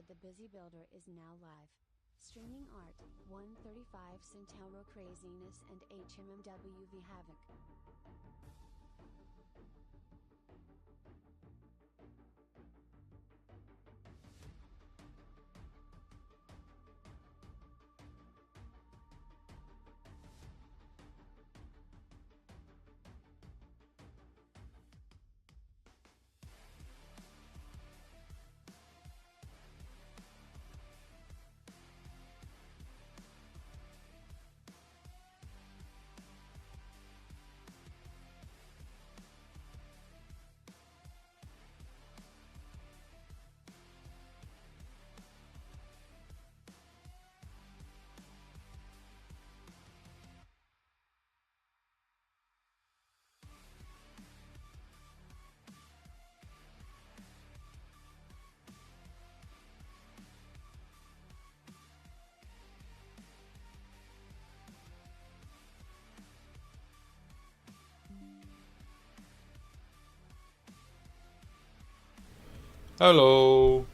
said the busy builder is now live. Streaming art, 135 Centauro craziness and HMMWV Havoc. Hello.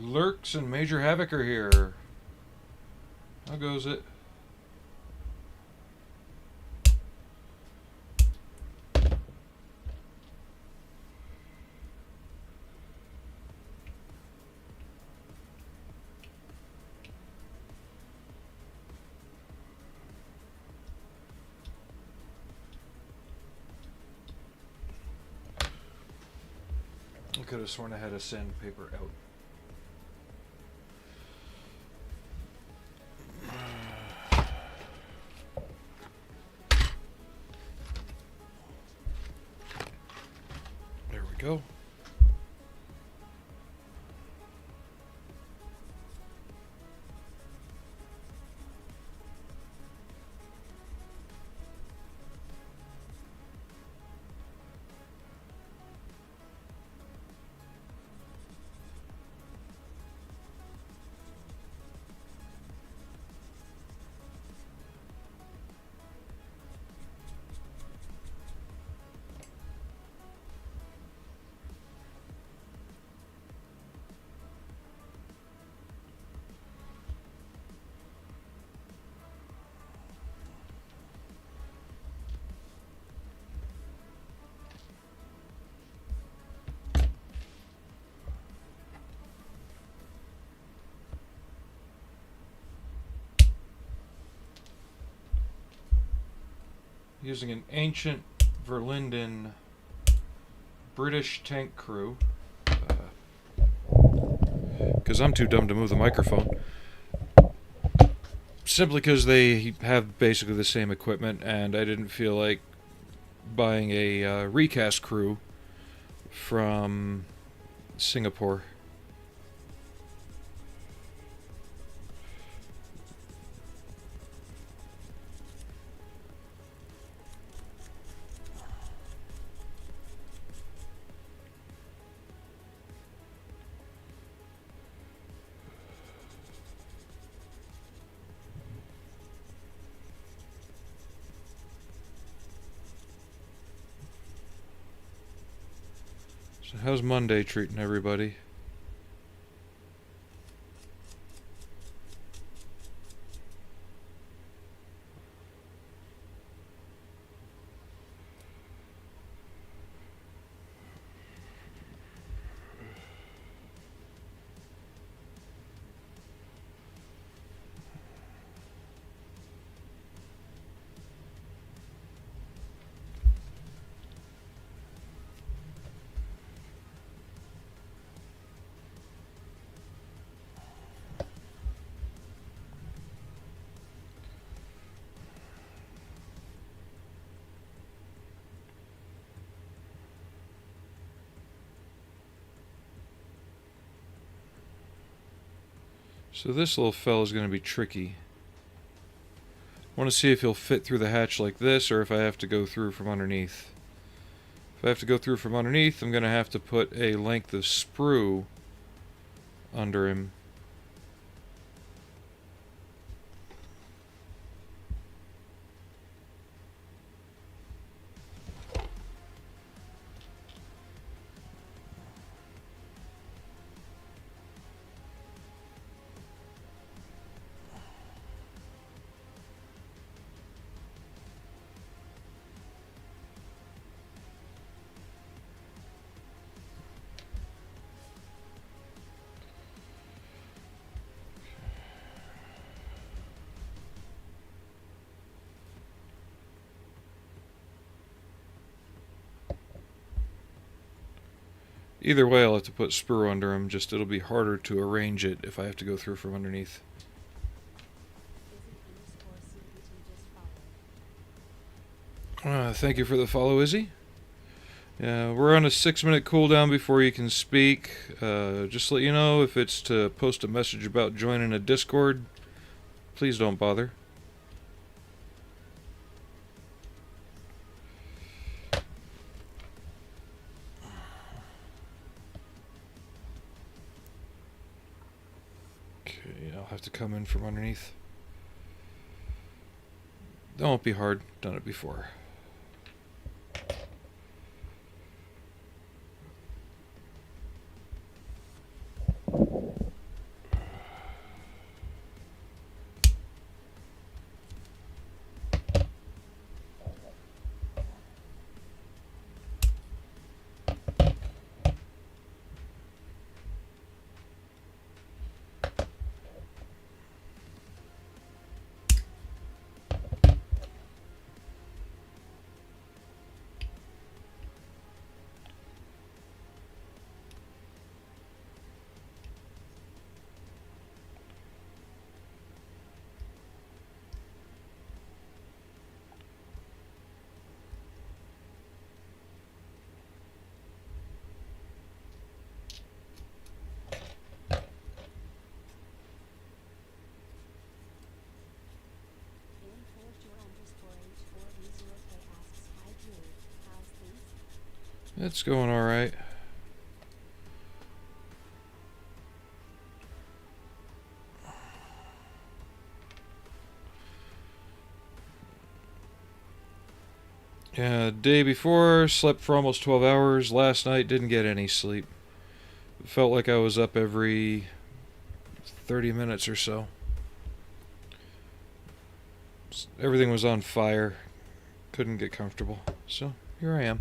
Lurks and Major Havoc are here. How goes it? I could have sworn I had a sandpaper out. Go. Using an ancient Verlinden British tank crew, because I'm too dumb to move the microphone, simply because they have basically the same equipment, and I didn't feel like buying a recast crew from Singapore. So how's Monday treating everybody? So this little fella's going to be tricky. I want to see if he'll fit through the hatch like this, or if I have to go through from underneath. If I have to go through from underneath, I'm going to have to put a length of sprue under him. Either way, I'll have to put sprue under him, just it'll be harder to arrange it if I have to go through from underneath. Thank you for the follow, Izzy. We're on a 6-minute cooldown before you can speak. Just to let you know, if it's to post a message about joining a Discord, please don't bother. Okay, I'll have to come in from underneath. That won't be hard. Done it before. It's going alright. Yeah, day before, slept for almost 12 hours. Last night, didn't get any sleep. Felt like I was up every 30 minutes or so. Everything was on fire. Couldn't get comfortable. So, here I am.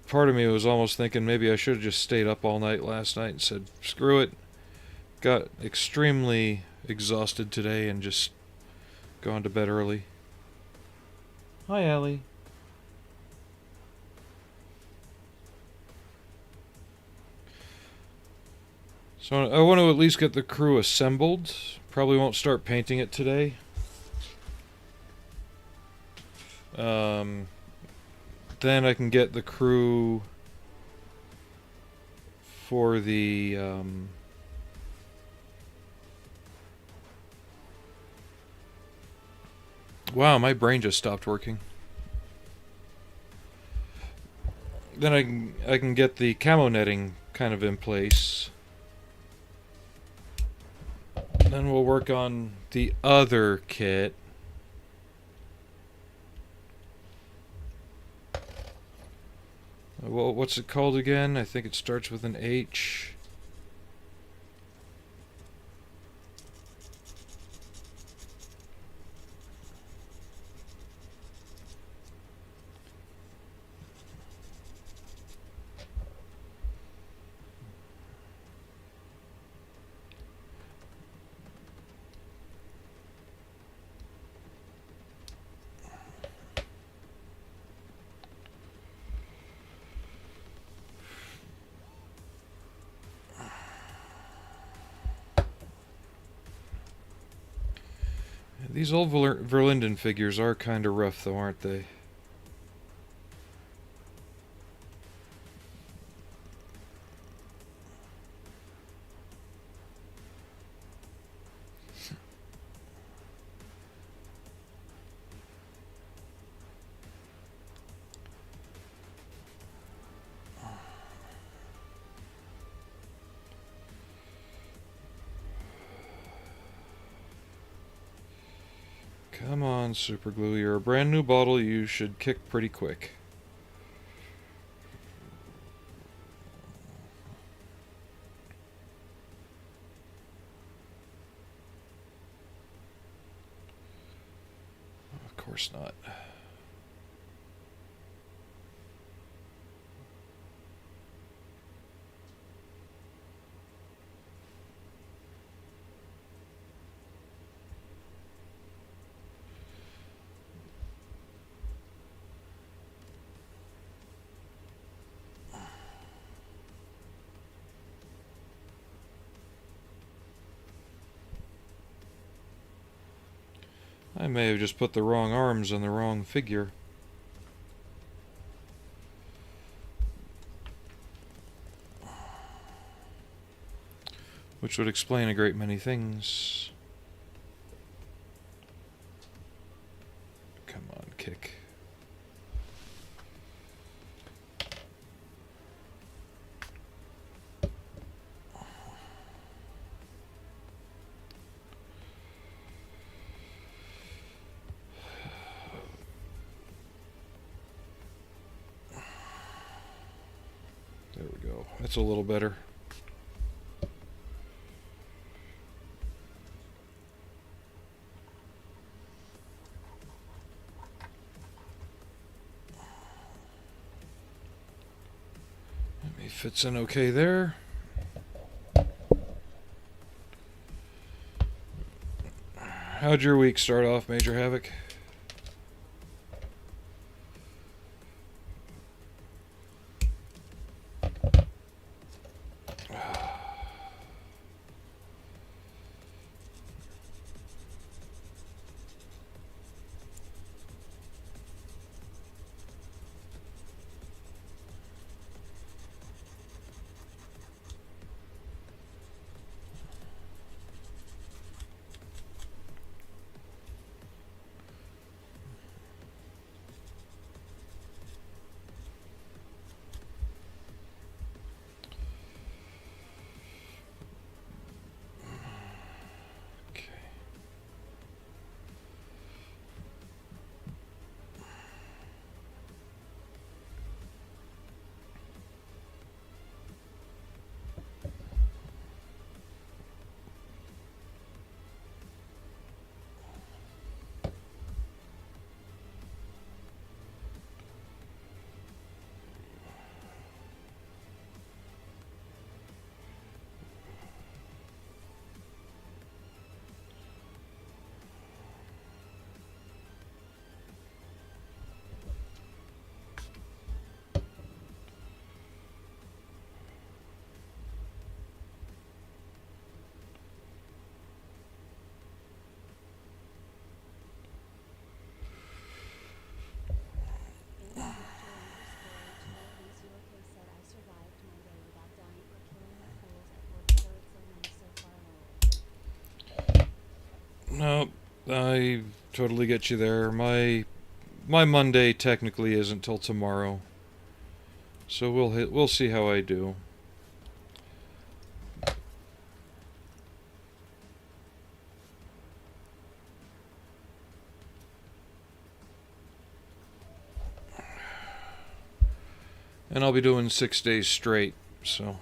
Part of me was almost thinking maybe I should have just stayed up all night last night and said, screw it. Got extremely exhausted today and just gone to bed early. Hi, Allie. So I want to at least get the crew assembled. Probably won't start painting it today. Then I can get the crew for the wow, my brain just stopped working. Then I can get the camo netting kind of in place. Then we'll work on the other kit. Well, what's it called again? I think it starts with an H. These old Verlinden figures are kind of rough, though, aren't they? Come on, Super Glue. You're a brand new bottle. You should kick pretty quick. Of course not. I may have just put the wrong arms on the wrong figure. Which would explain a great many things. Come on, kick. There we go. That's a little better. Fits in okay there. How'd your week start off, Major Havoc? No, I totally get you there. My Monday technically isn't till tomorrow, so we'll see how I do. And I'll be doing 6 days straight, so.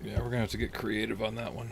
Yeah, we're gonna have to get creative on that one.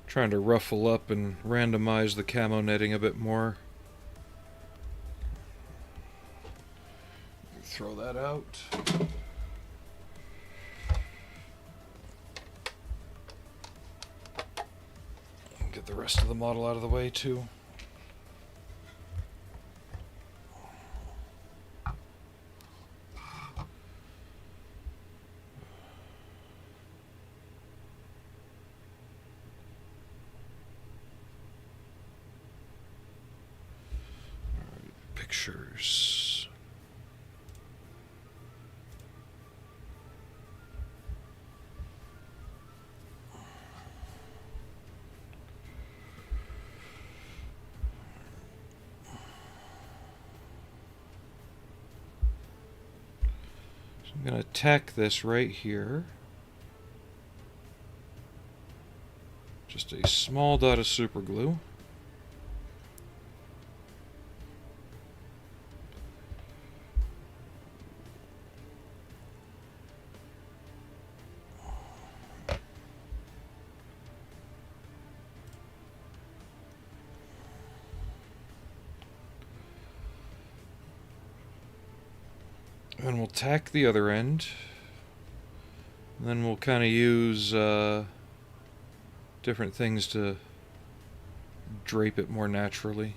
Trying to ruffle up and randomize the camo netting a bit more. Throw that out. Get the rest of the model out of the way too. Pictures. So I'm going to tack this right here. Just a small dot of super glue. And we'll tack the other end. And then we'll kind of use different things to drape it more naturally.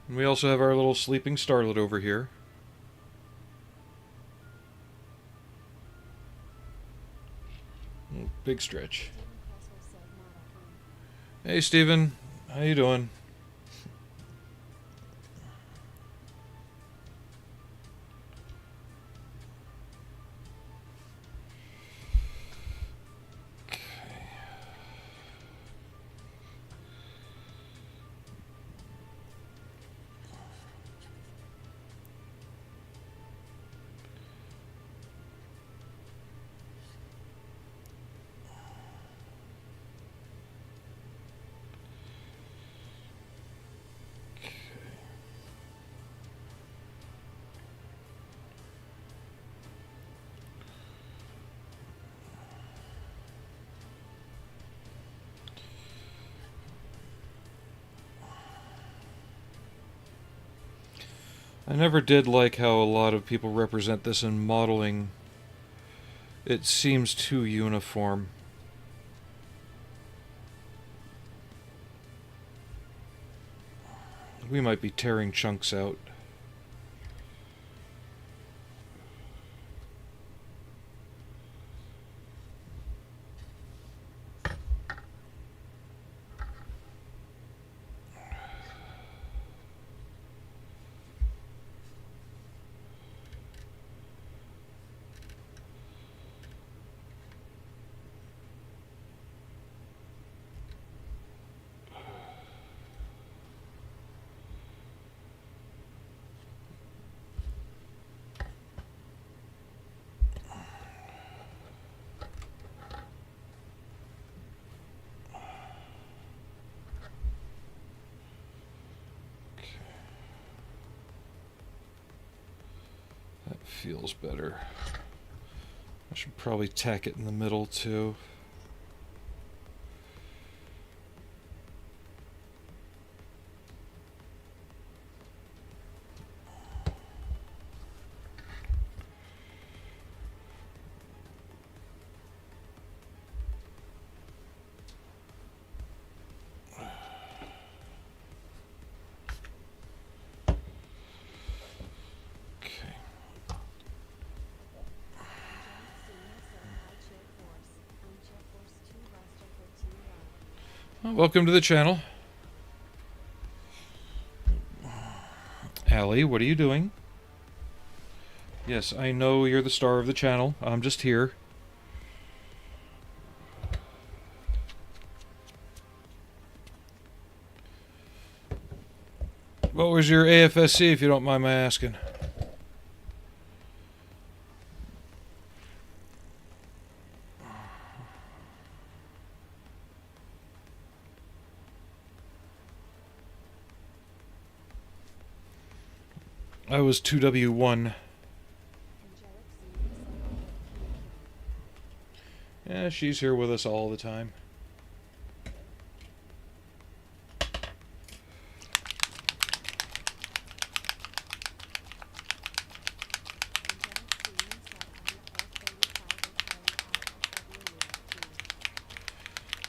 And we also have our little sleeping starlet over here. Big stretch. Hey Steven, how you doing? I never did like how a lot of people represent this in modeling. It seems too uniform. We might be tearing chunks out. Feels better. I should probably tack it in the middle too. Welcome to the channel. Allie, what are you doing? Yes, I know you're the star of the channel. I'm just here. What was your AFSC, if you don't mind my asking? I was 2W1. Yeah, she's here with us all the time.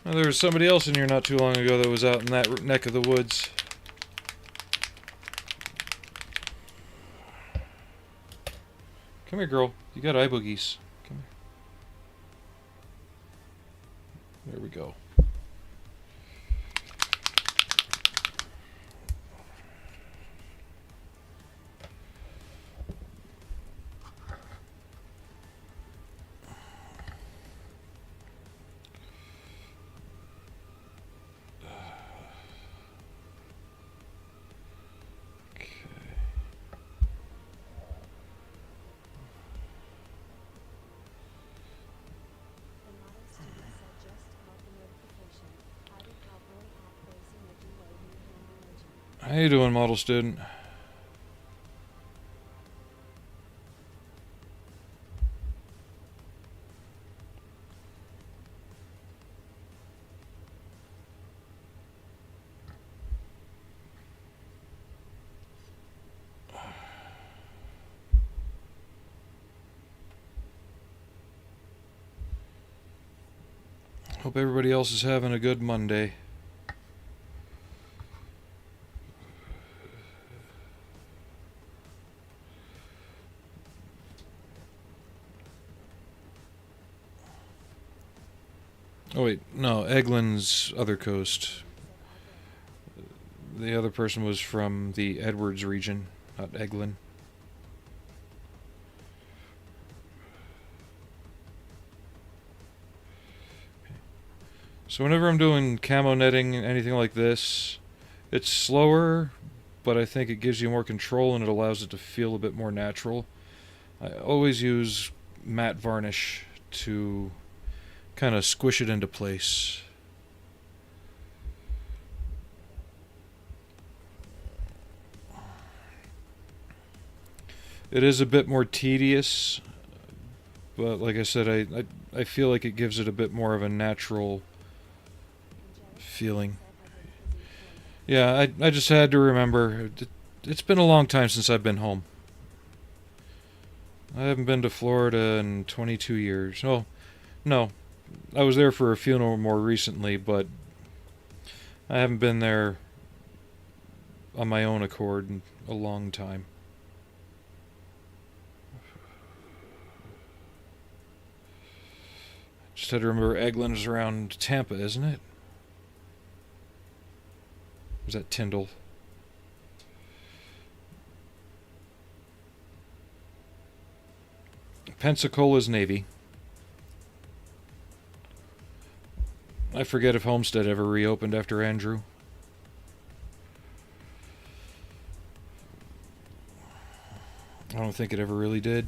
Well, there was somebody else in here not too long ago that was out in that neck of the woods. Come here, girl. You got eye boogies. Come here. There we go. How you doing, model student? Hope everybody else is having a good Monday. Oh wait, no, Eglin's other coast. The other person was from the Edwards region, not Eglin. So whenever I'm doing camo netting and anything like this, it's slower, but I think it gives you more control and it allows it to feel a bit more natural. I always use matte varnish to kind of squish it into place. It is a bit more tedious, but like I said, I feel like it gives it a bit more of a natural feeling. Yeah, I just had to remember. it's been a long time since I've been home. I haven't been to Florida in 22 years. Oh, no. I was there for a funeral more recently, but I haven't been there on my own accord in a long time. Just had to remember Eglin is around Tampa, isn't it? Or is that Tyndall? Pensacola's Navy. I forget if Homestead ever reopened after Andrew. I don't think it ever really did.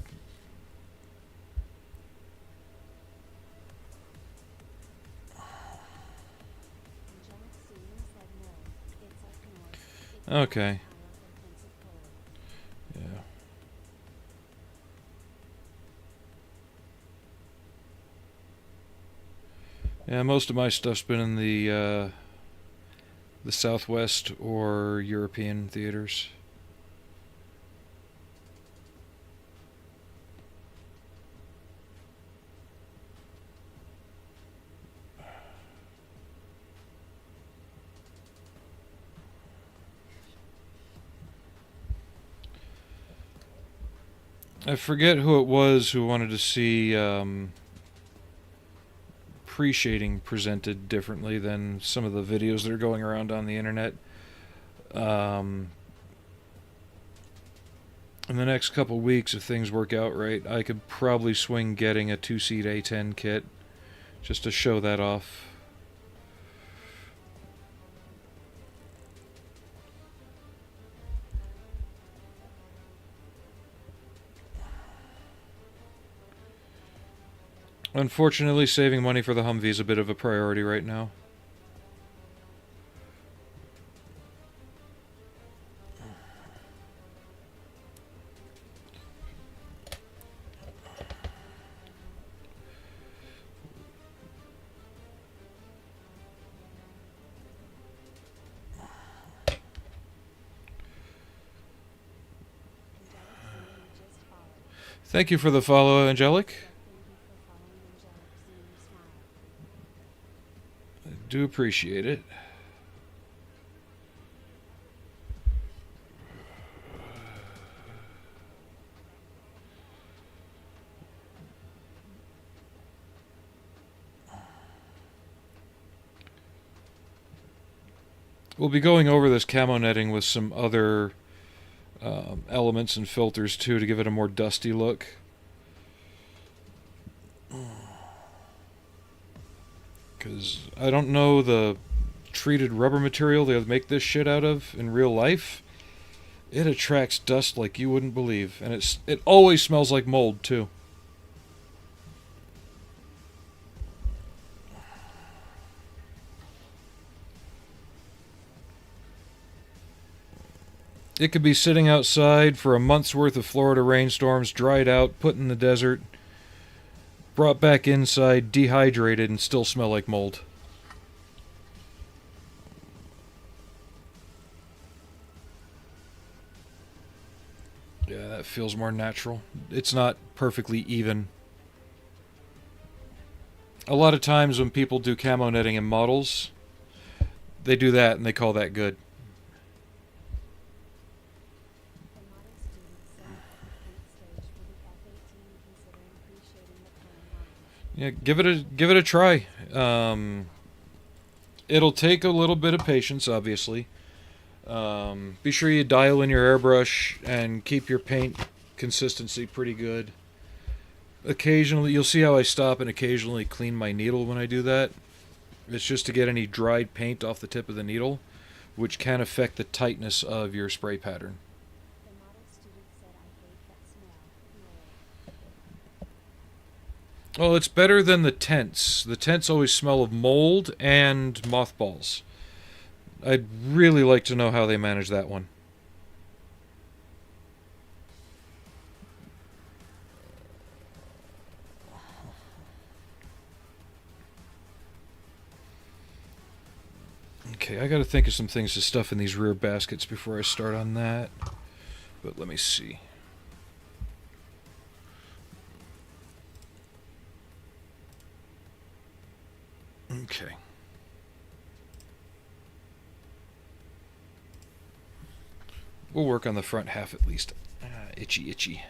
Okay. Yeah. Yeah, most of my stuff's been in the Southwest or European theaters. I forget who it was who wanted to see pre-shading presented differently than some of the videos that are going around on the internet. In the next couple weeks, if things work out right, I could probably swing getting a 2-seat A10 kit just to show that off. Unfortunately, saving money for the Humvee is a bit of a priority right now. Thank you for the follow, Angelic. I do appreciate it. We'll be going over this camo netting with some other elements and filters too to give it a more dusty look. Because I don't know the treated rubber material they make this shit out of in real life. It attracts dust like you wouldn't believe, and it always smells like mold too. It could be sitting outside for a month's worth of Florida rainstorms, dried out, put in the desert, brought back inside, dehydrated, and still smell like mold. Yeah, that feels more natural. It's not perfectly even. A lot of times when people do camo netting in models, they do that and they call that good. Yeah, give it a try. It'll take a little bit of patience, obviously. Be sure you dial in your airbrush and keep your paint consistency pretty good. Occasionally, you'll see how I stop and occasionally clean my needle when I do that. It's just to get any dried paint off the tip of the needle, which can affect the tightness of your spray pattern. Well, it's better than the tents. The tents always smell of mold and mothballs. I'd really like to know how they manage that one. Okay, I gotta think of some things to stuff in these rear baskets before I start on that. But let me see. Okay. We'll work on the front half at least. Itchy, itchy.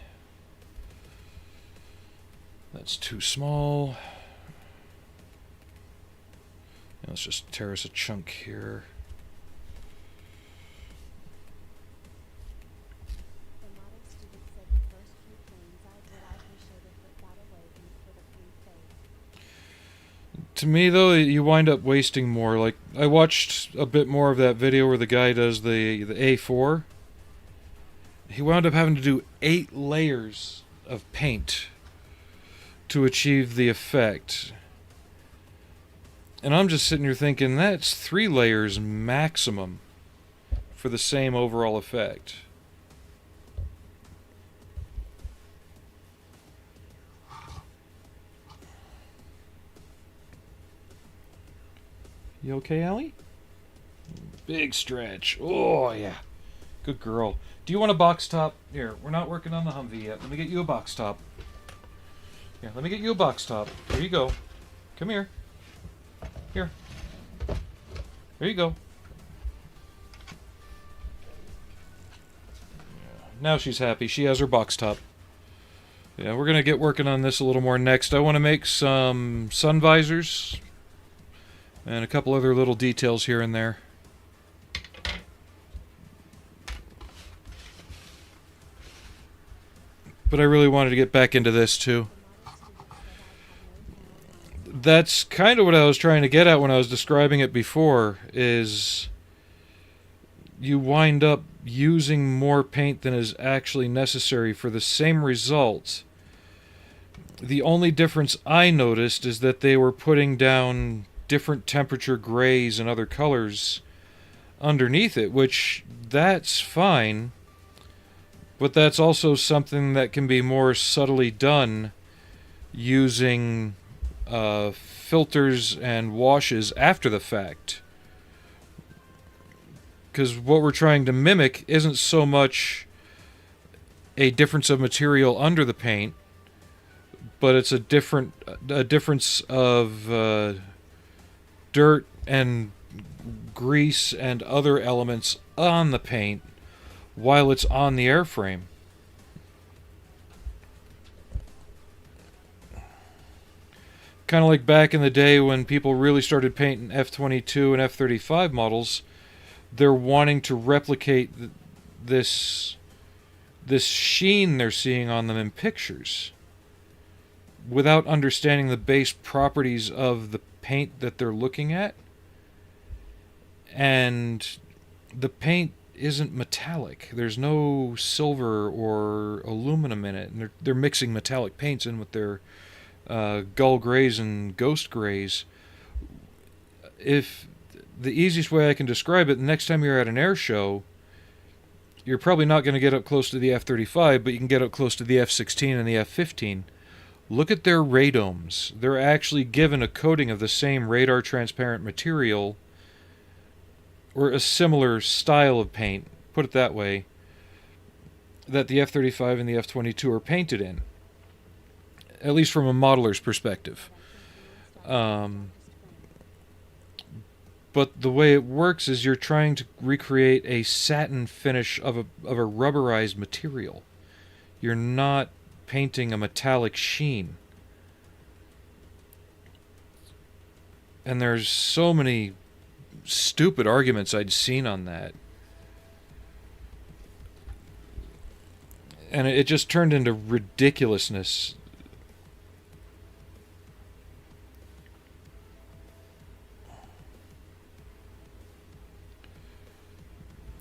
That's too small. And let's just tear us a chunk here. To me, though, you wind up wasting more. Like, I watched a bit more of that video where the guy does the A4. He wound up having to do 8 layers of paint to achieve the effect. And I'm just sitting here thinking, that's 3 layers maximum for the same overall effect. You okay, Allie? Big stretch. Oh, yeah. Good girl. Do you want a box top? Here, we're not working on the Humvee yet. Let me get you a box top. Here, let me get you a box top. Here you go. Come here. Here. There you go. Now she's happy. She has her box top. Yeah, we're going to get working on this a little more next. I want to make some sun visors and a couple other little details here and there. But I really wanted to get back into this too. That's kind of what I was trying to get at when I was describing it before, is you wind up using more paint than is actually necessary for the same result. The only difference I noticed is that they were putting down different temperature grays and other colors underneath it, which that's fine, but that's also something that can be more subtly done using filters and washes after the fact. Because what we're trying to mimic isn't so much a difference of material under the paint, but it's a difference of dirt and grease and other elements on the paint while it's on the airframe. Kind of like back in the day when people really started painting F-22 and F-35 models, they're wanting to replicate this sheen they're seeing on them in pictures without understanding the base properties of the paint that they're looking at. And the paint isn't metallic. There's no silver or aluminum in it. And they're mixing metallic paints in with their gull grays and ghost grays. If the easiest way I can describe it, the next time you're at an air show, you're probably not going to get up close to the F-35, but you can get up close to the F-16 and the F-15. Look at their radomes. They're actually given a coating of the same radar transparent material, or a similar style of paint, put it that way, that the F-35 and the F-22 are painted in, at least from a modeler's perspective. But the way it works is you're trying to recreate a satin finish of a rubberized material. You're not painting a metallic sheen. And there's so many stupid arguments I'd seen on that. And it just turned into ridiculousness.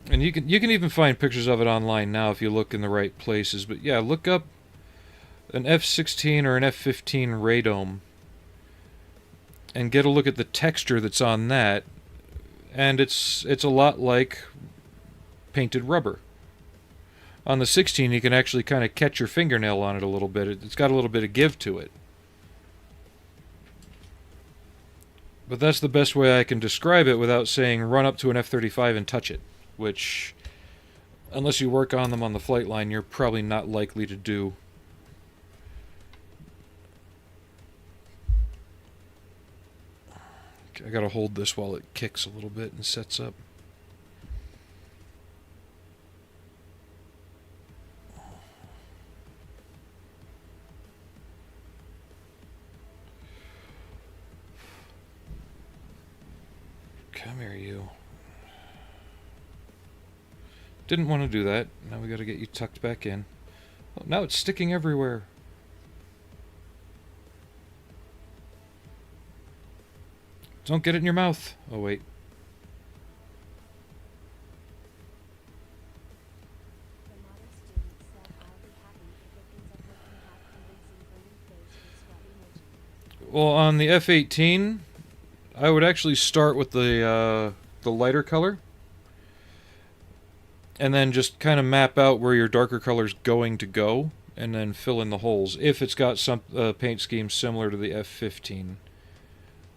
And you can even find pictures of it online now if you look in the right places. But yeah, look up an F-16 or an F-15 radome and get a look at the texture that's on that. And it's a lot like painted rubber. On the 16, you can actually kind of catch your fingernail on it a little bit. It's got a little bit of give to it. But that's the best way I can describe it without saying run up to an F-35 and touch it, which, unless you work on them on the flight line, you're probably not likely to do. I gotta hold this while it kicks a little bit and sets up. Come here, you. Didn't want to do that. Now we gotta get you tucked back in. Oh, now it's sticking everywhere. Don't get it in your mouth. Oh, wait. Well, on the F-18, I would actually start with the lighter color, and then just kind of map out where your darker color's going to go, and then fill in the holes if it's got some paint scheme similar to the F-15.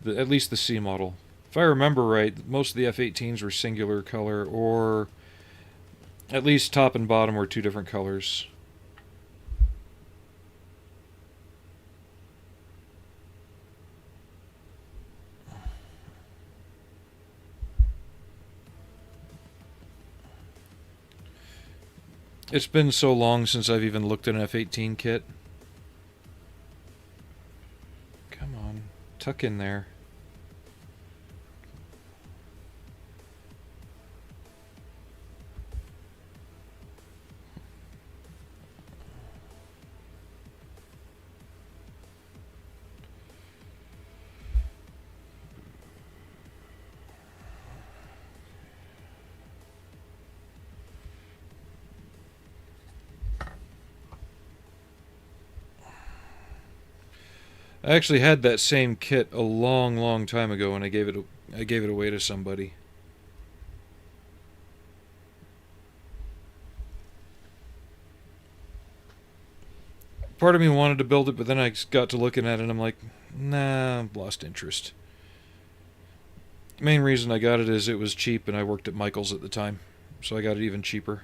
At least the C model. If I remember right, most of the F-18s were singular color, or at least top and bottom were two different colors. It's been so long since I've even looked at an F-18 kit. Come on, tuck in there. I actually had that same kit a long time ago, and I gave it away to somebody. Part of me wanted to build it, but then I got to looking at it and I'm like, nah, I've lost interest. The main reason I got it is it was cheap and I worked at Michael's at the time, so I got it even cheaper.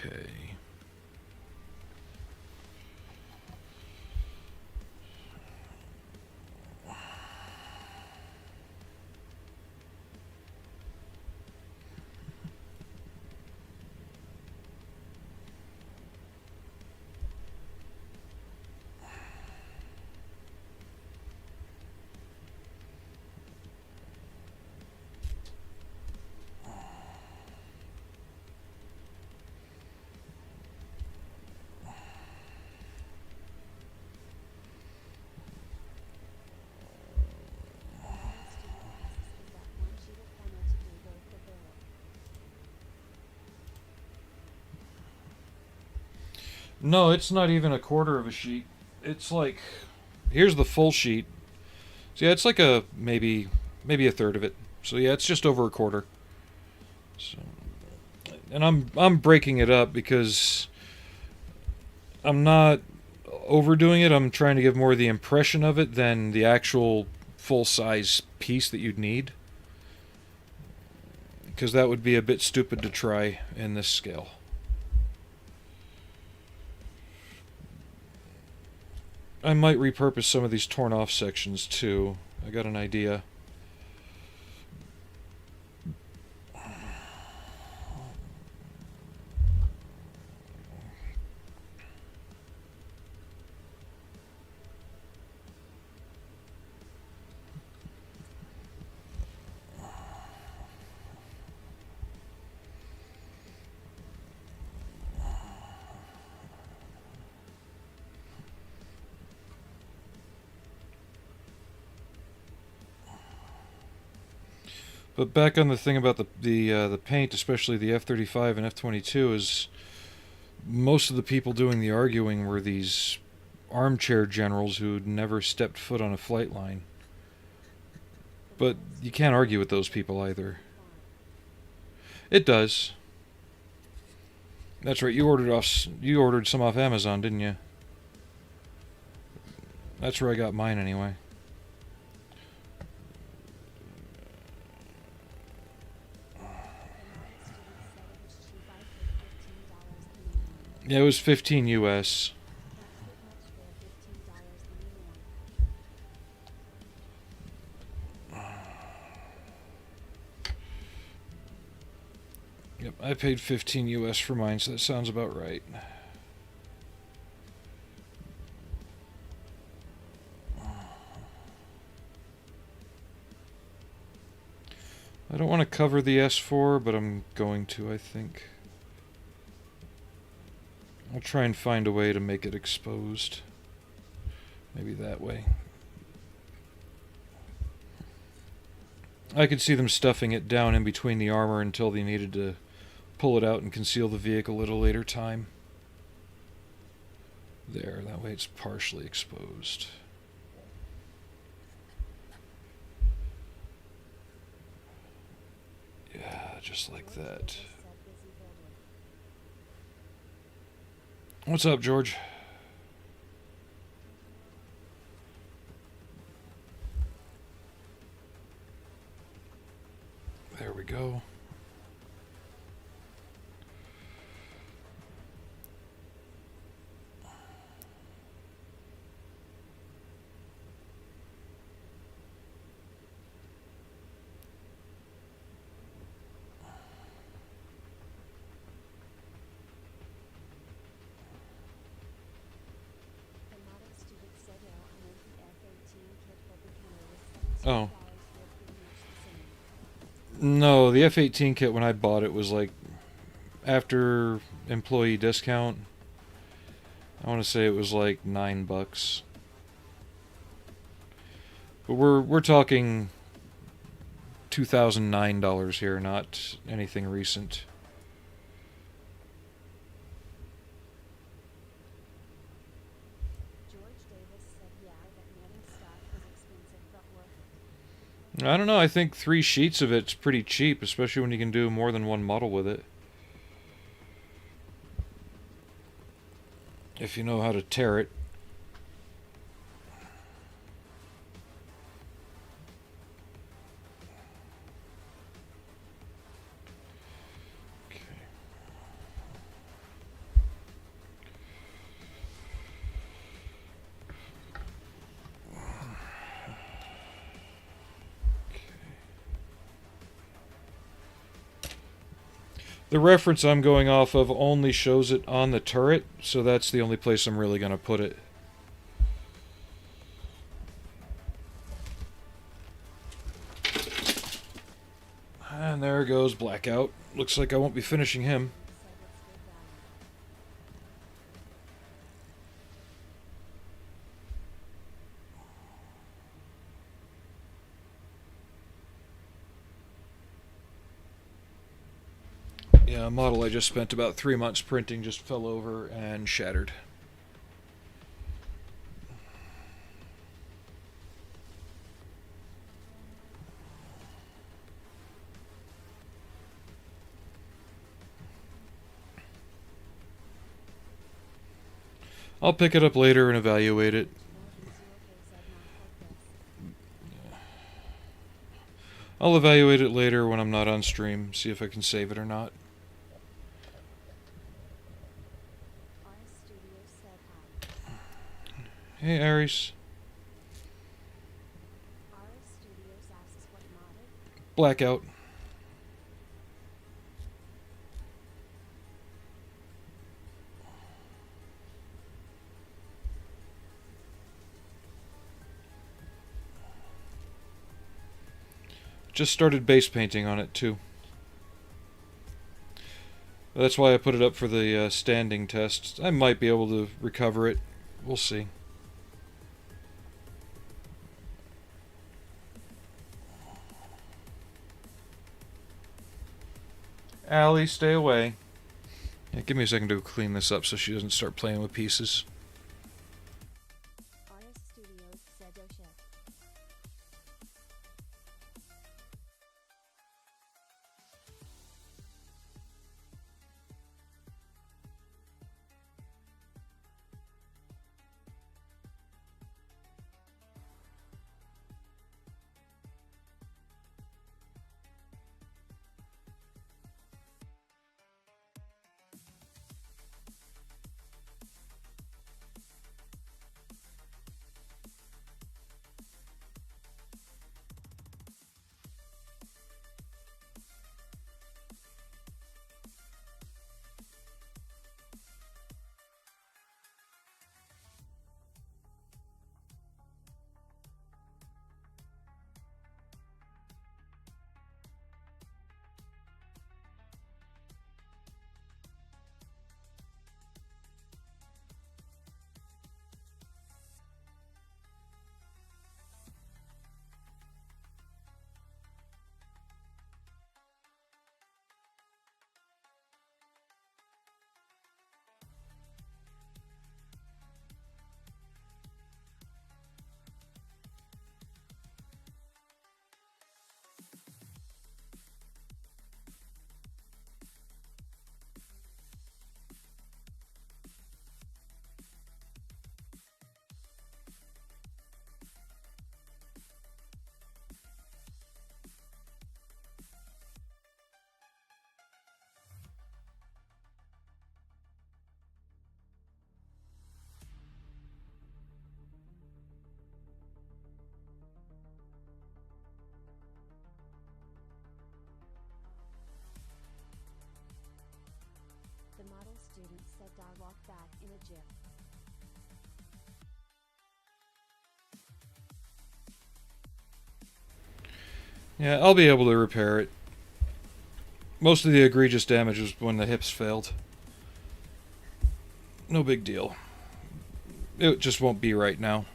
Okay. No, it's not even a quarter of a sheet. It's like, here's the full sheet. So yeah, it's like maybe a third of it. So yeah, it's just over a quarter. So, and I'm breaking it up because I'm not overdoing it. I'm trying to give more of the impression of it than the actual full-size piece that you'd need. Because that would be a bit stupid to try in this scale. I might repurpose some of these torn off sections too. I got an idea. But back on the thing about the paint, especially the F-35 and F-22, is most of the people doing the arguing were these armchair generals who'd never stepped foot on a flight line. But you can't argue with those people either. It does. That's right. You ordered some off Amazon, didn't you? That's where I got mine anyway. Yeah, it was 15 US. Yep, I paid 15 US for mine, so that sounds about right. I don't want to cover the S4, but I'm going to, I think. I'll try and find a way to make it exposed. Maybe that way. I could see them stuffing it down in between the armor until they needed to pull it out and conceal the vehicle at a later time. There, that way it's partially exposed. Yeah, just like that. What's up, George? There we go. Oh. No, the F-18 kit when I bought it was like after employee discount. I want to say it was like $9. But we're talking $2009 here, not anything recent. I don't know, I think 3 sheets of it's pretty cheap, especially when you can do more than one model with it. If you know how to tear it. The reference I'm going off of only shows it on the turret, so that's the only place I'm really going to put it. And there goes Blackout. Looks like I won't be finishing him. Yeah, a model I just spent about 3 months printing just fell over and shattered. I'll pick it up later and evaluate it. I'll evaluate it later when I'm not on stream, see if I can save it or not. Hey, Aries. Blackout. Just started base painting on it, too. That's why I put it up for the standing test. I might be able to recover it. We'll see. Allie, stay away. Yeah, give me a second to clean this up so she doesn't start playing with pieces. said walk back in a jiff. Yeah, I'll be able to repair it. Most of the egregious damage was when the hips failed. No big deal. It just won't be right now.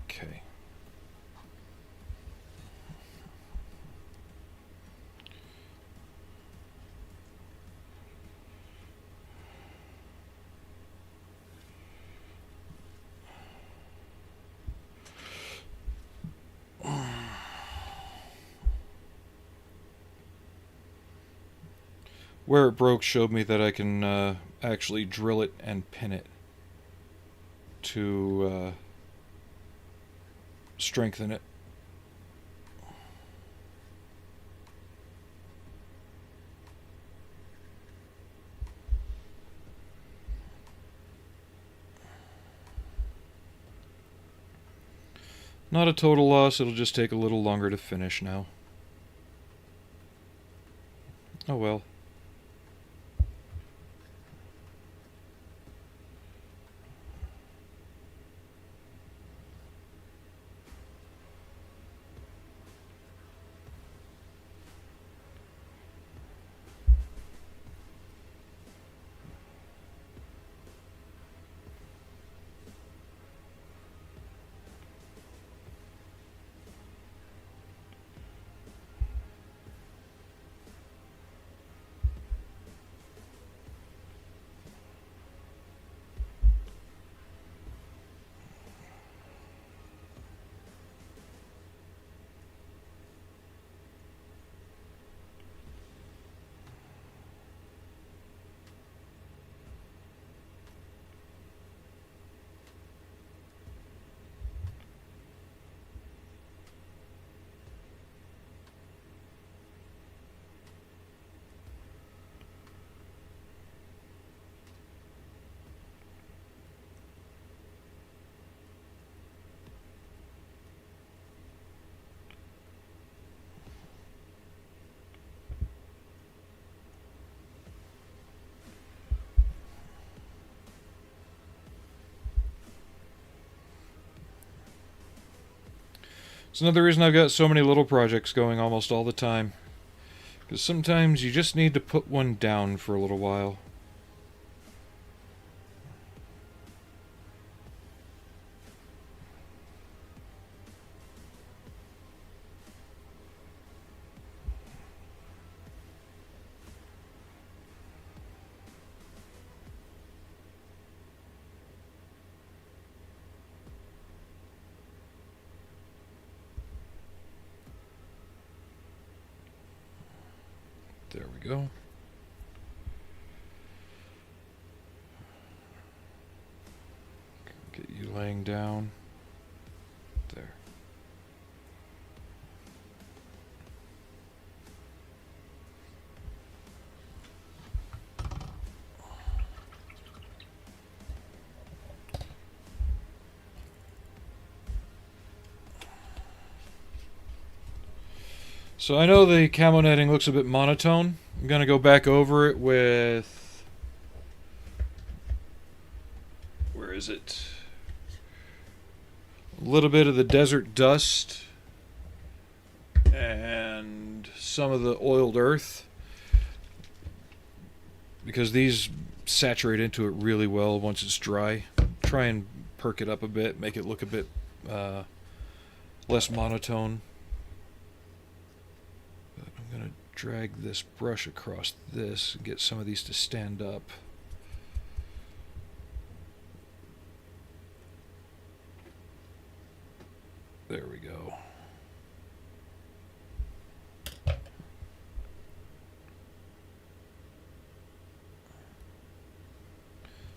Okay. Where it broke showed me that I can actually drill it and pin it to strengthen it. Not a total loss, it'll just take a little longer to finish now. Oh well. It's another reason I've got so many little projects going almost all the time. Because sometimes you just need to put one down for a little while. There we go. Get you laying down. There. So I know the camo netting looks a bit monotone. I'm going to go back over it with... Where is it? A little bit of the desert dust and some of the oiled earth, because these saturate into it really well once it's dry. Try and perk it up a bit, make it look a bit less monotone. But I'm going to drag this brush across this and get some of these to stand up. There we go.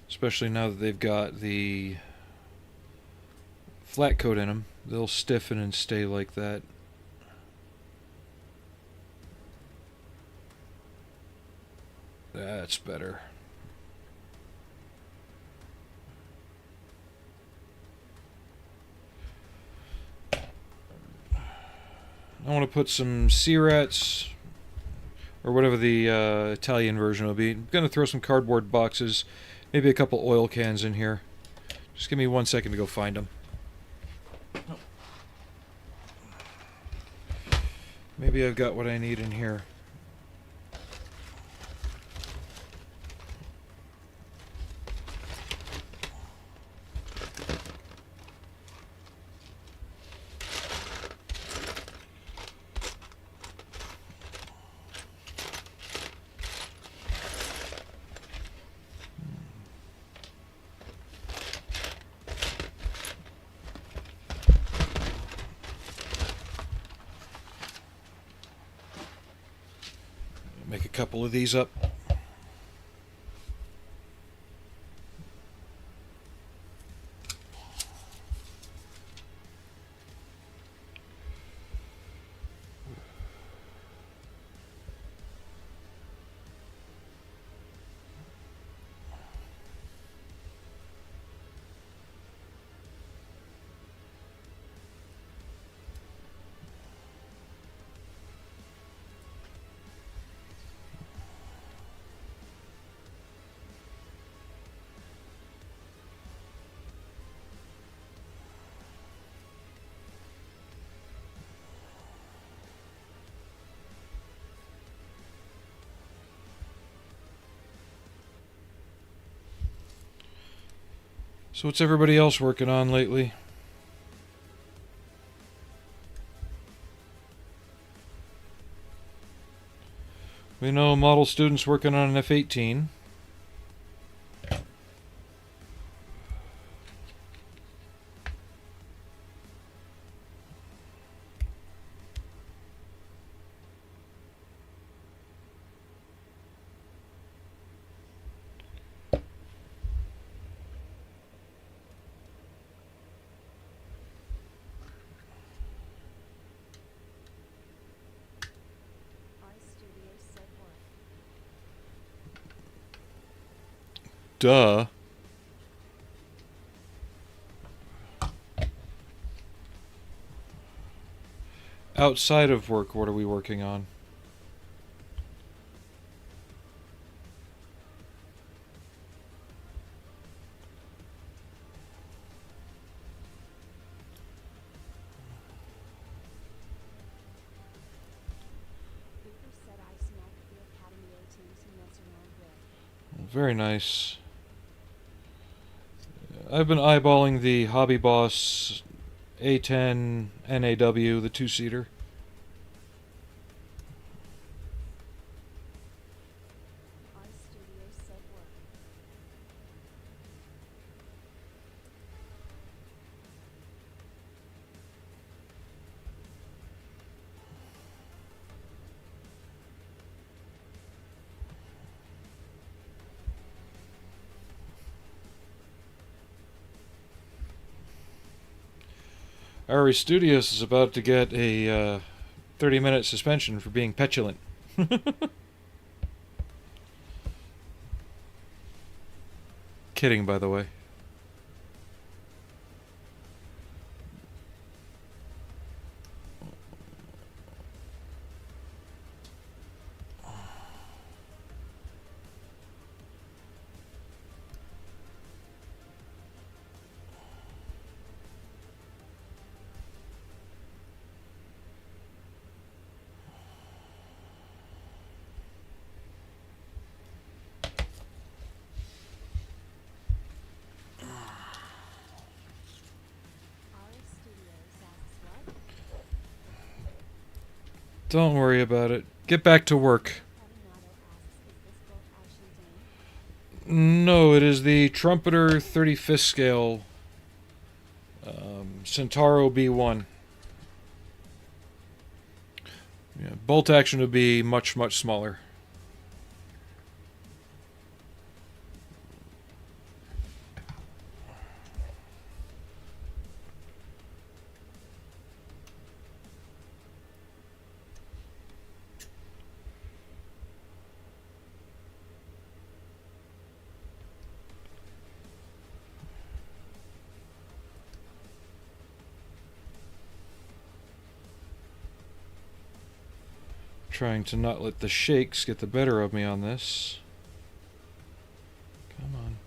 Especially now that they've got the flat coat in them, they'll stiffen and stay like that. That's better. I want to put some sea rats, or whatever the Italian version will be. I'm going to throw some cardboard boxes, maybe a couple oil cans in here. Just give me 1 second to go find them. Maybe I've got what I need in here. Make a couple of these up. So what's everybody else working on lately? We know model students working on an F-18. Duh. Outside of work, what are we working on? Very nice. I've been eyeballing the Hobby Boss A10 NAW, the two-seater. Ari Studios is about to get a 30-minute suspension for being petulant. Kidding, by the way. Don't worry about it. Get back to work. No, it is the Trumpeter 35th scale Centauro B1. Yeah, bolt action would be much, much smaller. Trying to not let the shakes get the better of me on this. Come on.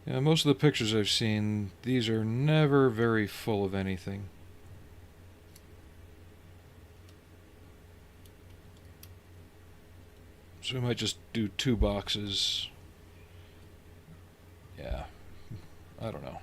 Yeah, most of the pictures I've seen, these are never very full of anything. So we might just do 2 boxes. Yeah, I don't know.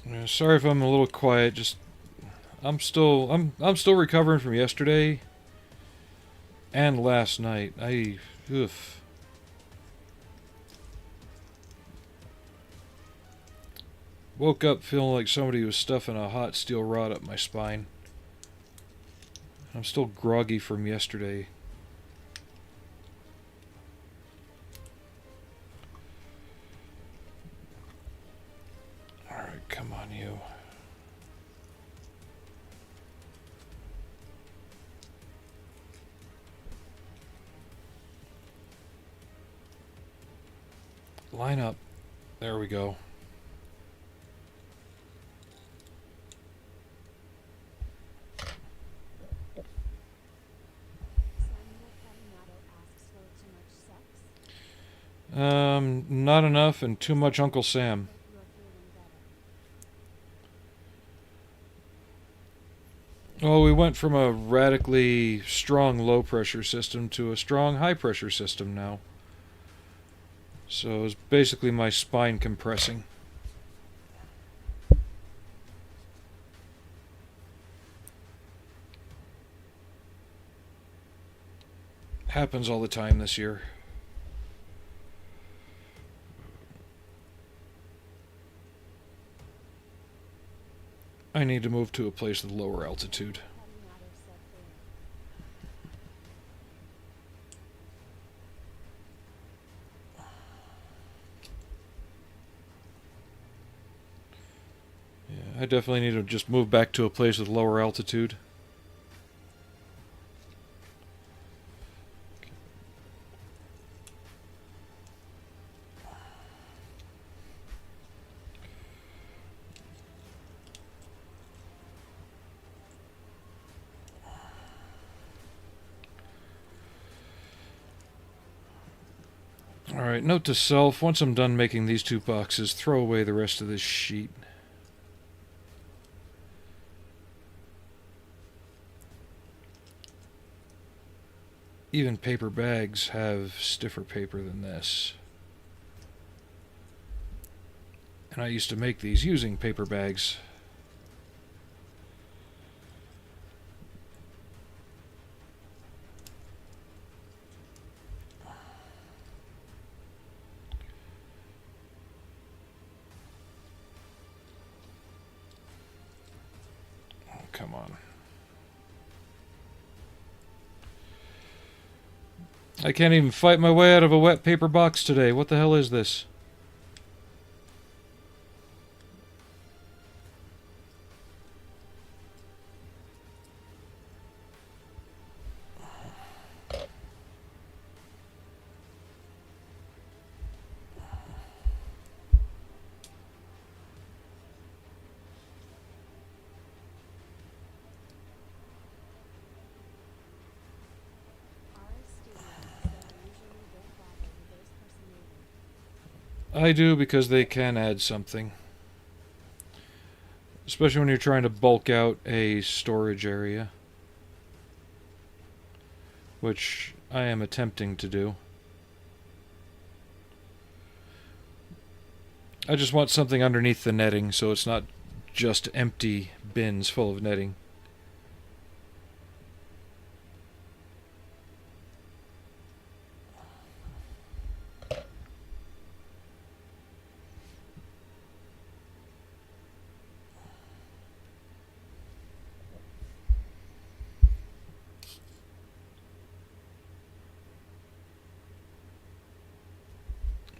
Yeah, sorry if I'm a little quiet. Just I'm still recovering from yesterday and last night. Oof. Woke up feeling like somebody was stuffing a hot steel rod up my spine. I'm still groggy from yesterday. Alright, come on, you. Line up. There we go. Not enough and too much Uncle Sam. Well, we went from a radically strong low pressure system to a strong high pressure system now. So it's basically my spine compressing. Happens all the time this year. I need to move to a place with lower altitude. Yeah, I definitely need to just move back to a place with lower altitude. Alright, note to self, once I'm done making these 2 boxes, throw away the rest of this sheet. Even paper bags have stiffer paper than this. And I used to make these using paper bags. Oh, come on. I can't even fight my way out of a wet paper box today. What the hell is this? I do because they can add something. Especially when you're trying to bulk out a storage area. Which I am attempting to do. I just want something underneath the netting so it's not just empty bins full of netting.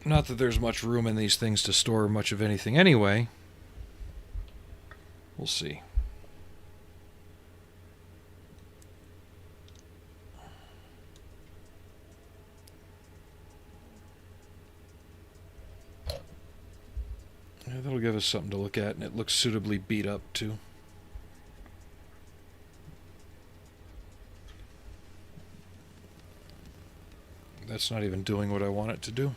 Not that there's much room in these things to store much of anything anyway. We'll see. Yeah, that'll give us something to look at, and it looks suitably beat up too. That's not even doing what I want it to do.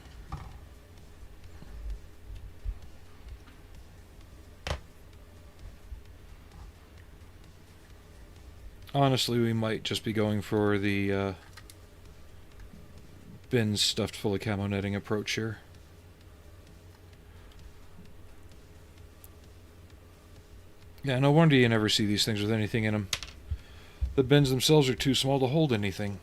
Honestly, we might just be going for the bins stuffed full of camo netting approach here. Yeah, no wonder you never see these things with anything in them. The bins themselves are too small to hold anything.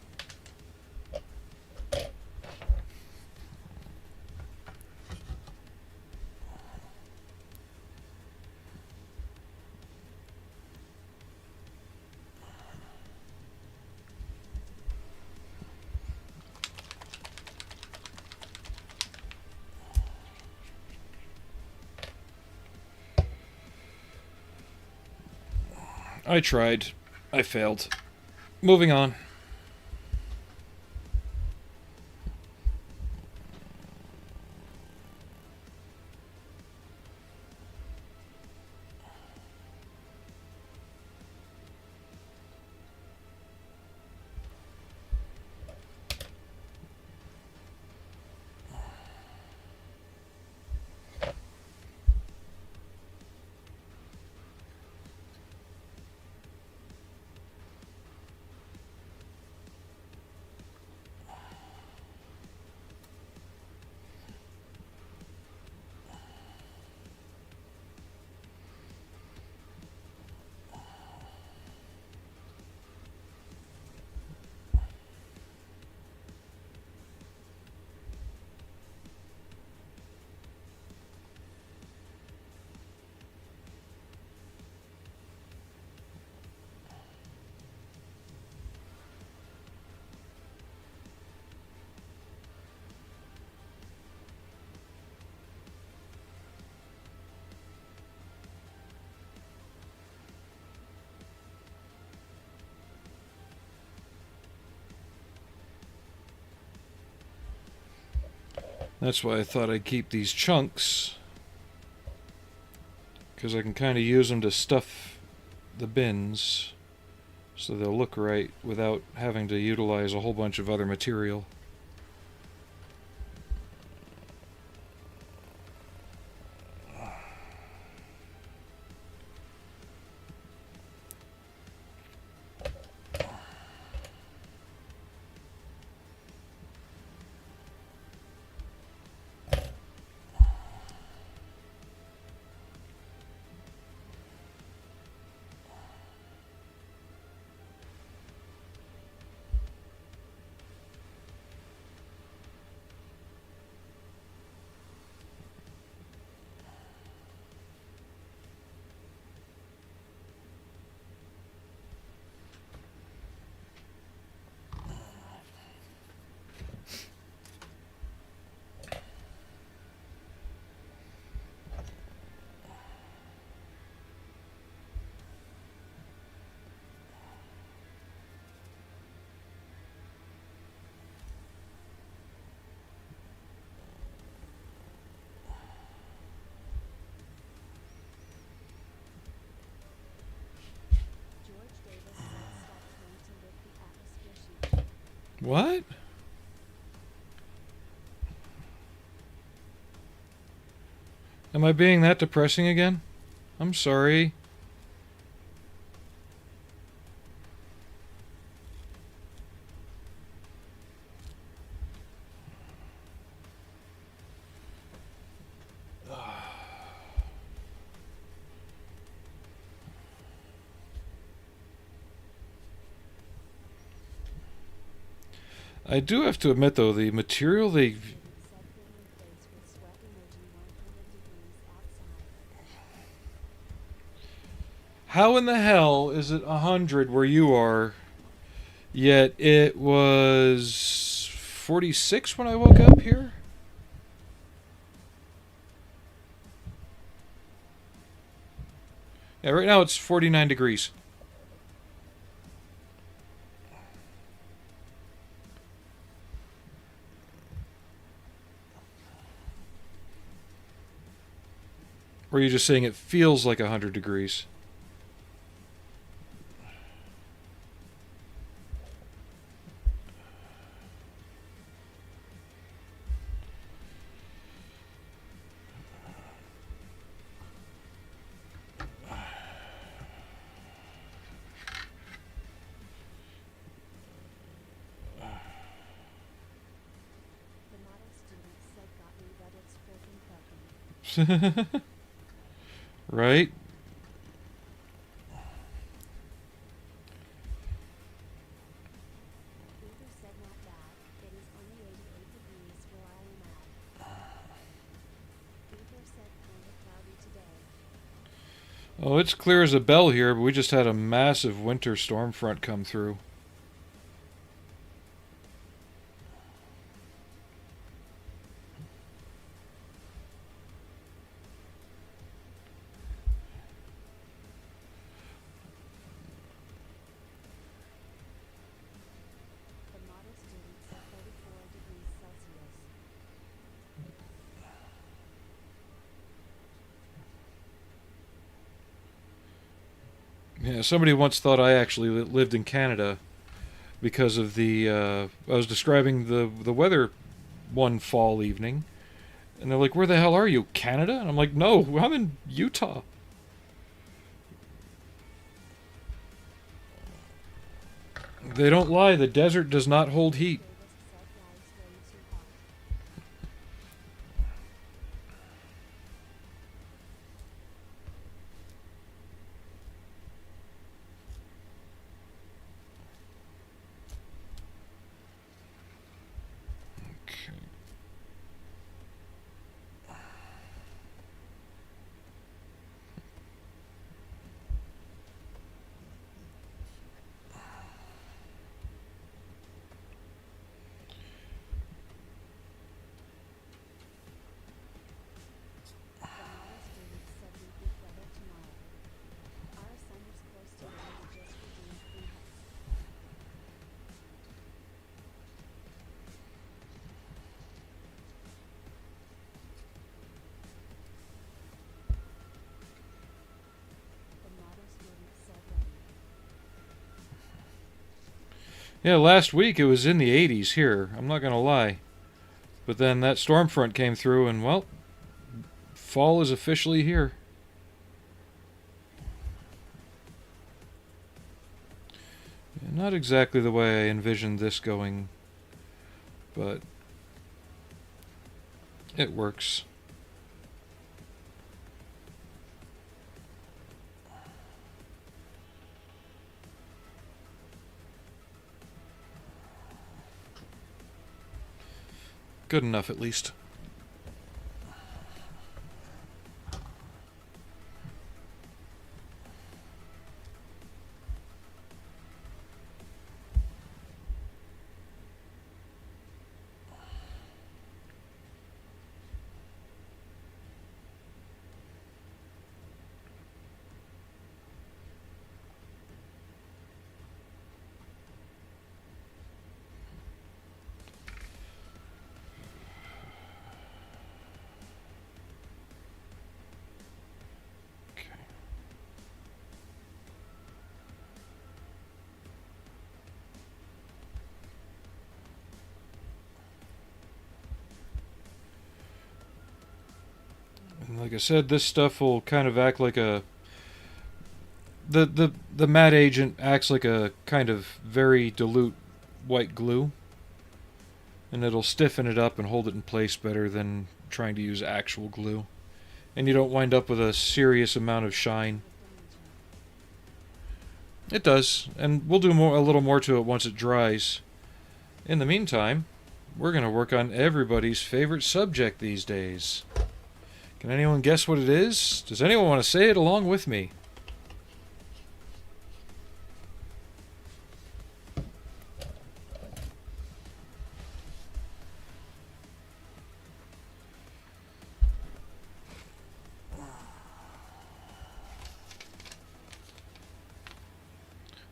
I tried. I failed. Moving on. That's why I thought I'd keep these chunks, because I can kind of use them to stuff the bins so they'll look right without having to utilize a whole bunch of other material. What? Am I being that depressing again? I'm sorry. I do have to admit, though, the material they... How in the hell is it 100 where you are, yet it was 46 when I woke up here? Yeah, right now it's 49 degrees. Or are you just saying it feels like 100 degrees? Right? Oh, it's clear as a bell here, but we just had a massive winter storm front come through. Yeah, somebody once thought I actually lived in Canada because of the... I was describing the weather one fall evening, and they're like, "Where the hell are you, Canada?" And I'm like, "No, I'm in Utah." They don't lie, the desert does not hold heat. Yeah, last week it was in the 80s here, I'm not gonna lie. But then that storm front came through and, well, fall is officially here. Yeah, not exactly the way I envisioned this going, but it works. Good enough, at least. like I said, this stuff will kind of act like a... The matte agent acts like a kind of very dilute white glue. And it'll stiffen it up and hold it in place better than trying to use actual glue. And you don't wind up with a serious amount of shine. It does, and we'll do a little more to it once it dries. In the meantime, we're going to work on everybody's favorite subject these days. Can anyone guess what it is? Does anyone want to say it along with me?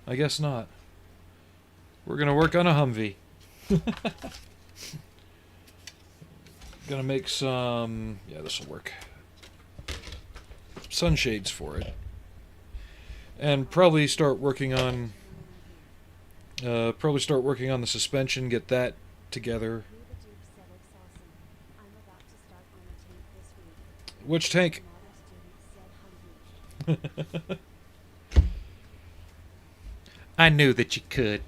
I guess not. We're going to work on a Humvee. Gonna make some... yeah, this will work. Sunshades for it. And probably start working on... the suspension, get that together. Which tank? I knew that you could.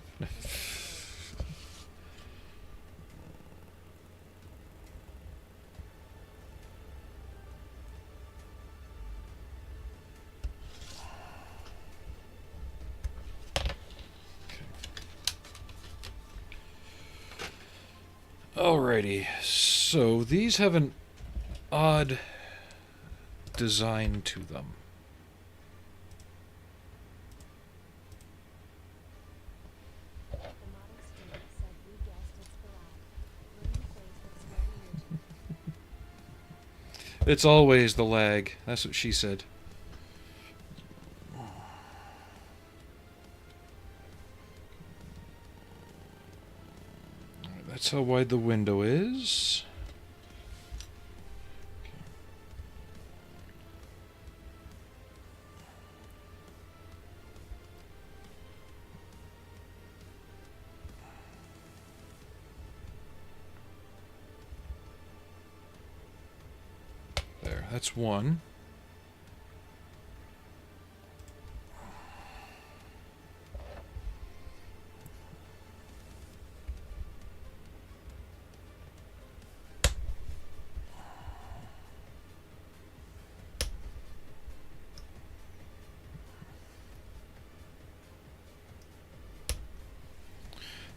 Alrighty, so these have an odd design to them. It's always the lag. That's what she said. Alright, that's how wide the window is. There, that's one.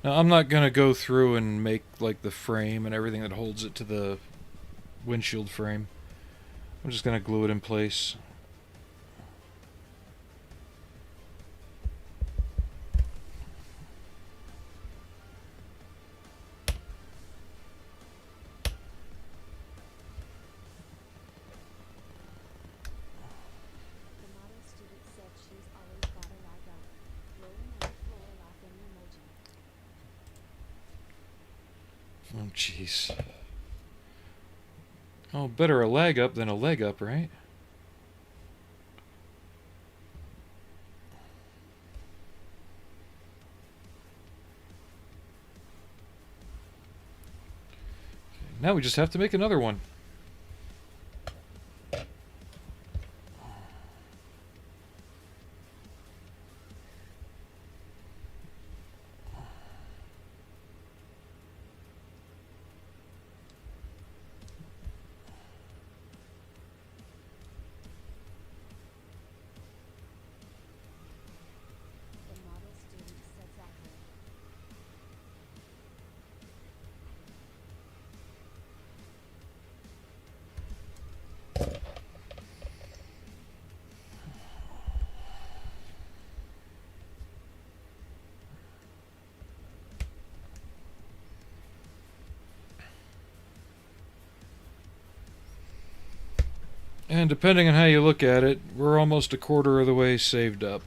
Now, I'm not going to go through and make like the frame and everything that holds it to the windshield frame. I'm just going to glue it in place. Oh, jeez. Oh, better a lag up than a leg up, right? Now we just have to make another one. And depending on how you look at it, we're almost a quarter of the way saved up.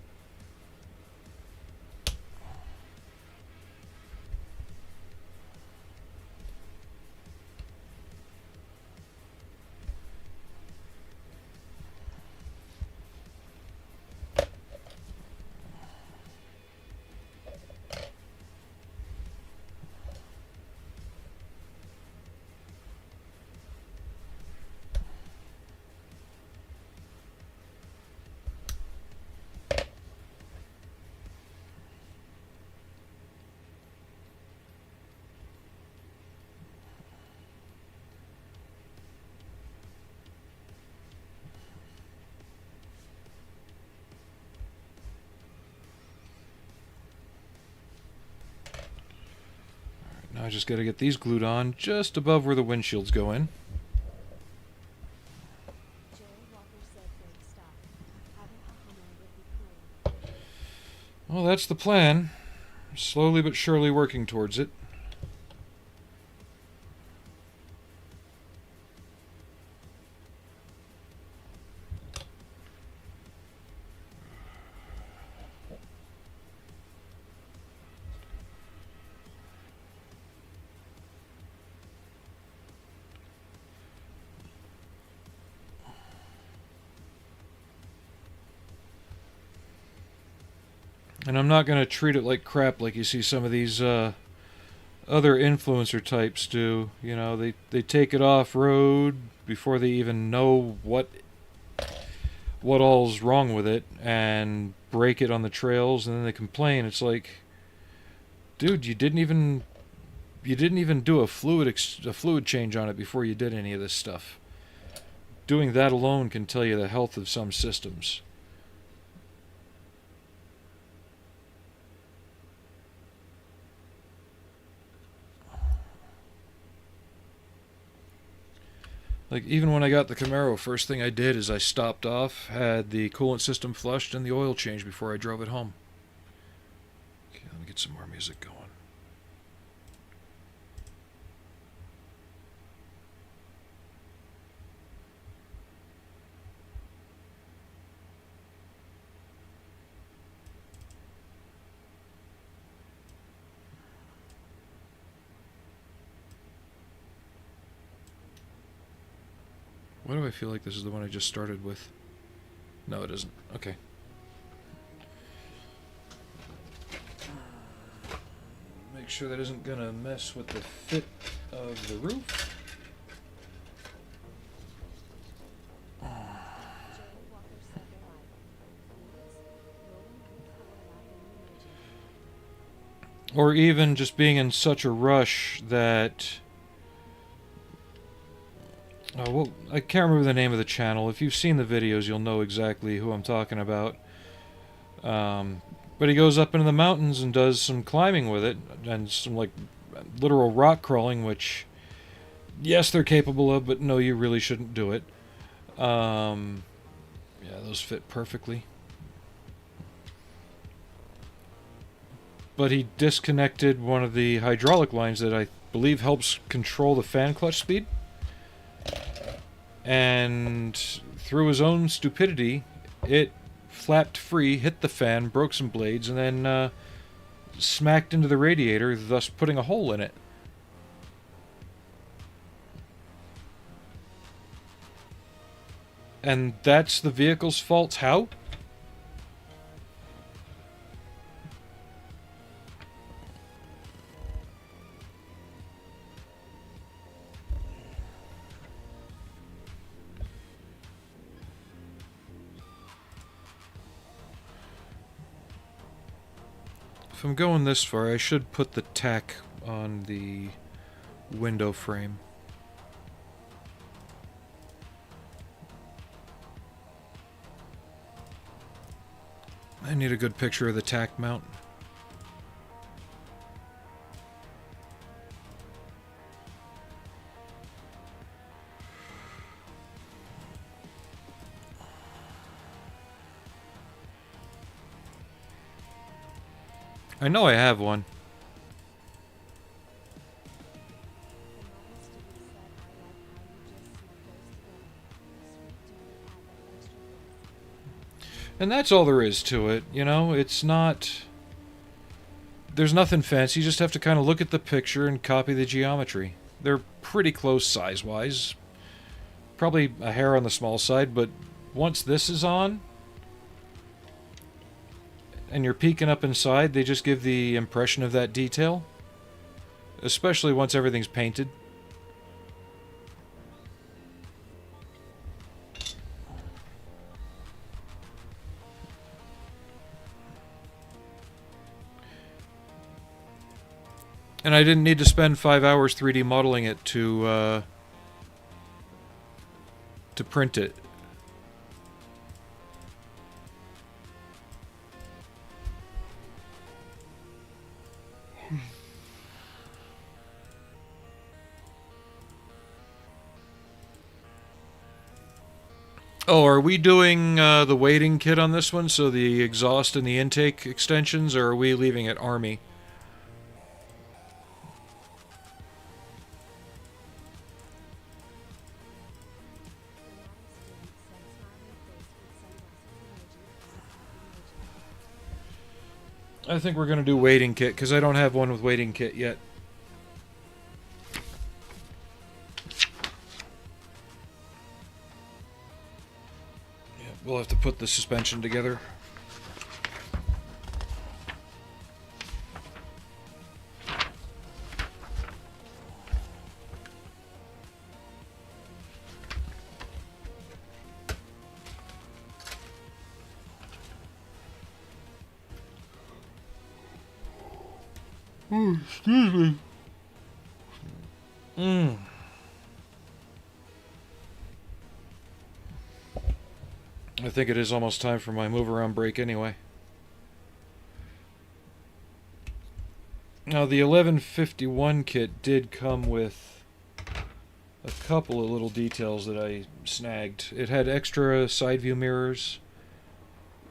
Now I just got to get these glued on just above where the windshields go in. Well, that's the plan. Slowly but surely working towards it. And I'm not going to treat it like crap like you see some of these other influencer types do. You know, they take it off-road before they even know what all's wrong with it and break it on the trails, and then they complain. It's like, dude, you didn't even do a fluid change on it before you did any of this stuff. Doing that alone can tell you the health of some systems. Like, even when I got the Camaro, first thing I did is I stopped off, had the coolant system flushed, and the oil changed before I drove it home. Okay, let me get some more music going. Why do I feel like this is the one I just started with? No, it isn't. Okay. Make sure that isn't gonna mess with the fit of the roof. Or even just being in such a rush that... well, I can't remember the name of the channel. If you've seen the videos, you'll know exactly who I'm talking about. But he goes up into the mountains and does some climbing with it, and some, like, literal rock crawling, which, yes, they're capable of, but no, you really shouldn't do it. Yeah, those fit perfectly. But he disconnected one of the hydraulic lines that I believe helps control the fan clutch speed. And through his own stupidity, it flapped free, hit the fan, broke some blades, and then smacked into the radiator, thus putting a hole in it. And that's the vehicle's fault? How? If I'm going this far, I should put the tack on the window frame. I need a good picture of the tack mount. I know I have one. And that's all there is to it, you know? It's not... There's nothing fancy, you just have to kind of look at the picture and copy the geometry. They're pretty close size-wise. Probably a hair on the small side, but once this is on, and you're peeking up inside, they just give the impression of that detail. Especially once everything's painted. And I didn't need to spend 5 hours 3D modeling it to print it. Oh, are we doing the weighting kit on this one? So the exhaust and the intake extensions, or are we leaving it Army? I think we're going to do weighting kit, because I don't have one with weighting kit yet. Yeah, we'll have to put the suspension together. Oh, excuse me. I think it is almost time for my move around break anyway. Now the 1151 kit did come with a couple of little details that I snagged. It had extra side view mirrors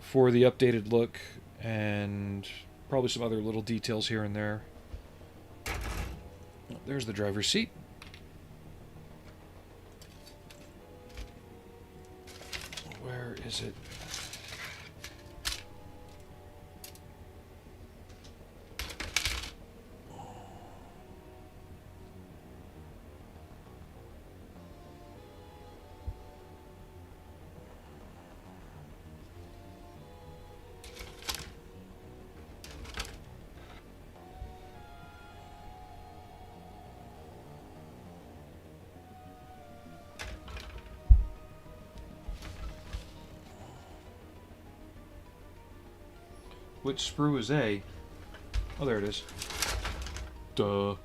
for the updated look, and probably some other little details here and there. There's the driver's seat. Where is it? Which sprue is A? Oh, there it is. Duh.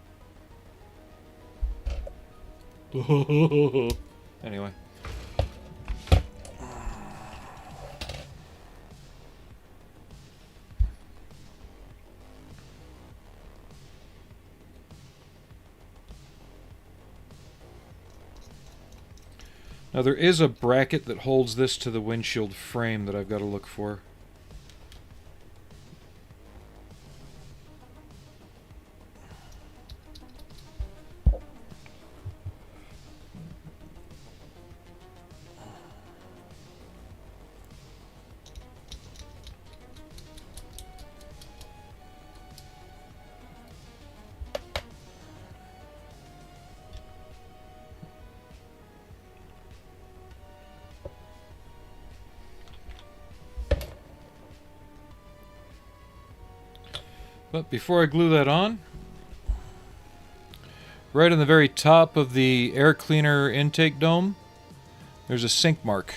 Anyway. Now there is a bracket that holds this to the windshield frame that I've got to look for. But before I glue that on, right on the very top of the air cleaner intake dome, there's a sink mark.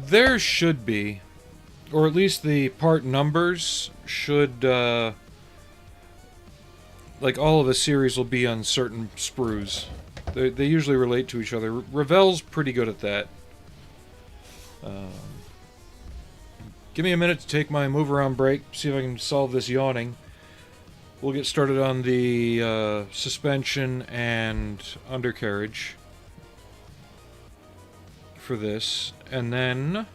There should be, or at least the part numbers should, like all of the series will be on certain sprues. They usually relate to each other. Revell's pretty good at that. Give me a minute to take my move around break, see if I can solve this yawning. We'll get started on the suspension and undercarriage for this, and then,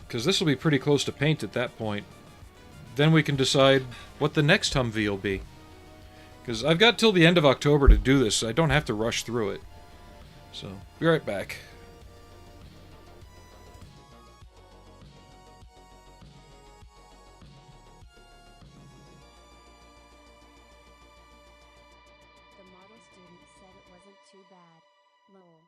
because this will be pretty close to paint at that point, then we can decide what the next Humvee will be. Because I've got till the end of October to do this, so I don't have to rush through it. So, be right back. The model student said it wasn't too bad. Lol.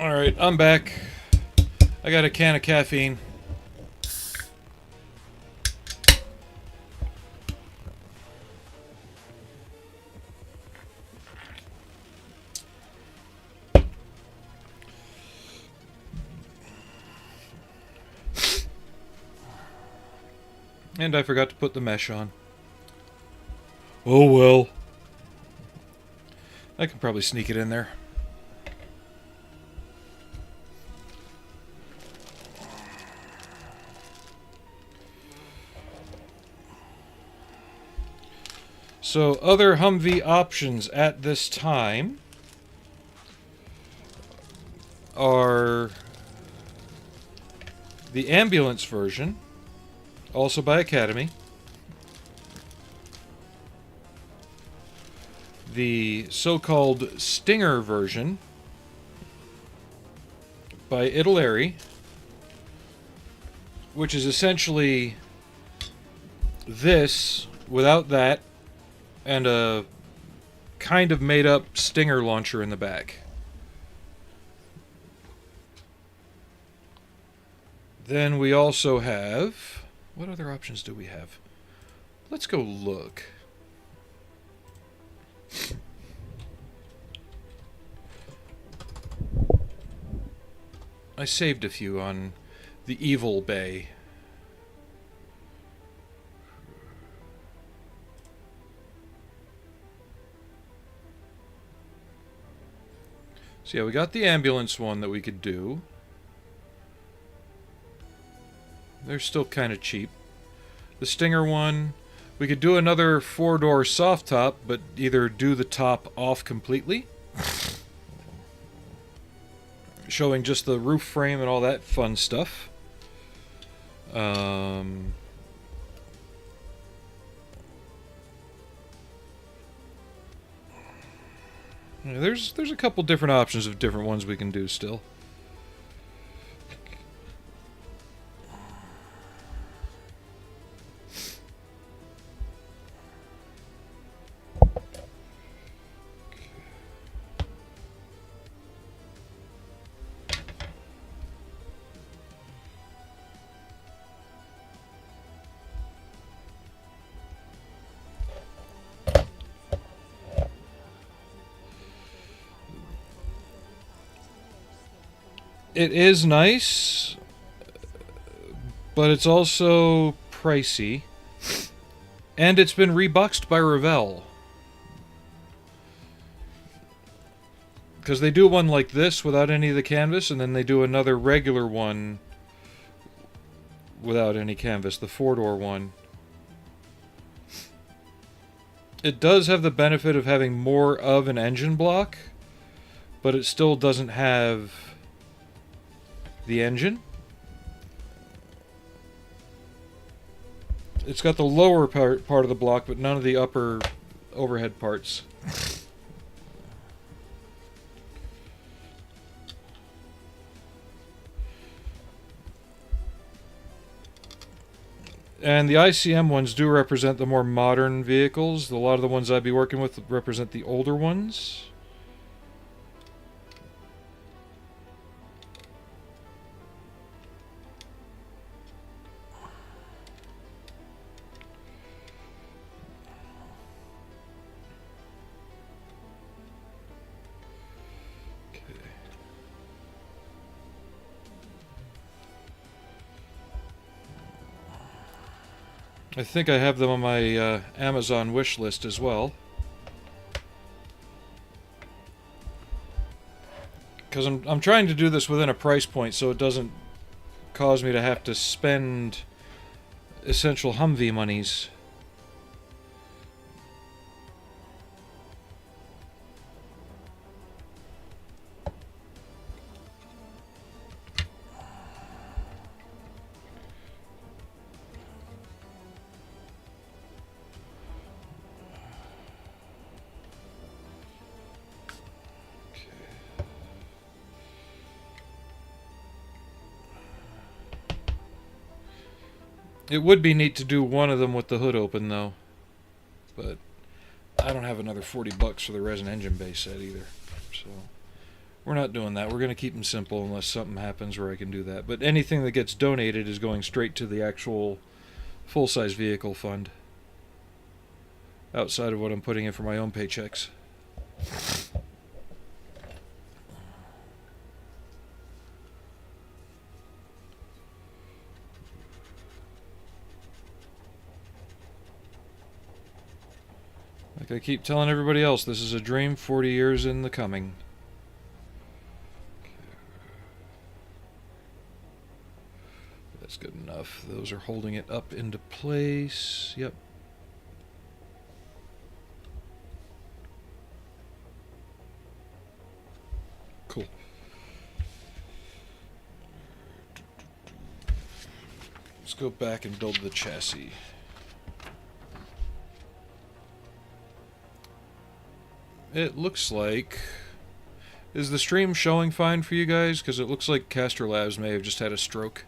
Alright, I'm back. I got a can of caffeine. And I forgot to put the mesh on. Oh well. I can probably sneak it in there. So, other Humvee options at this time are the ambulance version, also by Academy, the so-called Stinger version by Italeri, which is essentially this without that, and a kind of made-up Stinger launcher in the back. Then we also have... what other options do we have? Let's go look. I saved a few on the Evil Bay. So yeah, we got the ambulance one that we could do. They're still kind of cheap. The Stinger one, we could do another 4-door soft top, but either do the top off completely, showing just the roof frame and all that fun stuff. Yeah, there's a couple different options of different ones we can do still. It is nice, but it's also pricey. And it's been reboxed by Revell. Because they do one like this without any of the canvas, and then they do another regular one without any canvas, the 4-door one. It does have the benefit of having more of an engine block, but it still doesn't have the engine. It's got the lower part of the block, but none of the upper overhead parts. And the ICM ones do represent the more modern vehicles. A lot of the ones I'd be working with represent the older ones. I think I have them on my Amazon wish list as well. Because I'm trying to do this within a price point so it doesn't cause me to have to spend essential Humvee monies. It would be neat to do one of them with the hood open, though. But I don't have another $40 for the resin engine bay set either. So We're not doing that. We're going to keep them simple unless something happens where I can do that. But anything that gets donated is going straight to the actual full-size vehicle fund, outside of what I'm putting in for my own paychecks. Like I keep telling everybody else, this is a dream 40 years in the coming. That's good enough. Those are holding it up into place. Yep. Cool. Let's go back and build the chassis. It looks like... Is the stream showing fine for you guys? Because it looks like Caster Labs may have just had a stroke.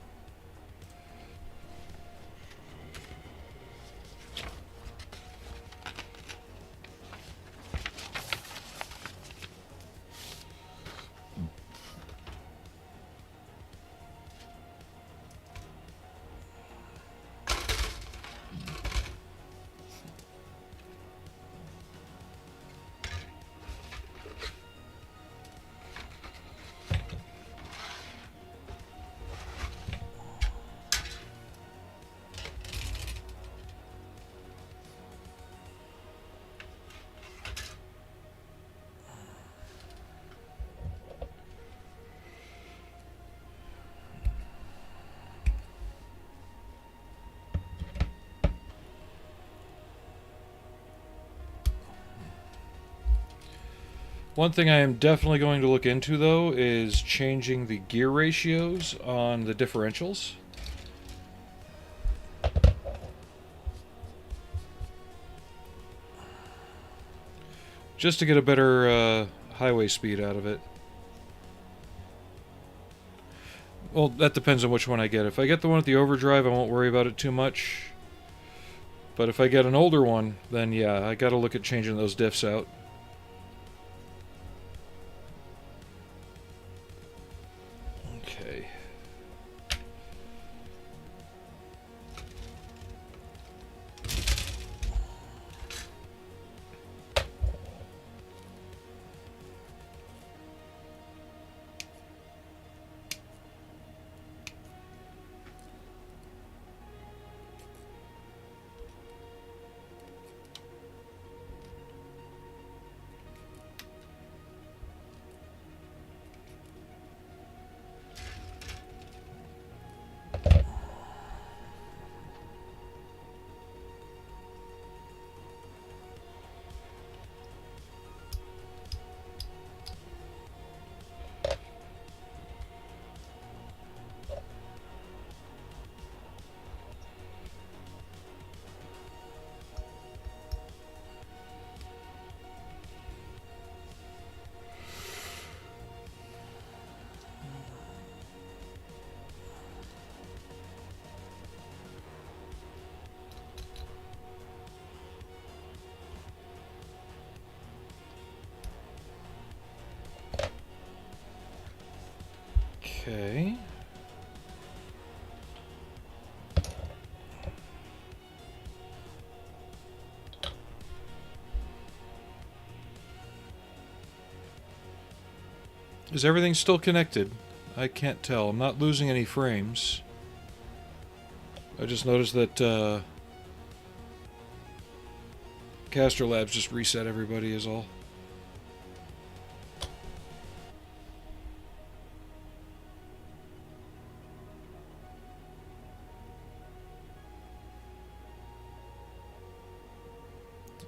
One thing I am definitely going to look into, though, is changing the gear ratios on the differentials. Just to get a better highway speed out of it. Well, that depends on which one I get. If I get the one with the overdrive, I won't worry about it too much. But if I get an older one, then yeah, I gotta look at changing those diffs out. Okay. Okay. Is everything still connected? I can't tell. I'm not losing any frames. I just noticed that Caster Labs just reset everybody is all.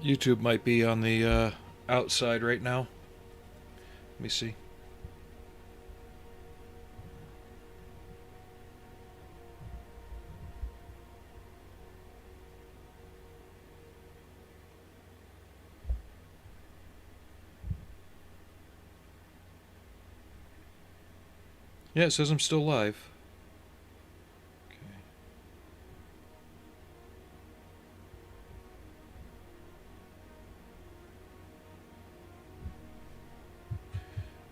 YouTube might be on the outside right now. Let me see. Yeah, it says I'm still live. Okay.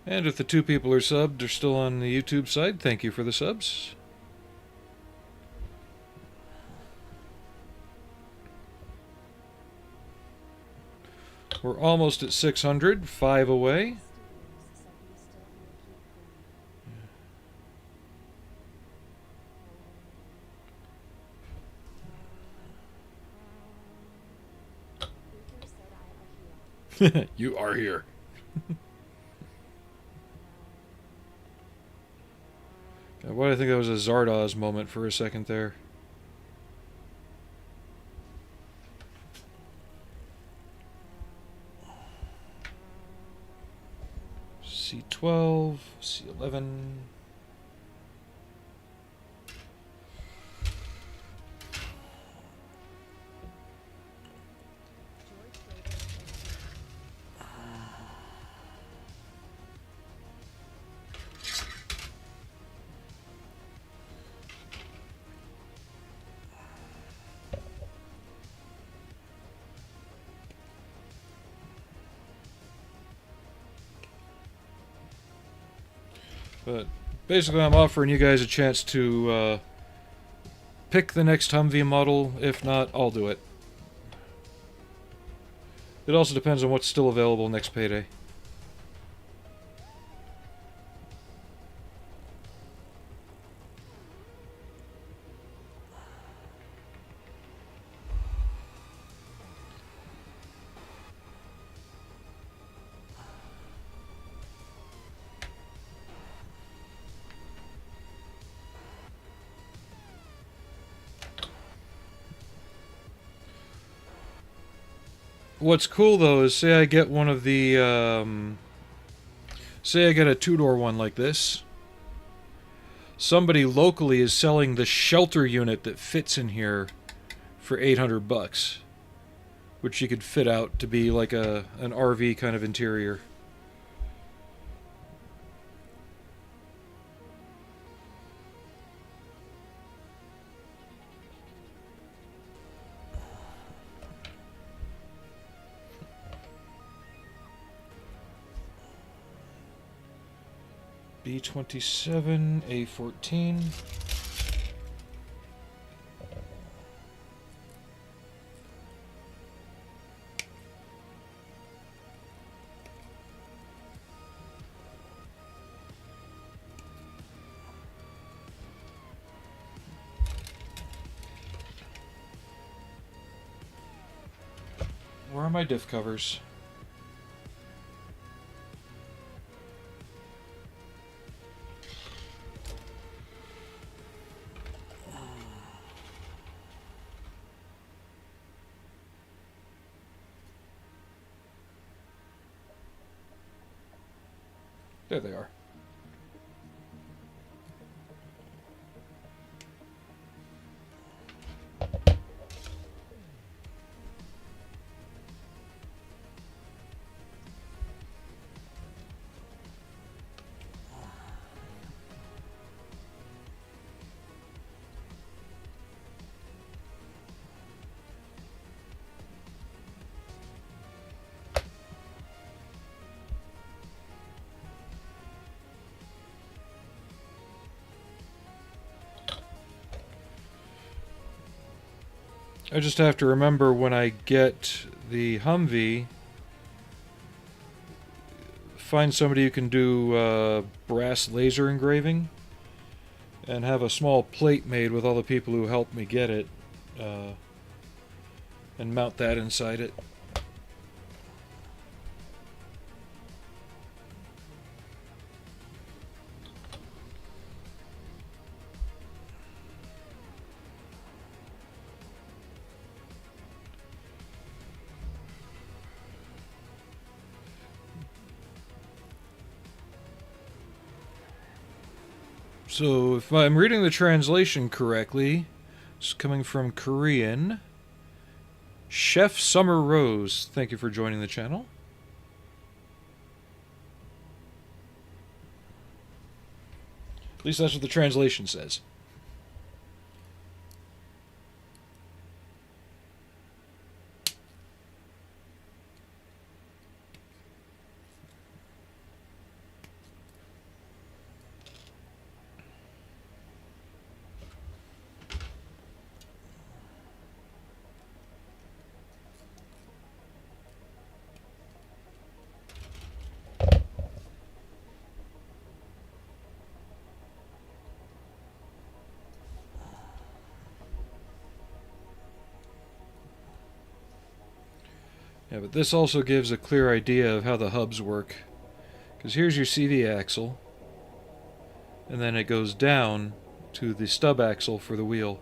And if the 2 people are subbed are still on the YouTube side, thank you for the subs. We're almost at 600, 5 away. You are here. Why do I think that was a Zardoz moment for a second there? C12, C11. But basically, I'm offering you guys a chance to pick the next Humvee model. If not, I'll do it. It also depends on what's still available next payday. What's cool though is, say I get one of the, say I get a 2-door one like this. Somebody locally is selling the shelter unit that fits in here for $800, which you could fit out to be like an RV kind of interior. B27, A14. Where are my diff covers? There they are. I just have to remember when I get the Humvee, find somebody who can do brass laser engraving, and have a small plate made with all the people who helped me get it, and mount that inside it. So, if I'm reading the translation correctly, it's coming from Korean. Chef Summer Rose, thank you for joining the channel. At least that's what the translation says. Yeah, but this also gives a clear idea of how the hubs work. Because here's your CV axle, and then it goes down to the stub axle for the wheel.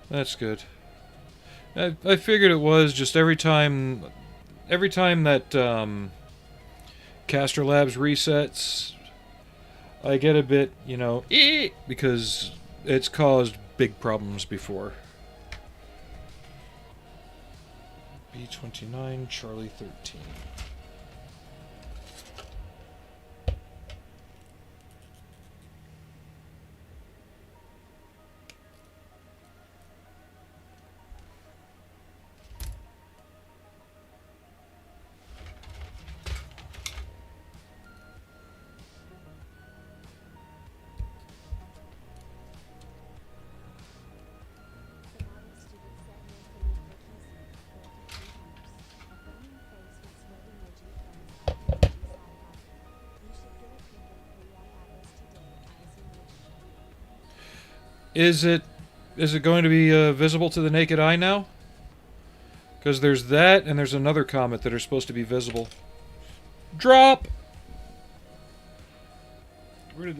That's good. I figured it was just every time that Caster Labs resets, I get a bit, because it's caused big problems before. B29, Charlie 13. Is it going to be visible to the naked eye now? Because there's that, and there's another comet that are supposed to be visible. Drop! Where did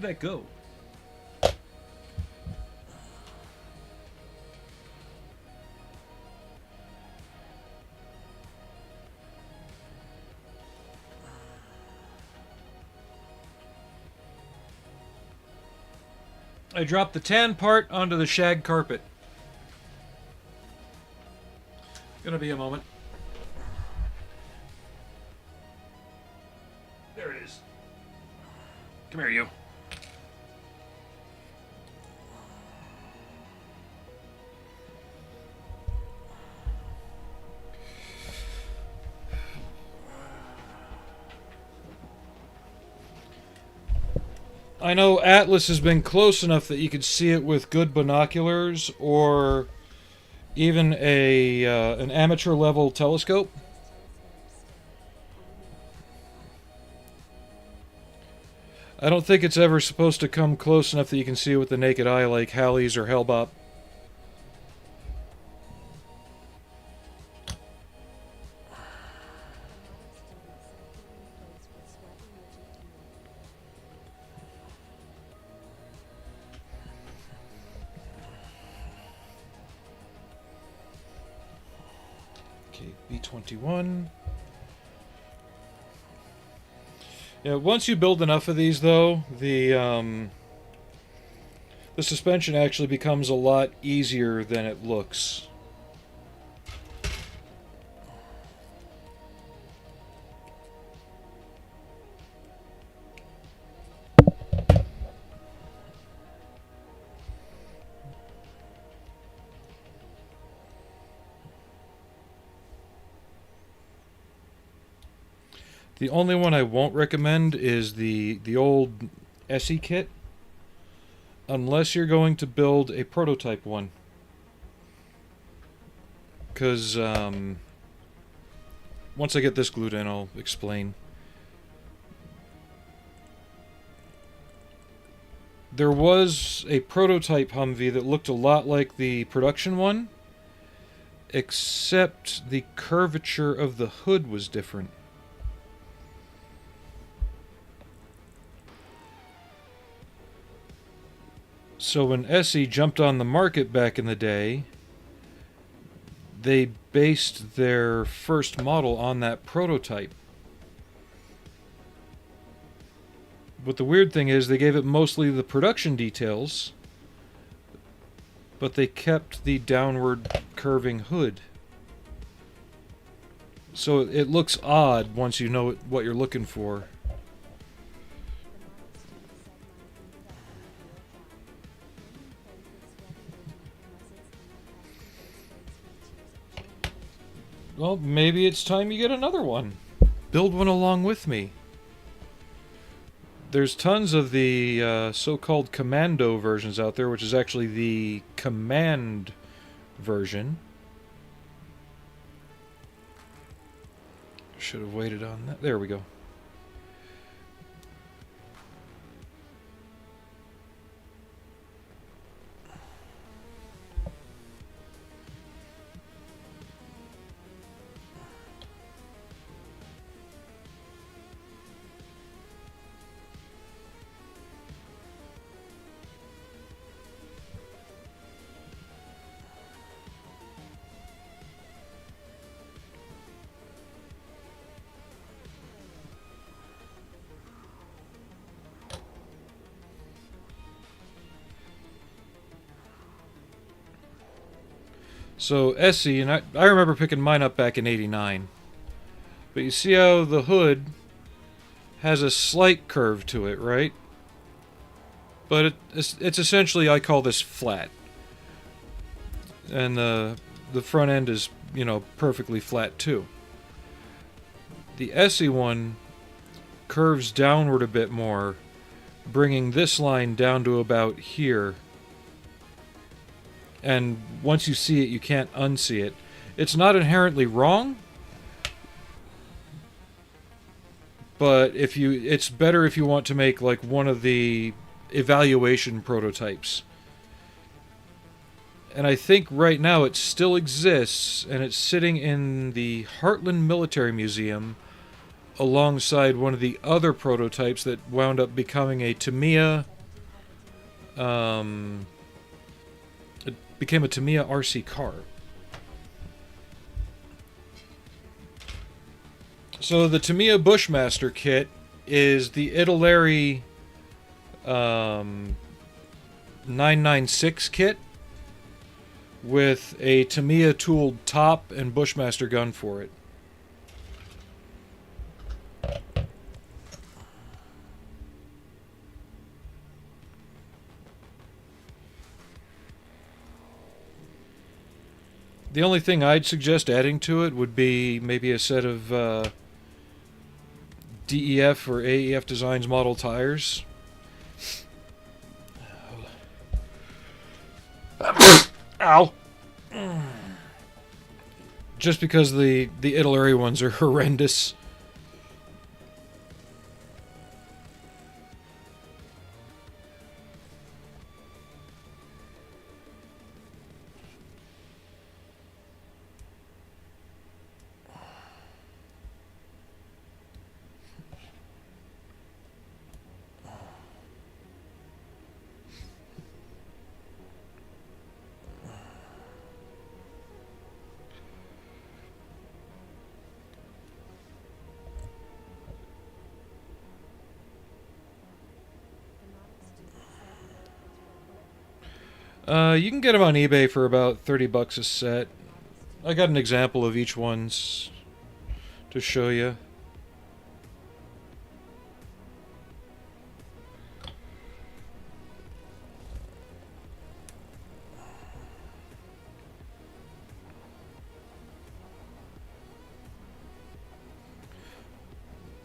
that go? I dropped the tan part onto the shag carpet. Gonna be a moment. There it is. Come here, you. I know Atlas has been close enough that you could see it with good binoculars or even an amateur level telescope. I don't think it's ever supposed to come close enough that you can see it with the naked eye like Halley's or Hellbop. Okay, B21. Yeah, once you build enough of these, though, the suspension actually becomes a lot easier than it looks. The only one I won't recommend is the old SE kit, unless you're going to build a prototype one. Because once I get this glued in, I'll explain. There was a prototype Humvee that looked a lot like the production one, except the curvature of the hood was different. So when SE jumped on the market back in the day, they based their first model on that prototype. But the weird thing is they gave it mostly the production details, but they kept the downward curving hood. So it looks odd once you know what you're looking for. Well, maybe it's time you get another one. Build one along with me. There's tons of the so-called commando versions out there, which is actually the command version. Should have waited on that. There we go. So SE, and I remember picking mine up back in '89. But you see how the hood has a slight curve to it, right? But it's essentially, I call this flat. And the front end is, you know, perfectly flat too. The SE one curves downward a bit more, bringing this line down to about here. And once you see it, you can't unsee it. It's not inherently wrong, but it's better if you want to make like one of the evaluation prototypes. And I think right now it still exists, and it's sitting in the Heartland Military Museum alongside one of the other prototypes that wound up becoming a Tamiya. It became a Tamiya RC car. So the Tamiya Bushmaster kit is the Italeri 996 kit with a Tamiya tooled top and Bushmaster gun for it. The only thing I'd suggest adding to it would be maybe a set of DEF or AEF Designs model tires. Ow! Just because the Italeri ones are horrendous. You can get them on eBay for about $30 a set. I got an example of each one's to show you.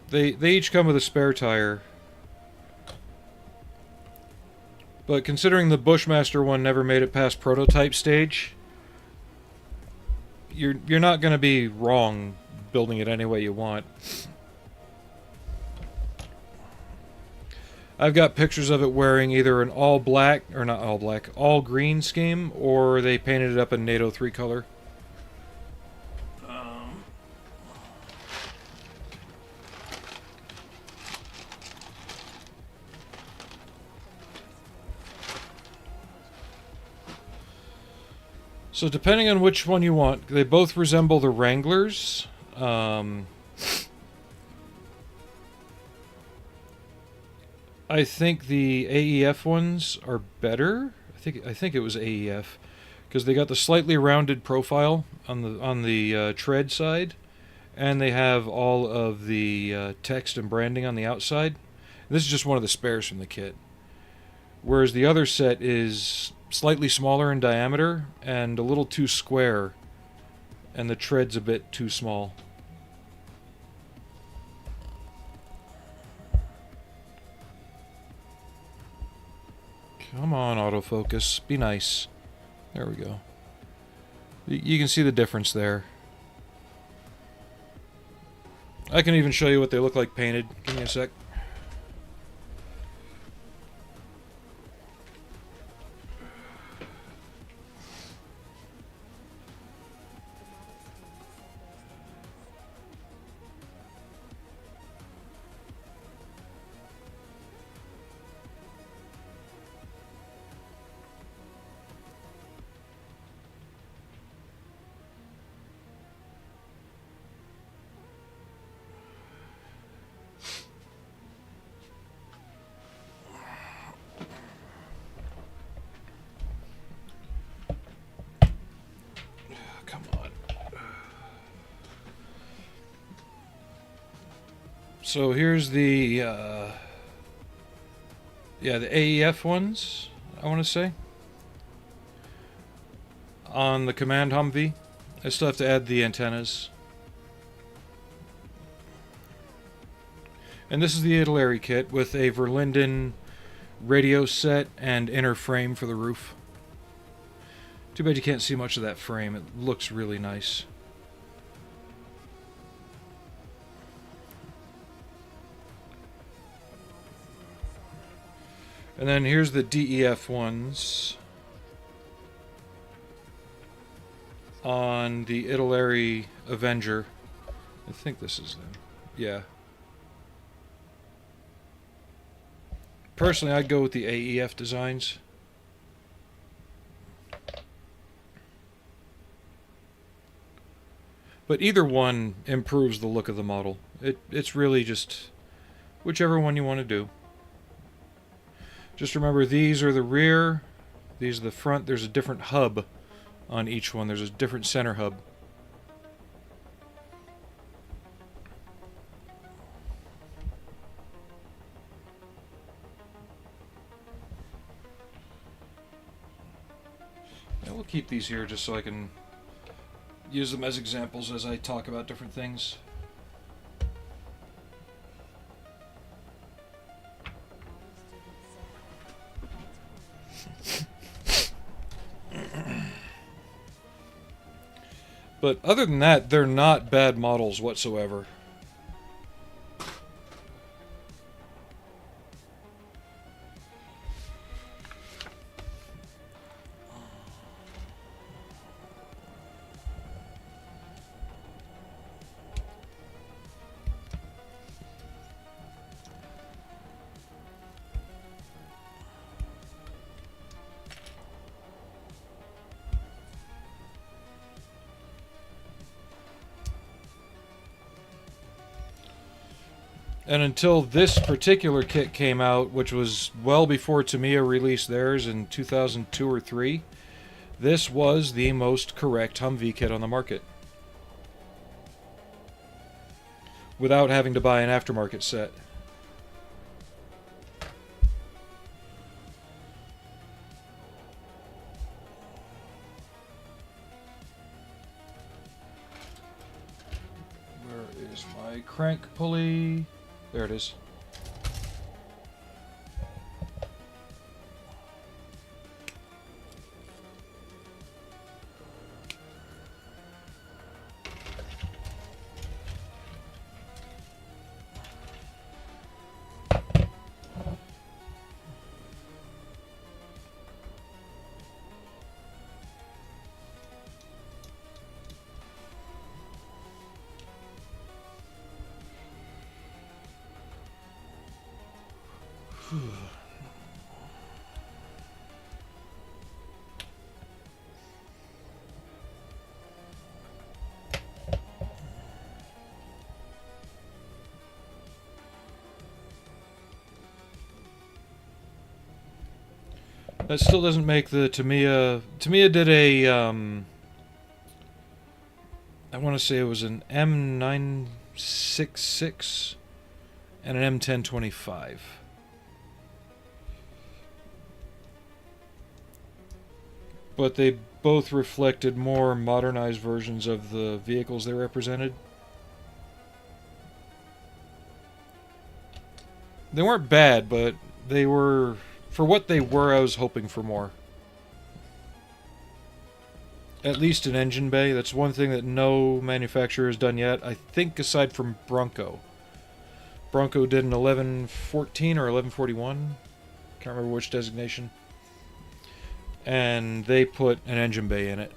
They each come with a spare tire. But considering the Bushmaster one never made it past prototype stage, you're not going to be wrong building it any way you want. I've got pictures of it wearing either an all black, or not all black, all green scheme, or they painted it up in NATO 3 color. So depending on which one you want, they both resemble the Wranglers. I think the AEF ones are better. I think it was AEF because they got the slightly rounded profile on the tread side, and they have all of the text and branding on the outside. This is just one of the spares from the kit. Whereas the other set is slightly smaller in diameter and a little too square, and the tread's a bit too small. Come on, autofocus. Be nice. There we go. You can see the difference there. I can even show you what they look like painted. Give me a sec. So here's the the AEF ones, I want to say, on the Command Humvee. I still have to add the antennas. And this is the Italeri kit with a Verlinden radio set and inner frame for the roof. Too bad you can't see much of that frame. It looks really nice. And then here's the DEF ones on the Italeri Avenger. I think this is them. Yeah. Personally, I'd go with the AEF designs. But either one improves the look of the model. It's really just whichever one you want to do. Just remember, these are the rear, these are the front. There's a different hub on each one. There's a different center hub. Yeah, we'll keep these here just so I can use them as examples as I talk about different things. But other than that, they're not bad models whatsoever. And until this particular kit came out, which was well before Tamiya released theirs in 2002 or 3, this was the most correct Humvee kit on the market. Without having to buy an aftermarket set. Where is my crank pulley? There it is. That still doesn't make the Tamiya. Tamiya did I want to say it was an M966 and an M1025. But they both reflected more modernized versions of the vehicles they represented. They weren't bad, but they were... For what they were, I was hoping for more. At least an engine bay. That's one thing that no manufacturer has done yet. I think aside from Bronco. Bronco did an 1114 or 1141. Can't remember which designation. And they put an engine bay in it.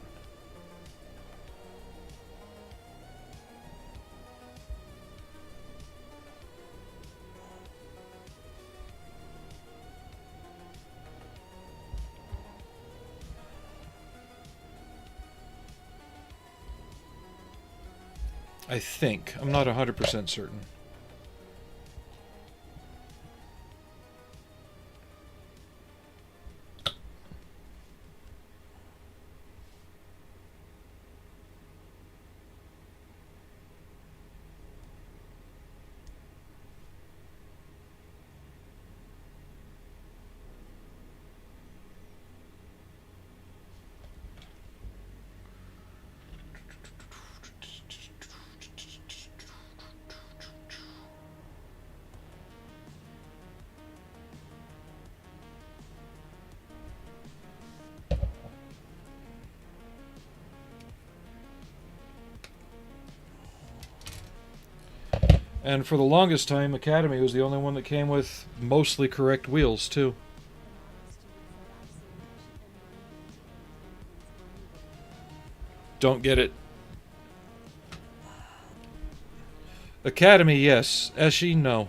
I think. I'm not 100% certain. And for the longest time, Academy was the only one that came with mostly correct wheels, too. Don't get it. Academy, yes. Eschi, no.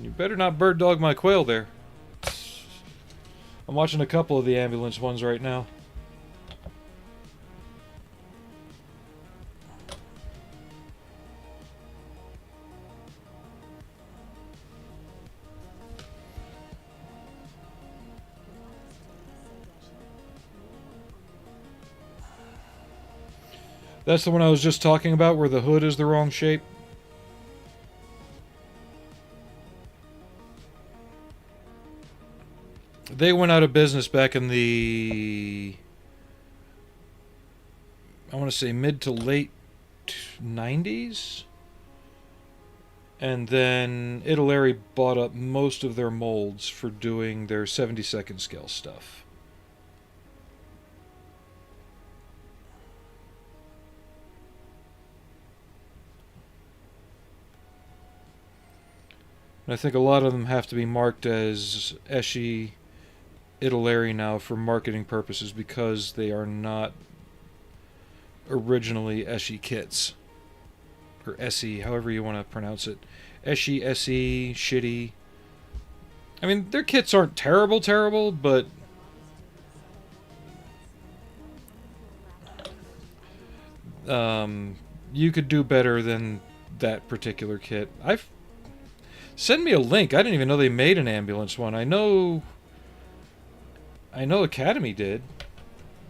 You better not bird dog my quail there. I'm watching a couple of the ambulance ones right now. That's the one I was just talking about, where the hood is the wrong shape. They went out of business back in the... I want to say mid to late 90s? And then Italeri bought up most of their molds for doing their 72nd scale stuff. And I think a lot of them have to be marked as Eschi Italeri now for marketing purposes because they are not originally Eschi kits. Or Essie, however you want to pronounce it. Eschi, Essie, Shitty. I mean, their kits aren't terrible, but... you could do better than that particular kit. Send me a link. I didn't even know they made an ambulance one. I know Academy did.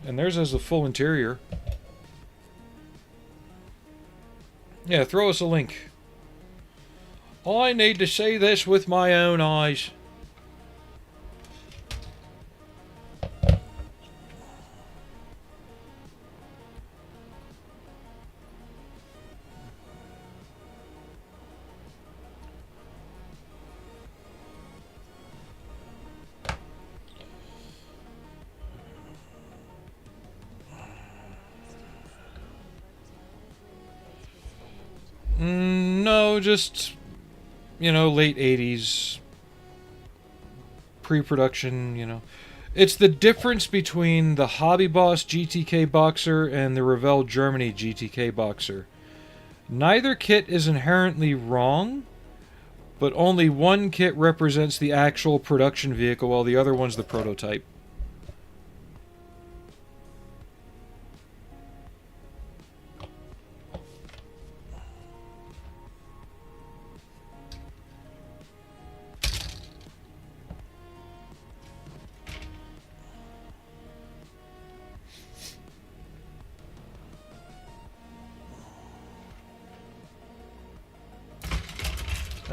And theirs has the full interior. Yeah, throw us a link. I need to see this with my own eyes. No, just, you know, late 80s. Pre-production, you know. It's the difference between the Hobby Boss GTK Boxer and the Revell Germany GTK Boxer. Neither kit is inherently wrong, but only one kit represents the actual production vehicle while the other one's the prototype.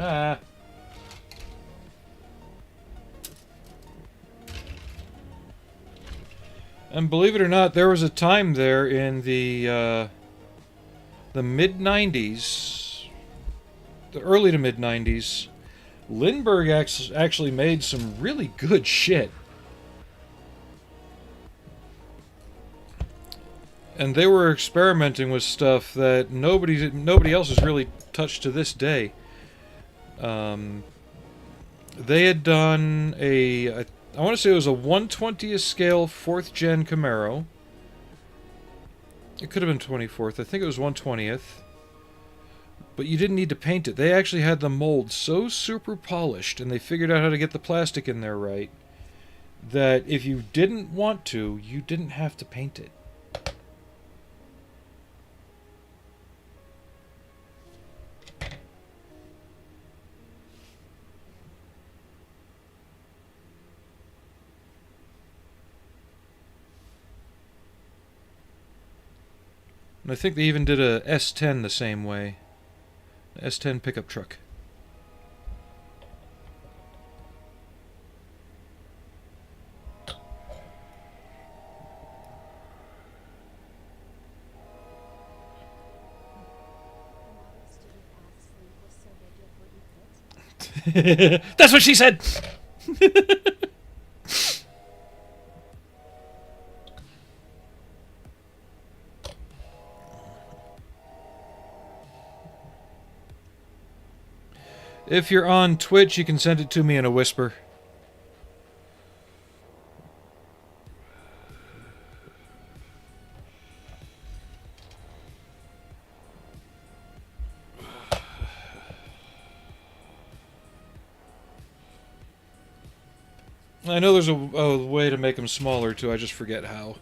Ah. And believe it or not, there was a time there in the mid-90s, the early to mid-90s, Lindbergh actually made some really good shit. And they were experimenting with stuff that nobody else has really touched to this day. They had done I want to say it was a 1/20th scale 4th gen Camaro. It could have been 24th. I think it was 1/20th. But you didn't need to paint it. They actually had the mold so super polished, and they figured out how to get the plastic in there right, that if you didn't want to, you didn't have to paint it. And I think they even did a S10 the same way. An S10 pickup truck. That's what she said! If you're on Twitch, you can send it to me in a whisper. I know there's a way to make them smaller, too. I just forget how.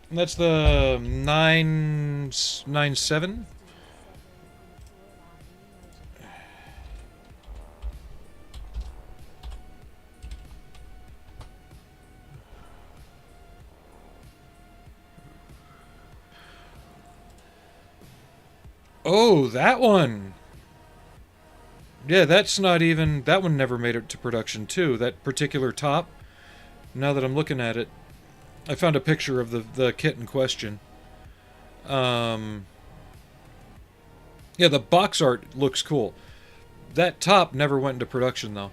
And that's the 997. Oh, that one. Yeah, that's not even... That one never made it to production, too. That particular top. Now that I'm looking at it, I found a picture of the kit in question. Yeah, the box art looks cool. That top never went into production, though.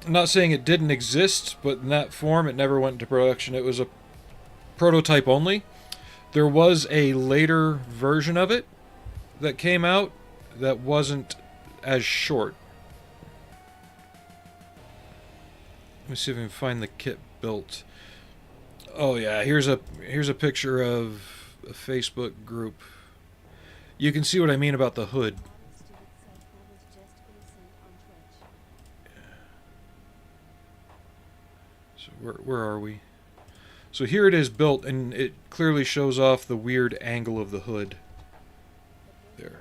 I'm not saying it didn't exist, but in that form, it never went into production. It was a prototype only. There was a later version of it that came out that wasn't as short. Let me see if I can find the kit built. Oh yeah, here's a picture of a Facebook group. You can see what I mean about the hood. So where are we? So here it is built, and it clearly shows off the weird angle of the hood. There.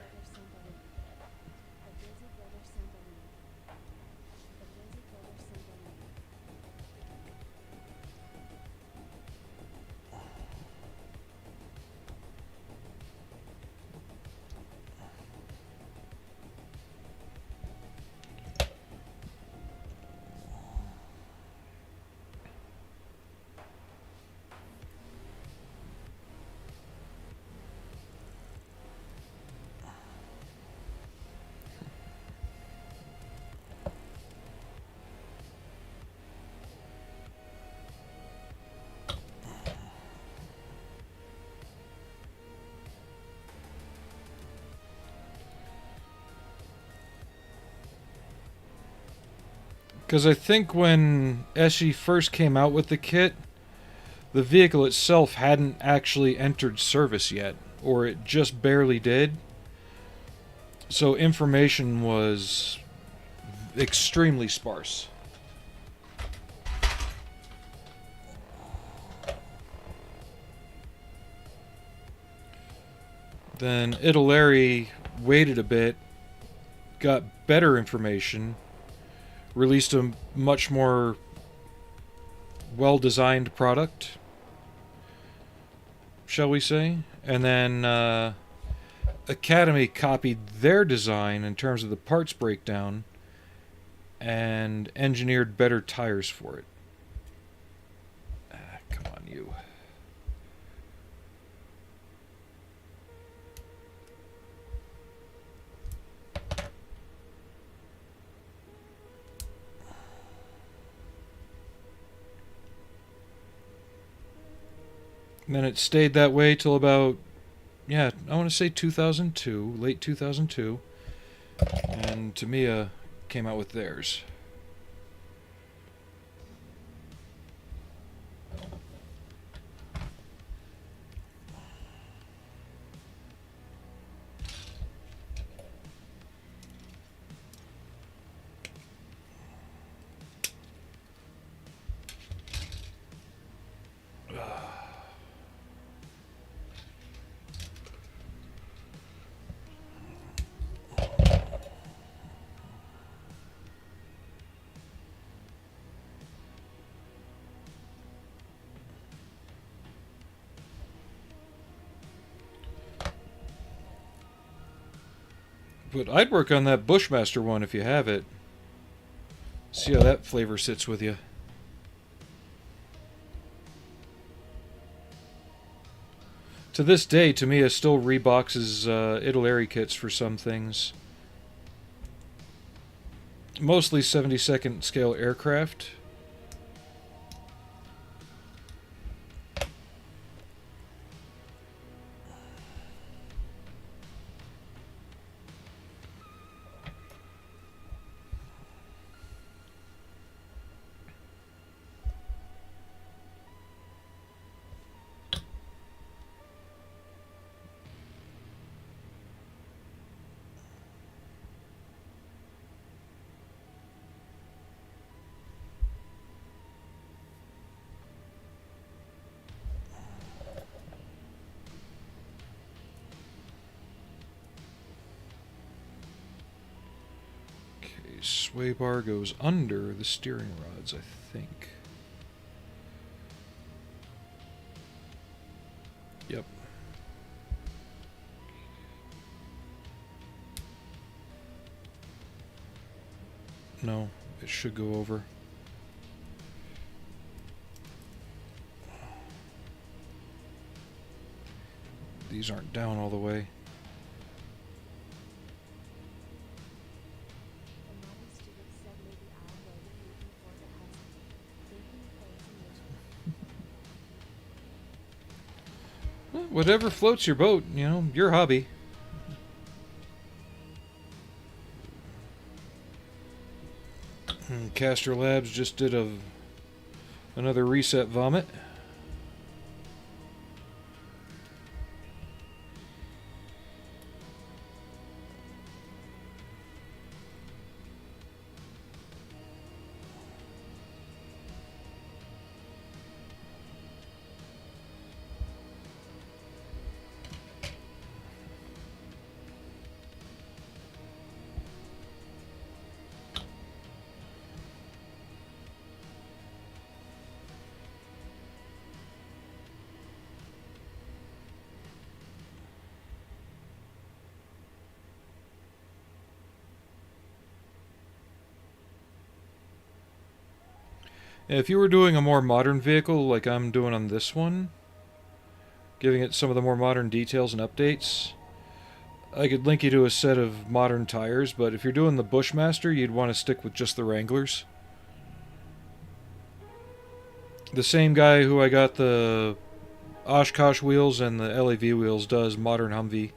Because I think when Eschi first came out with the kit, the vehicle itself hadn't actually entered service yet, or it just barely did. So information was extremely sparse. Then Italeri waited a bit, got better information, released a much more well-designed product, shall we say. And then Academy copied their design in terms of the parts breakdown and engineered better tires for it. Come on, you. And then it stayed that way till about, yeah, I want to say 2002, late 2002. And Tamiya came out with theirs. But I'd work on that Bushmaster one if you have it. See how that flavor sits with you. To this day, Tamiya still reboxes Italeri kits for some things. Mostly 72nd scale aircraft. Sway bar goes under the steering rods, I think. Yep. No, it should go over. These aren't down all the way. Whatever floats your boat, you know, your hobby. And Caster Labs just did another reset vomit. If you were doing a more modern vehicle like I'm doing on this one, giving it some of the more modern details and updates, I could link you to a set of modern tires, but if you're doing the Bushmaster, you'd want to stick with just the Wranglers. The same guy who I got the Oshkosh wheels and the LAV wheels does modern Humvee.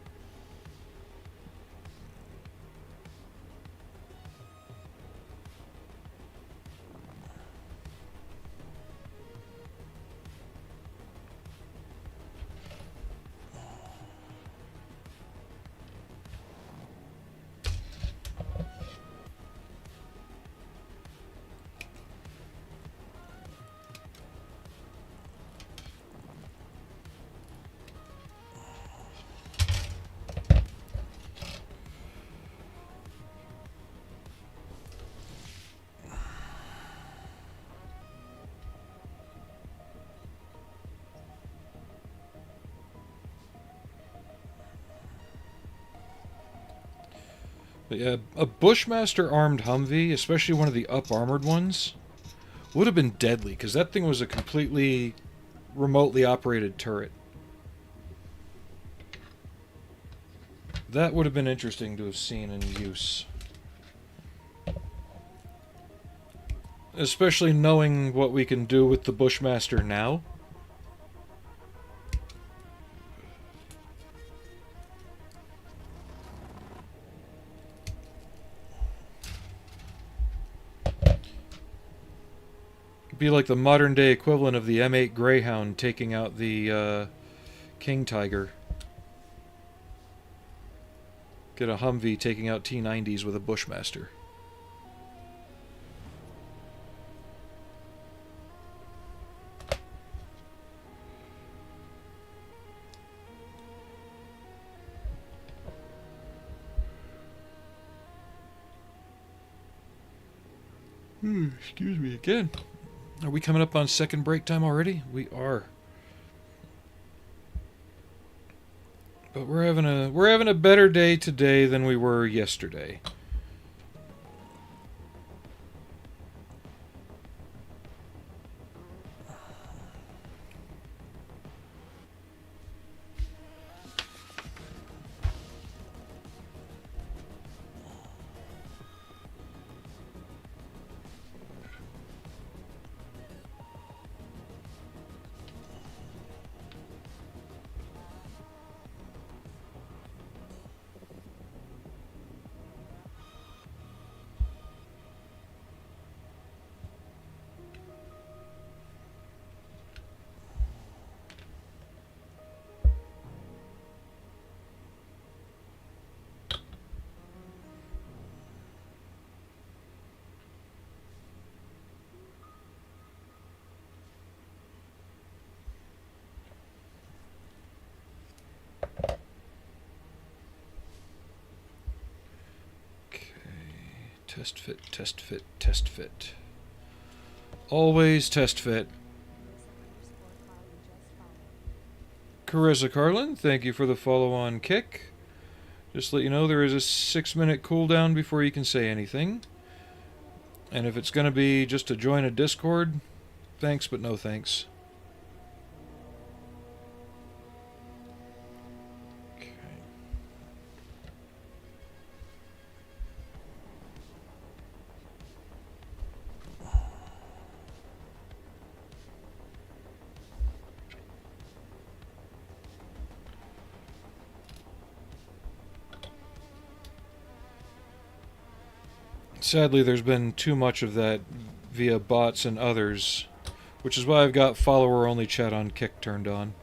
But yeah, a Bushmaster armed Humvee, especially one of the up-armored ones, would have been deadly, because that thing was a completely remotely operated turret. That would have been interesting to have seen in use. Especially knowing what we can do with the Bushmaster now. Be like the modern day equivalent of the M8 Greyhound taking out the King Tiger. Get a Humvee taking out T-90s with a Bushmaster. Excuse me again. Are we coming up on second break time already? We are. But we're having a better day today than we were yesterday. Test fit, test fit, test fit. Always test fit. Carissa Carlin, thank you for the follow-on kick. Just to let you know, there is a 6-minute cooldown before you can say anything. And if it's going to be just to join a Discord, thanks but no thanks. Sadly, there's been too much of that via bots and others, which is why I've got follower-only chat on Kick turned on.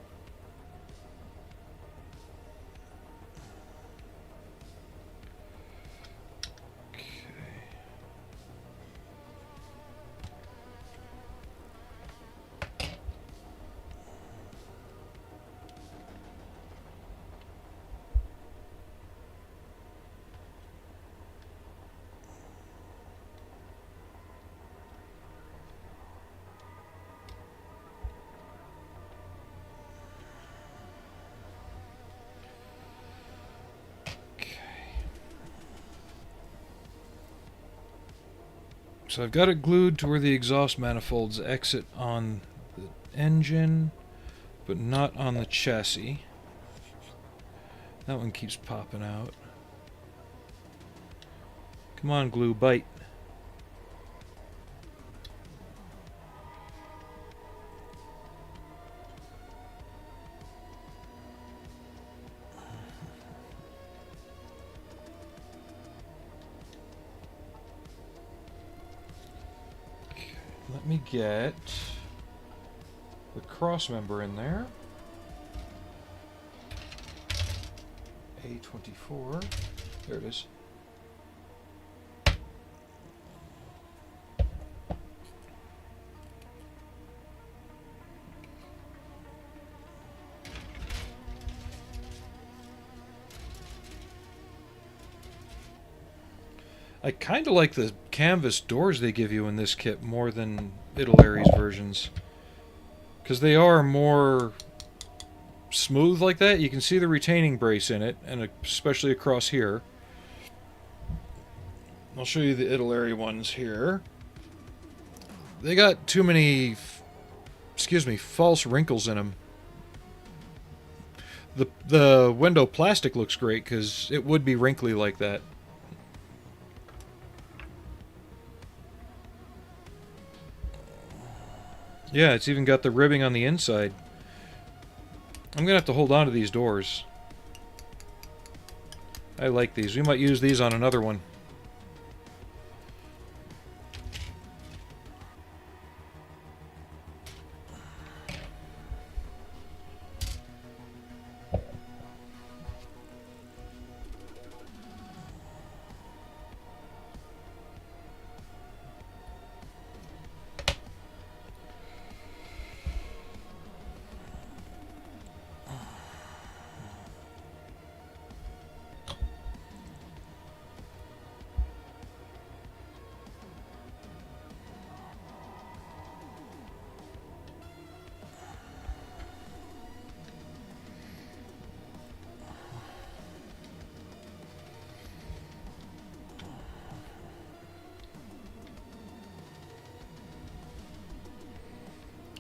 So I've got it glued to where the exhaust manifolds exit on the engine, but not on the chassis. That one keeps popping out. Come on, glue, bite. Let me get the cross member in there. A24. There it is. I kind of like the canvas doors they give you in this kit more than Italy's versions. Because they are more smooth like that. You can see the retaining brace in it, and especially across here. I'll show you the Italeri ones here. They got too many, false wrinkles in them. The window plastic looks great because it would be wrinkly like that. Yeah, it's even got the ribbing on the inside. I'm going to have to hold on to these doors. I like these. We might use these on another one.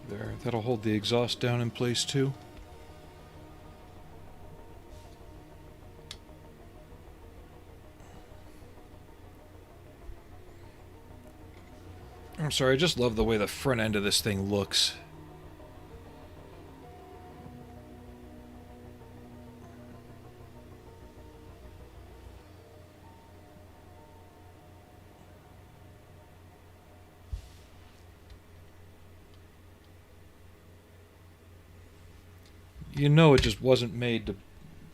There, that'll hold the exhaust down in place too. I'm sorry, I just love the way the front end of this thing looks. You know it just wasn't made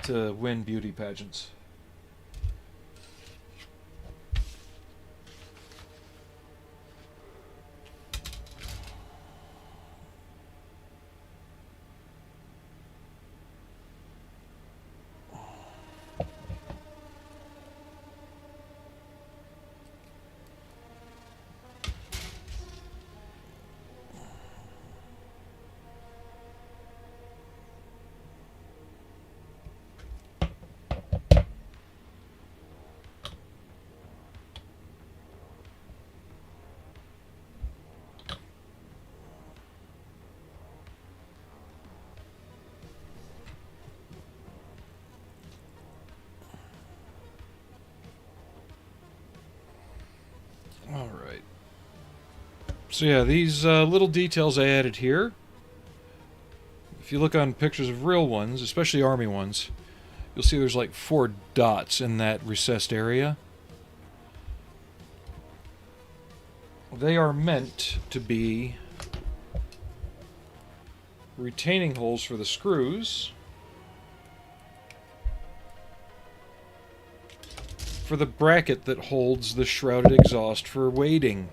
to win beauty pageants. Alright. So yeah, these little details I added here. If you look on pictures of real ones, especially Army ones, you'll see there's like 4 dots in that recessed area. They are meant to be retaining holes for the screws for the bracket that holds the shrouded exhaust for weighting.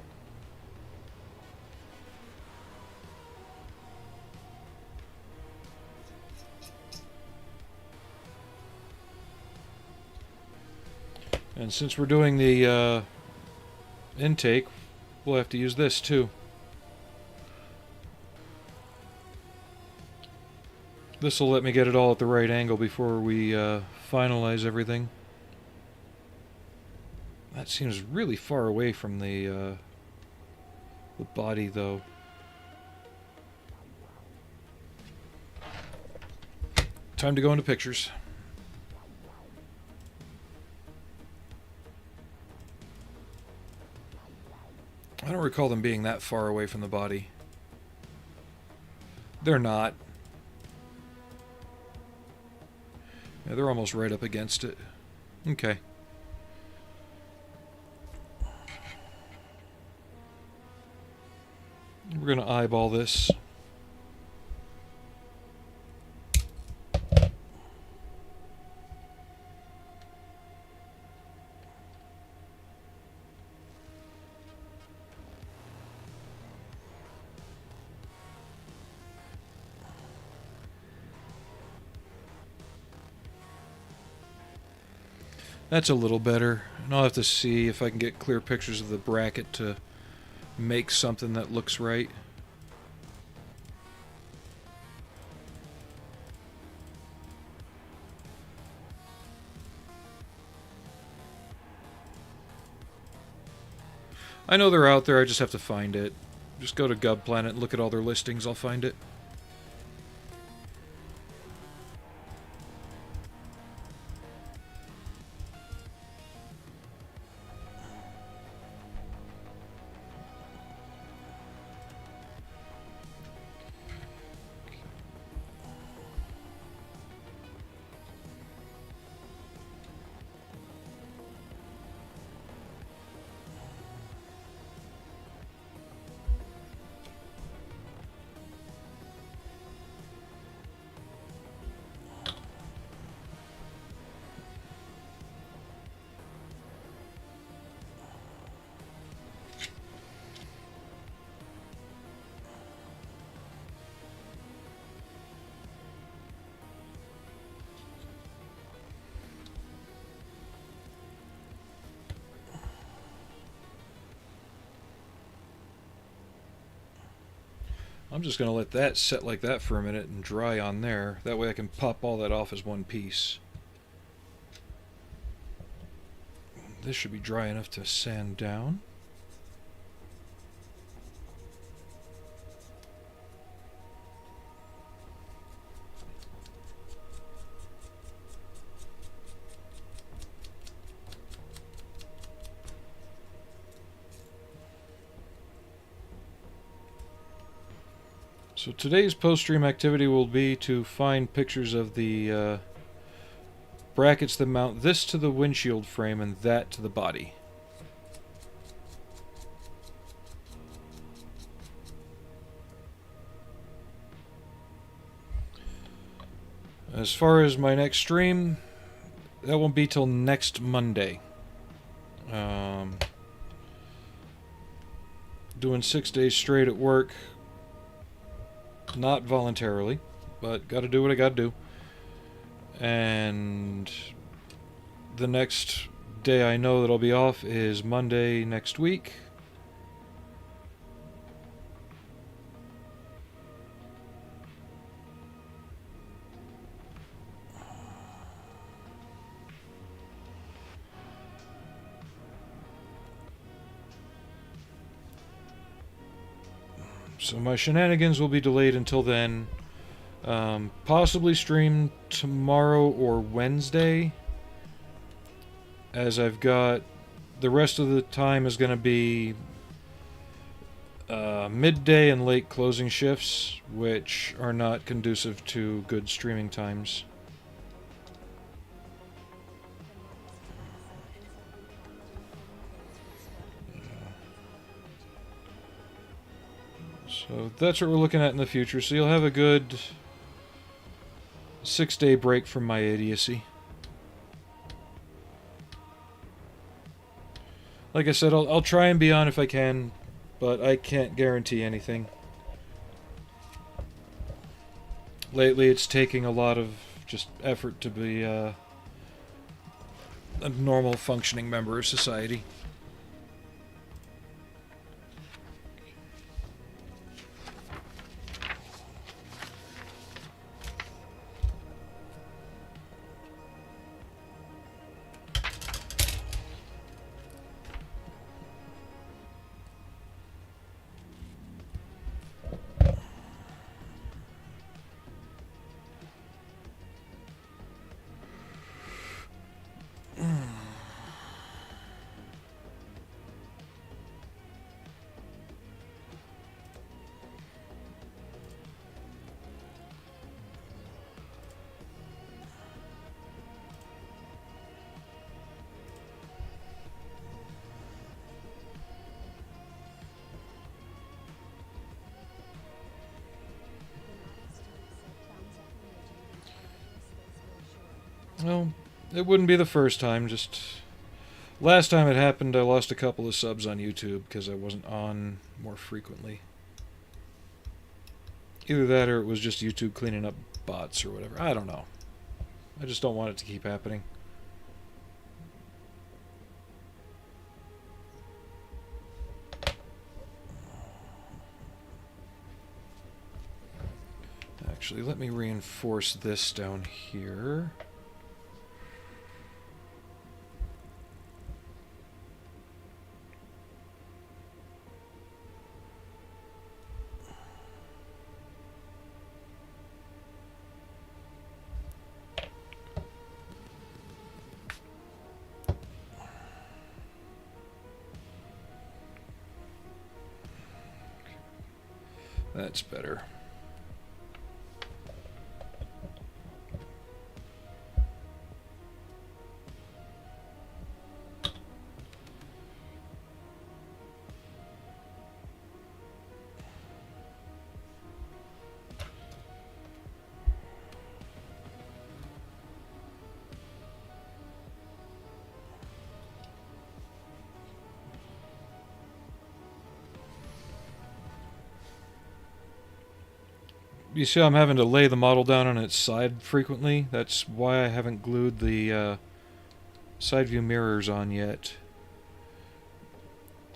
And since we're doing the intake, we'll have to use this too. This will let me get it all at the right angle before we finalize everything. That seems really far away from the body, though. Time to go into pictures. I don't recall them being that far away from the body. They're not. Yeah, they're almost right up against it. Okay. We're going to eyeball this. That's a little better. And I'll have to see if I can get clear pictures of the bracket to make something that looks right. I know they're out there, I just have to find it. Just go to GovPlanet and look at all their listings, I'll find it. I'm just going to let that set like that for a minute and dry on there. That way I can pop all that off as one piece. This should be dry enough to sand down. So today's post-stream activity will be to find pictures of the brackets that mount this to the windshield frame and that to the body. As far as my next stream, that won't be till next Monday. Doing 6 days straight at work. Not voluntarily, but gotta do what I gotta do. And the next day I know that I'll be off is Monday next week. So my shenanigans will be delayed until then. Possibly stream tomorrow or Wednesday, as I've got the rest of the time is going to be midday and late closing shifts, which are not conducive to good streaming times. So that's what we're looking at in the future. So you'll have a good 6-day break from my idiocy. Like I said, I'll try and be on if I can, but I can't guarantee anything. Lately it's taking a lot of just effort to be a normal functioning member of society. Well, it wouldn't be the first time, just... Last time it happened, I lost a couple of subs on YouTube because I wasn't on more frequently. Either that or it was just YouTube cleaning up bots or whatever. I don't know. I just don't want it to keep happening. Actually, let me reinforce this down here. That's better. You see I'm having to lay the model down on its side frequently. That's why I haven't glued the side view mirrors on yet.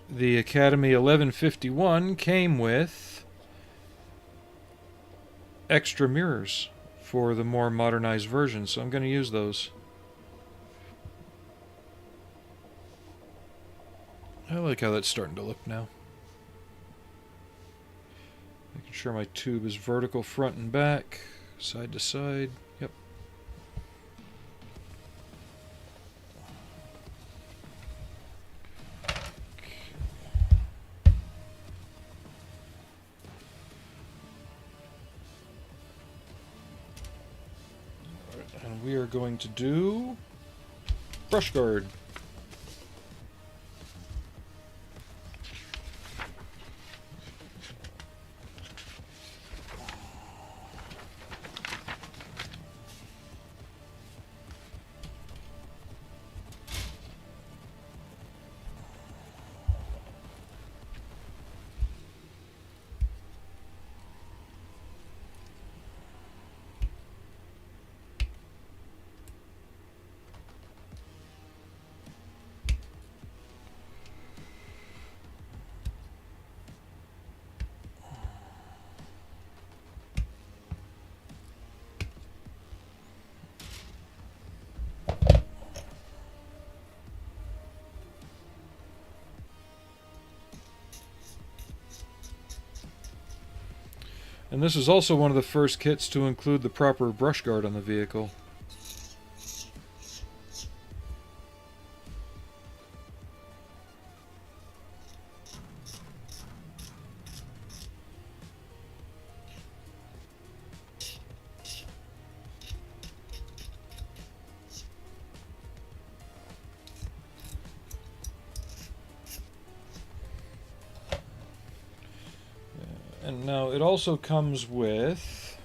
The Academy 1151 came with extra mirrors for the more modernized version, so I'm going to use those. I like how that's starting to look now. Making sure my tube is vertical front and back, side to side. Yep. And we are going to do brush guard. And this is also one of the first kits to include the proper brush guard on the vehicle. And now it also comes with,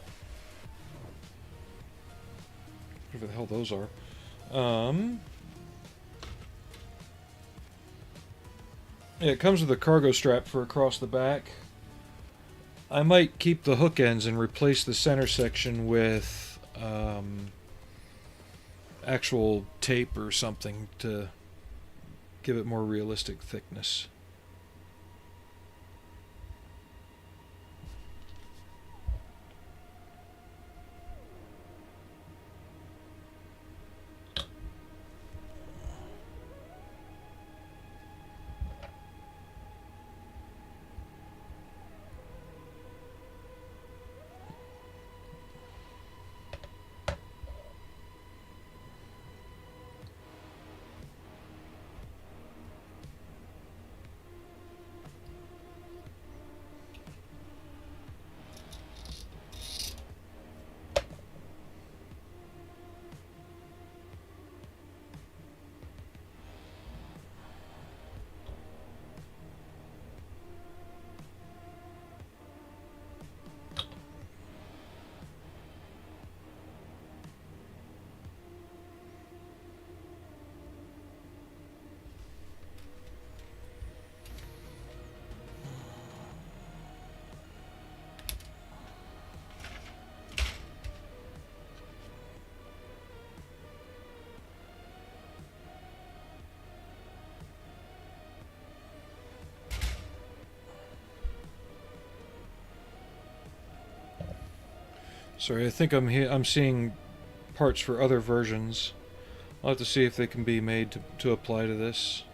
whatever the hell those are. Yeah, it comes with a cargo strap for across the back. I might keep the hook ends and replace the center section with actual tape or something to give it more realistic thickness. Sorry, I think I'm seeing parts for other versions. I'll have to see if they can be made to apply to this.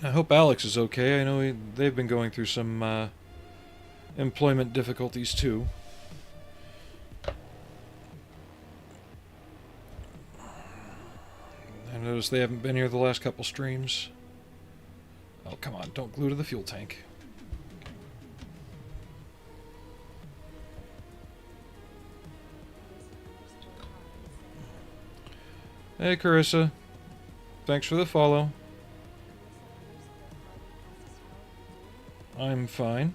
I hope Alex is okay. I know they've been going through some employment difficulties too. I noticed they haven't been here the last couple streams. Oh, come on, don't glue to the fuel tank. Hey, Carissa. Thanks for the follow. I'm fine.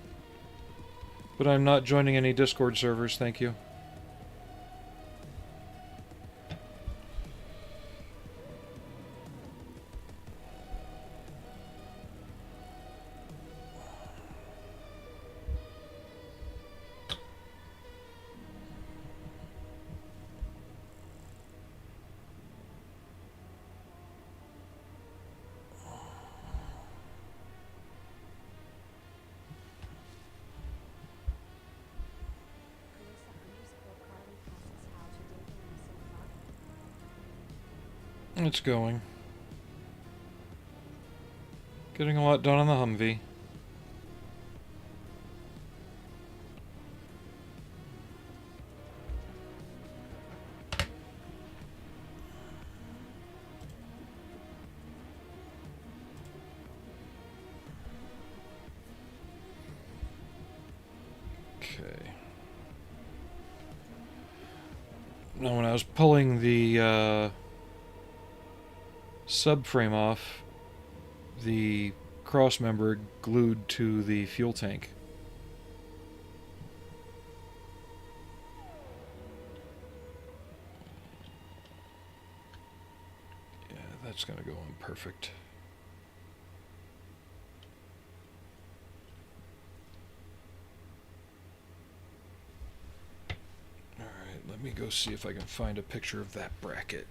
But I'm not joining any Discord servers, thank you. It's going. Getting a lot done on the Humvee. Okay. Now when I was pulling the subframe off, the cross member glued to the fuel tank. Yeah, that's gonna go in perfect. Alright, let me go see if I can find a picture of that bracket.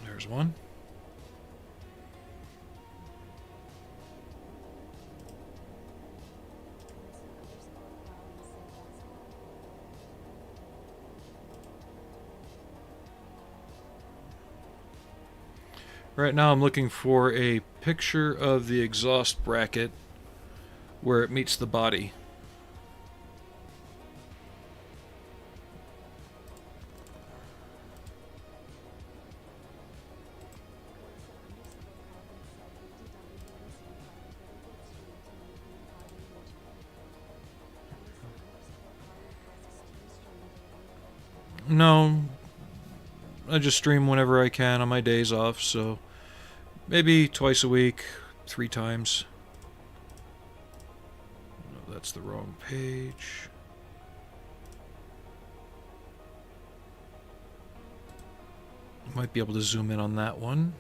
There's one. Right now I'm looking for a picture of the exhaust bracket where it meets the body. No, I just stream whenever I can on my days off, so maybe twice a week, 3 times. No, that's the wrong page. Might be able to zoom in on that one.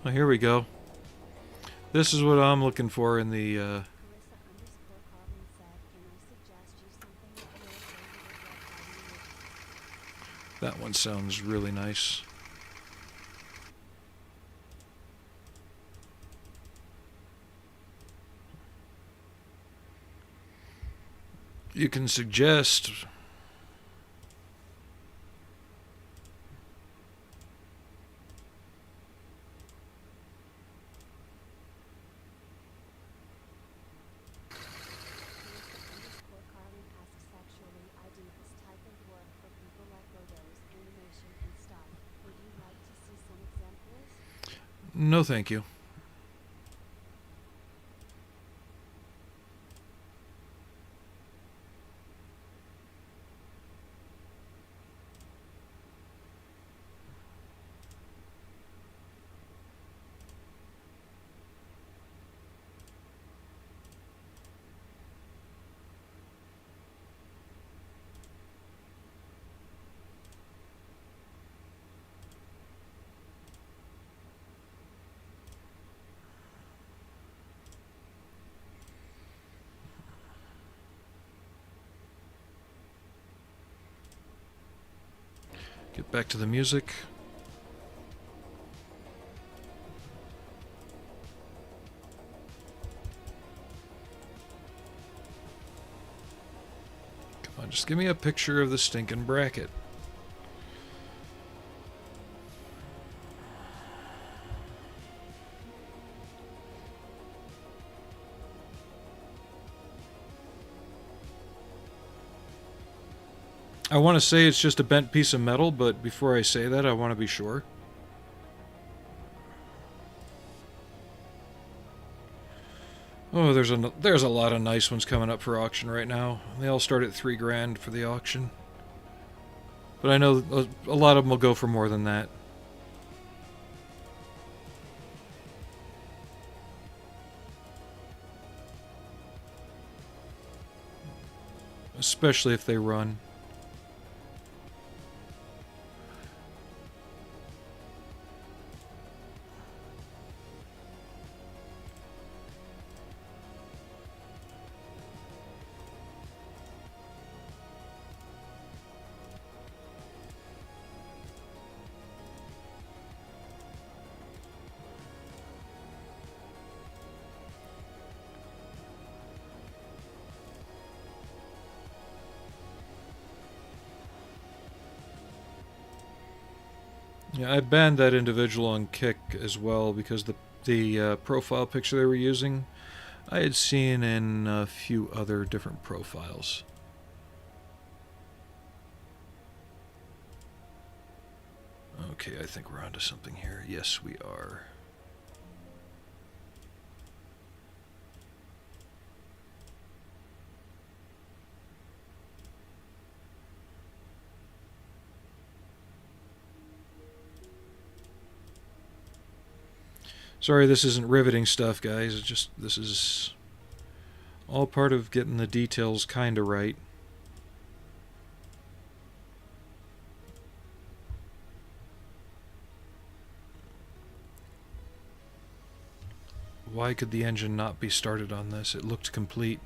Well, here we go. This is what I'm looking for in the, that one sounds really nice. You can suggest... No, thank you. Get back to the music. Come on, just give me a picture of the stinking bracket. I want to say it's just a bent piece of metal, but before I say that, I want to be sure. Oh, there's a lot of nice ones coming up for auction right now. They all start at $3,000 for the auction. But I know a lot of them will go for more than that. Especially if they run. Yeah, I banned that individual on Kick as well because the profile picture they were using, I had seen in a few other different profiles. Okay, I think we're onto something here. Yes, we are. Sorry, this isn't riveting stuff, guys. It's just, this is all part of getting the details kinda right. Why could the engine not be started on this? It looked complete.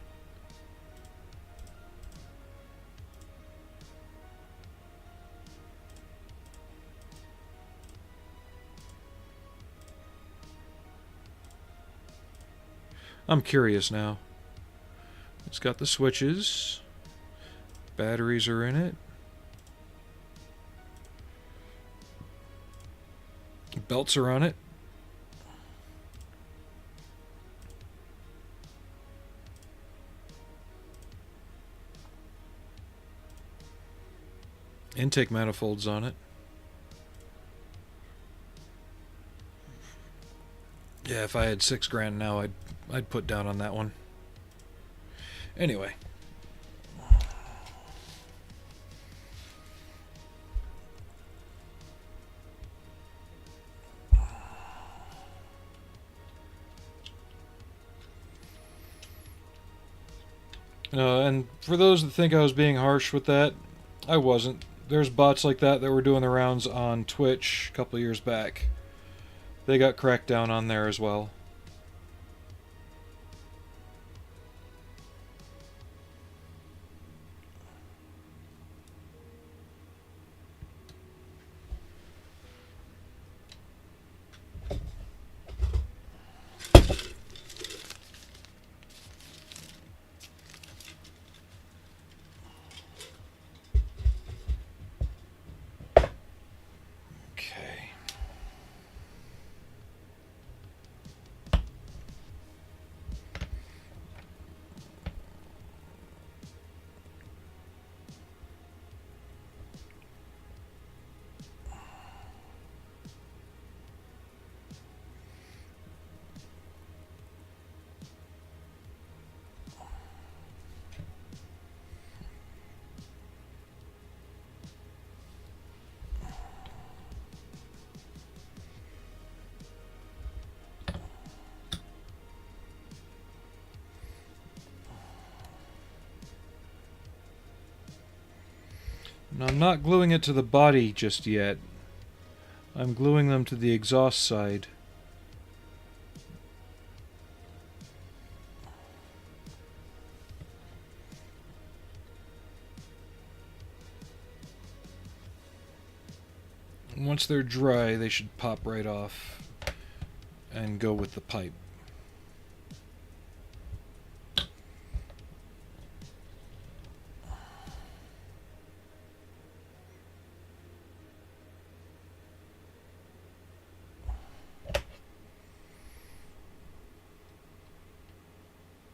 I'm curious now. It's got the switches. Batteries are in it. Belts are on it. Intake manifolds on it. Yeah, if I had $6,000 now, I'd put down on that one. Anyway. And for those that think I was being harsh with that, I wasn't. There's bots like that were doing the rounds on Twitch a couple of years back. They got cracked down on there as well. Now, I'm not gluing it to the body just yet. I'm gluing them to the exhaust side. Once they're dry, they should pop right off and go with the pipe.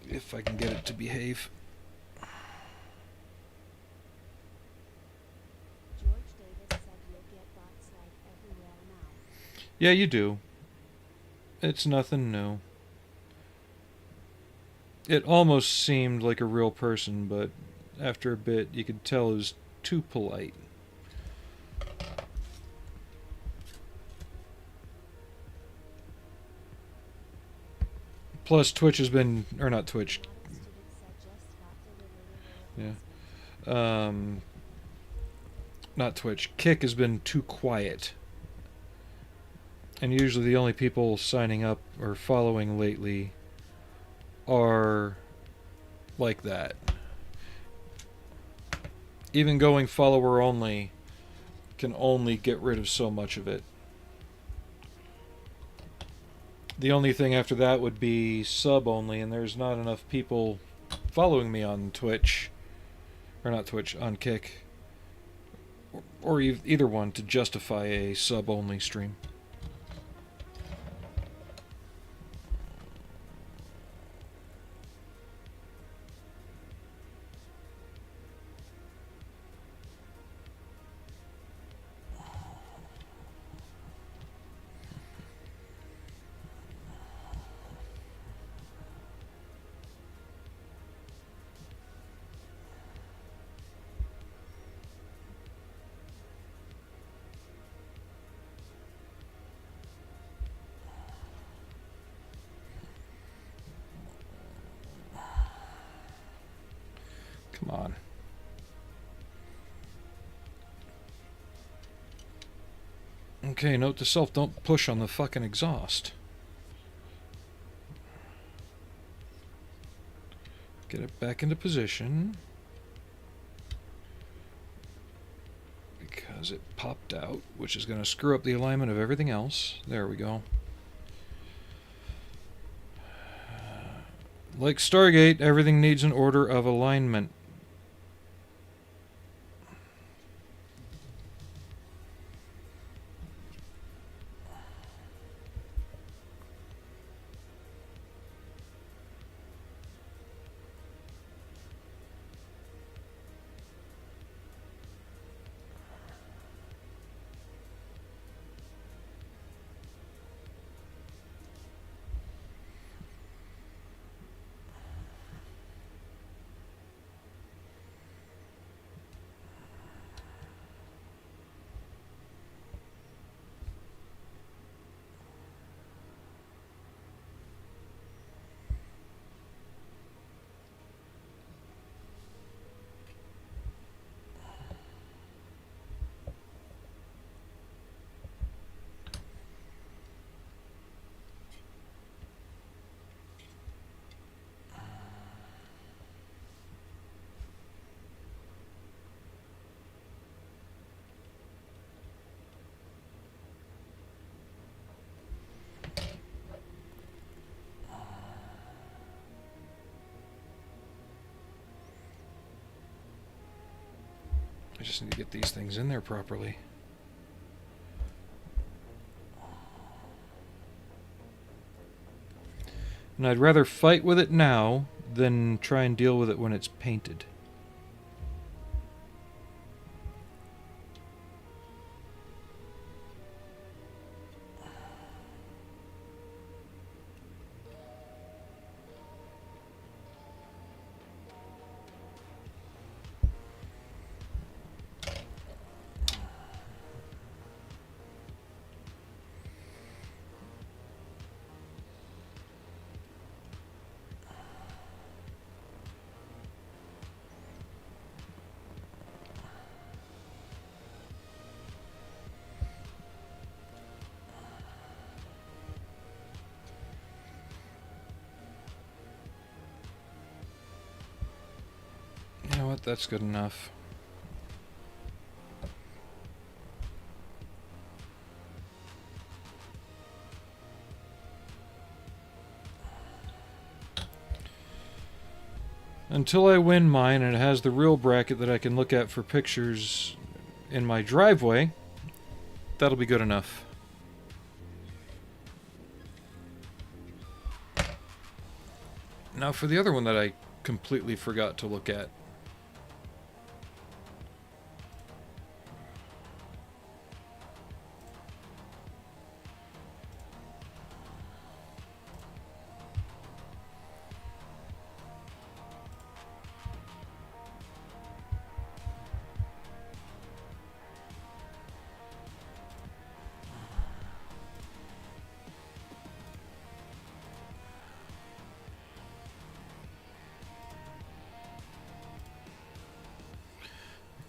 If I can get it to behave. Yeah, you do. It's nothing new. It almost seemed like a real person, but after a bit you could tell it was too polite. Plus Twitch has been, or not Twitch. Yeah. Not Twitch. Kick has been too quiet. And usually the only people signing up or following lately are like that. Even going follower only can only get rid of so much of it. The only thing after that would be sub only, and there's not enough people following me on Twitch, or not Twitch, on Kick, or either one to justify a sub only stream. Come on. Okay, note to self, don't push on the fucking exhaust. Get it back into position. Because it popped out, which is going to screw up the alignment of everything else. There we go. Like Stargate, everything needs an order of alignment. I just need to get these things in there properly. And I'd rather fight with it now than try and deal with it when it's painted. You know what? That's good enough. until I win mine and it has the real bracket that I can look at for pictures in my driveway, that'll be good enough. Now for the other one that I completely forgot to look at.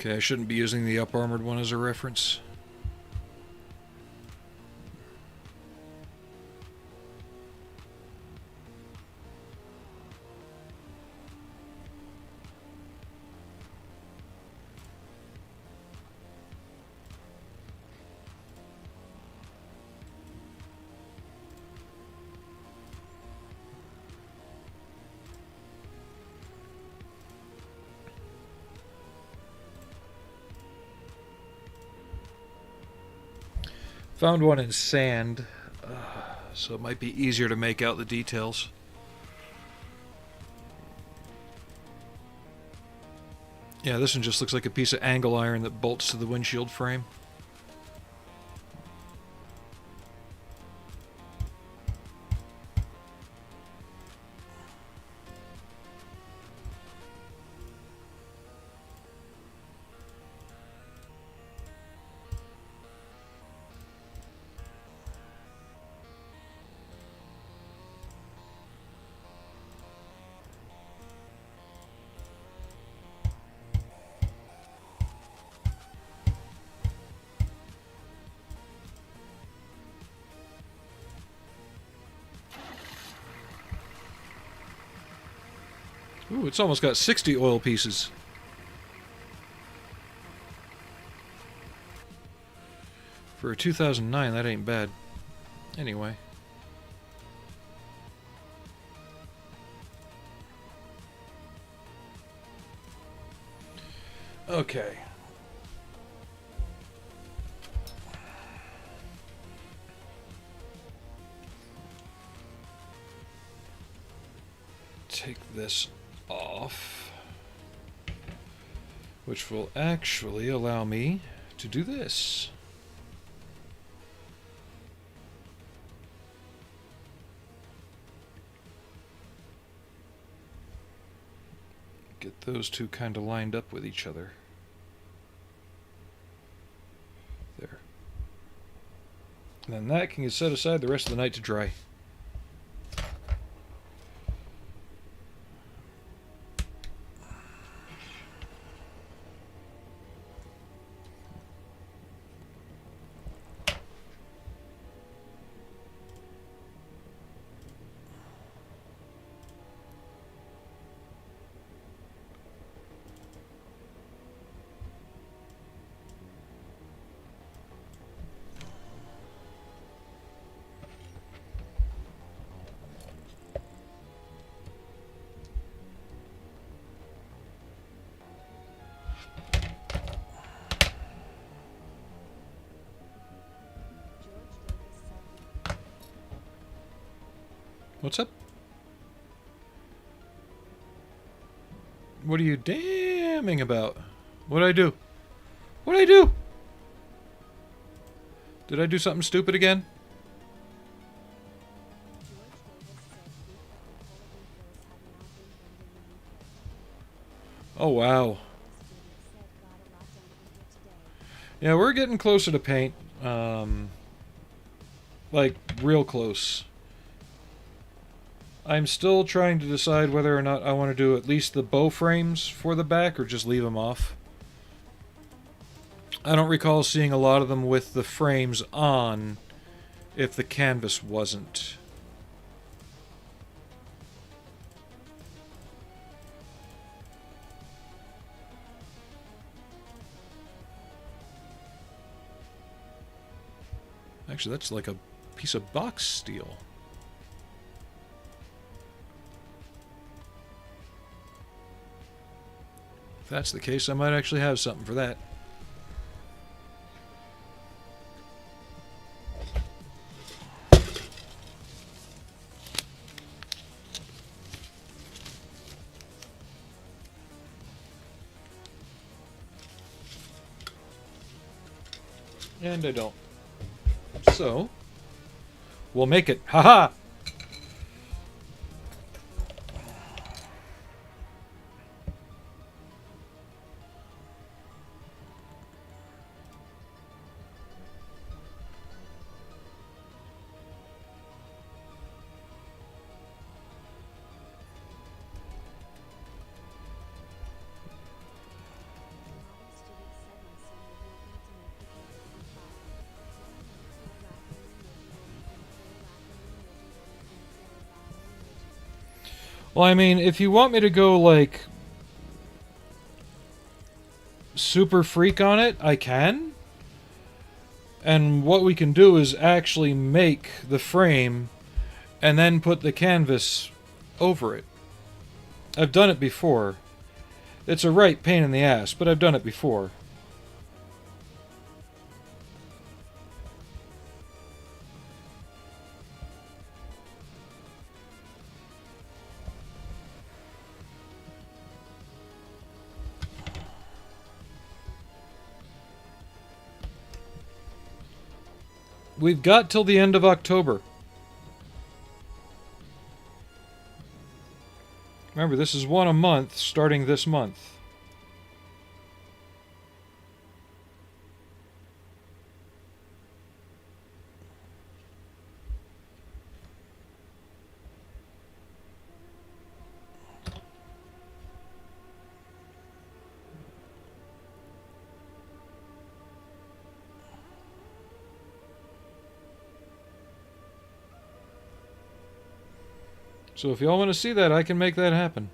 Okay, I shouldn't be using the up-armored one as a reference. Found one in sand, so it might be easier to make out the details. Yeah, this one just looks like a piece of angle iron that bolts to the windshield frame. Ooh, it's almost got 60 oil pieces. For a 2009, that ain't bad. Anyway. Okay. Take this off, which will actually allow me to do this. Get those two kind of lined up with each other. There. And then that can get set aside the rest of the night to dry. What's up? What are you damning about? What'd I do? What'd I do? Did I do something stupid again? Oh, wow. Yeah, we're getting closer to paint. Like, real close. I'm still trying to decide whether or not I want to do at least the bow frames for the back or just leave them off. I don't recall seeing a lot of them with the frames on if the canvas wasn't. Actually, that's like a piece of box steel. that's the case, I might actually have something for that. And I don't. So, we'll make it. Haha! Well, I mean, if you want me to go, like, super freak on it, I can. And what we can do is actually make the frame and then put the canvas over it. I've done it before. It's a right pain in the ass, but I've done it before. We've got till the end of October. Remember, this is one a month, starting this month. So if y'all want to see that, I can make that happen.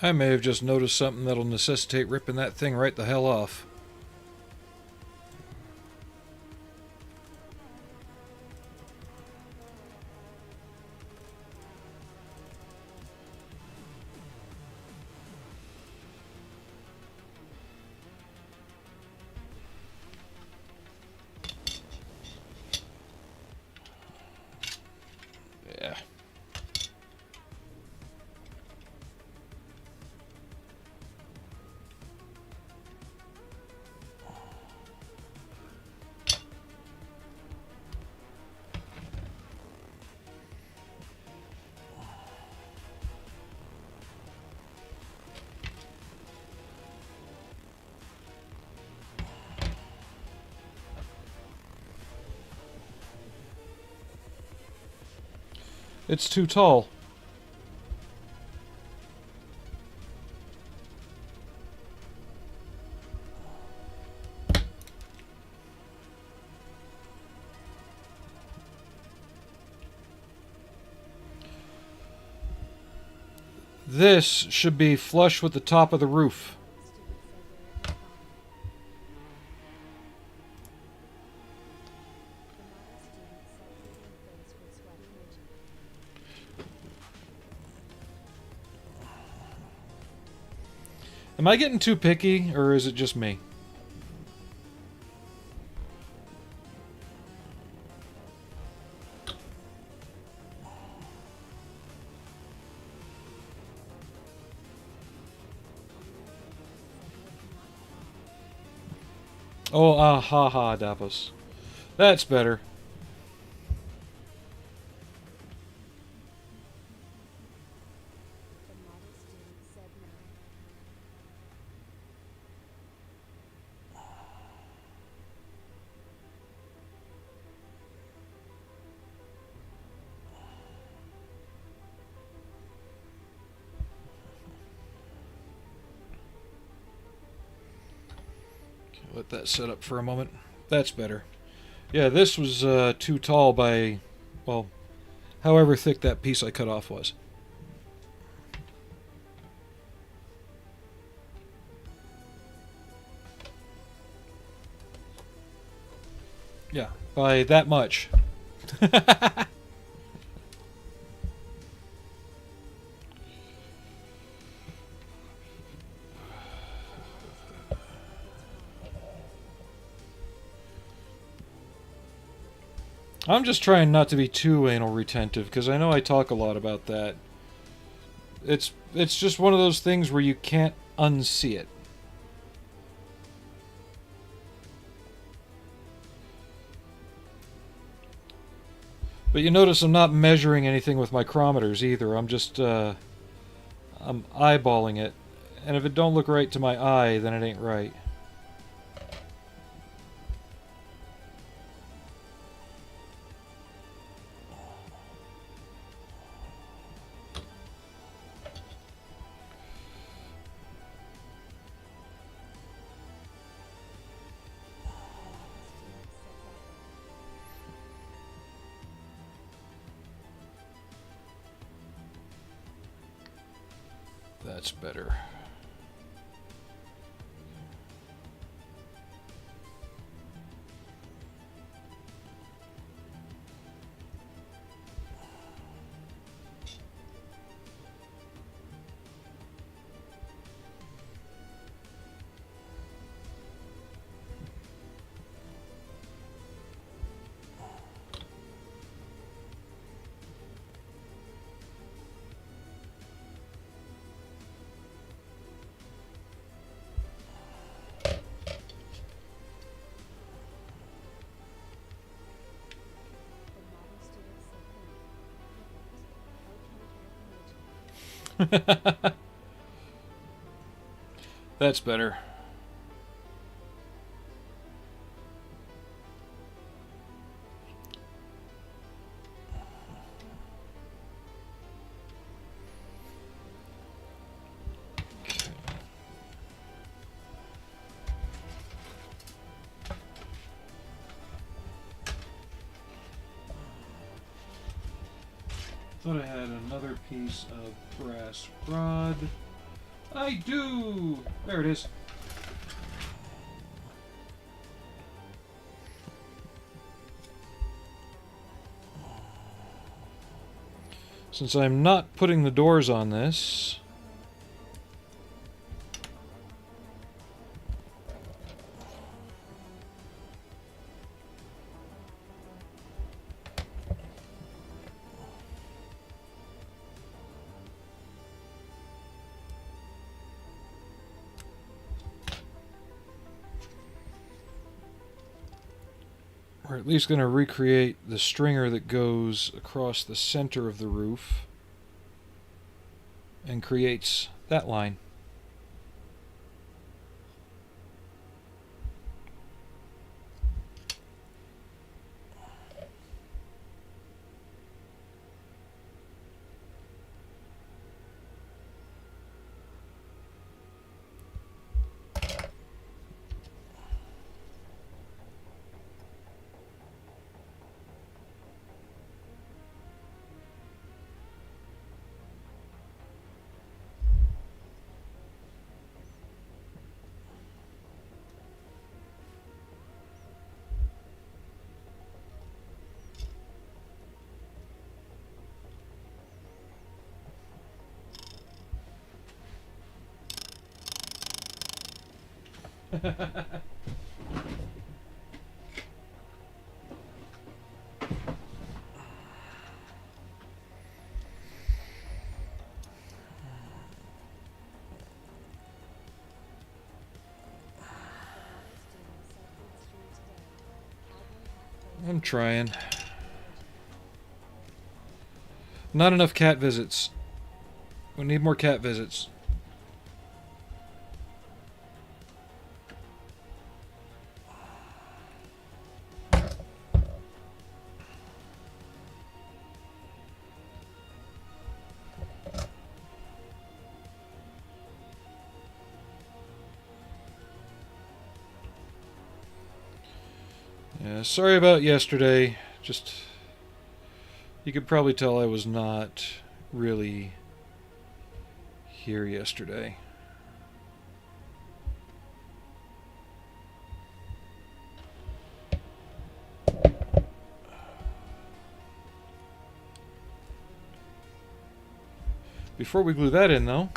I may have just noticed something that'll necessitate ripping that thing right the hell off. Yeah. It's too tall. This should be flush with the top of the roof. Am I getting too picky, or is it just me? Oh, ah, ha, ha, Davos. That's better. Let that set up for a moment. That's better. Yeah, this was too tall by, well, however thick that piece I cut off was. Yeah, by that much. I'm just trying not to be too anal retentive, because I know I talk a lot about that. It's just one of those things where you can't unsee it. But you notice I'm not measuring anything with micrometers either. I'm just I'm eyeballing it, and if it don't look right to my eye, then it ain't right. That's better. That's better. Thought I had another piece of brass rod. I do! There it is. Since I'm not putting the doors on this, we're at least going to recreate the stringer that goes across the center of the roof and creates that line. I'm trying. Not enough cat visits. We need more cat visits. Yeah, sorry about yesterday. Just, you could probably tell I was not really here yesterday. Before we glue that in, though,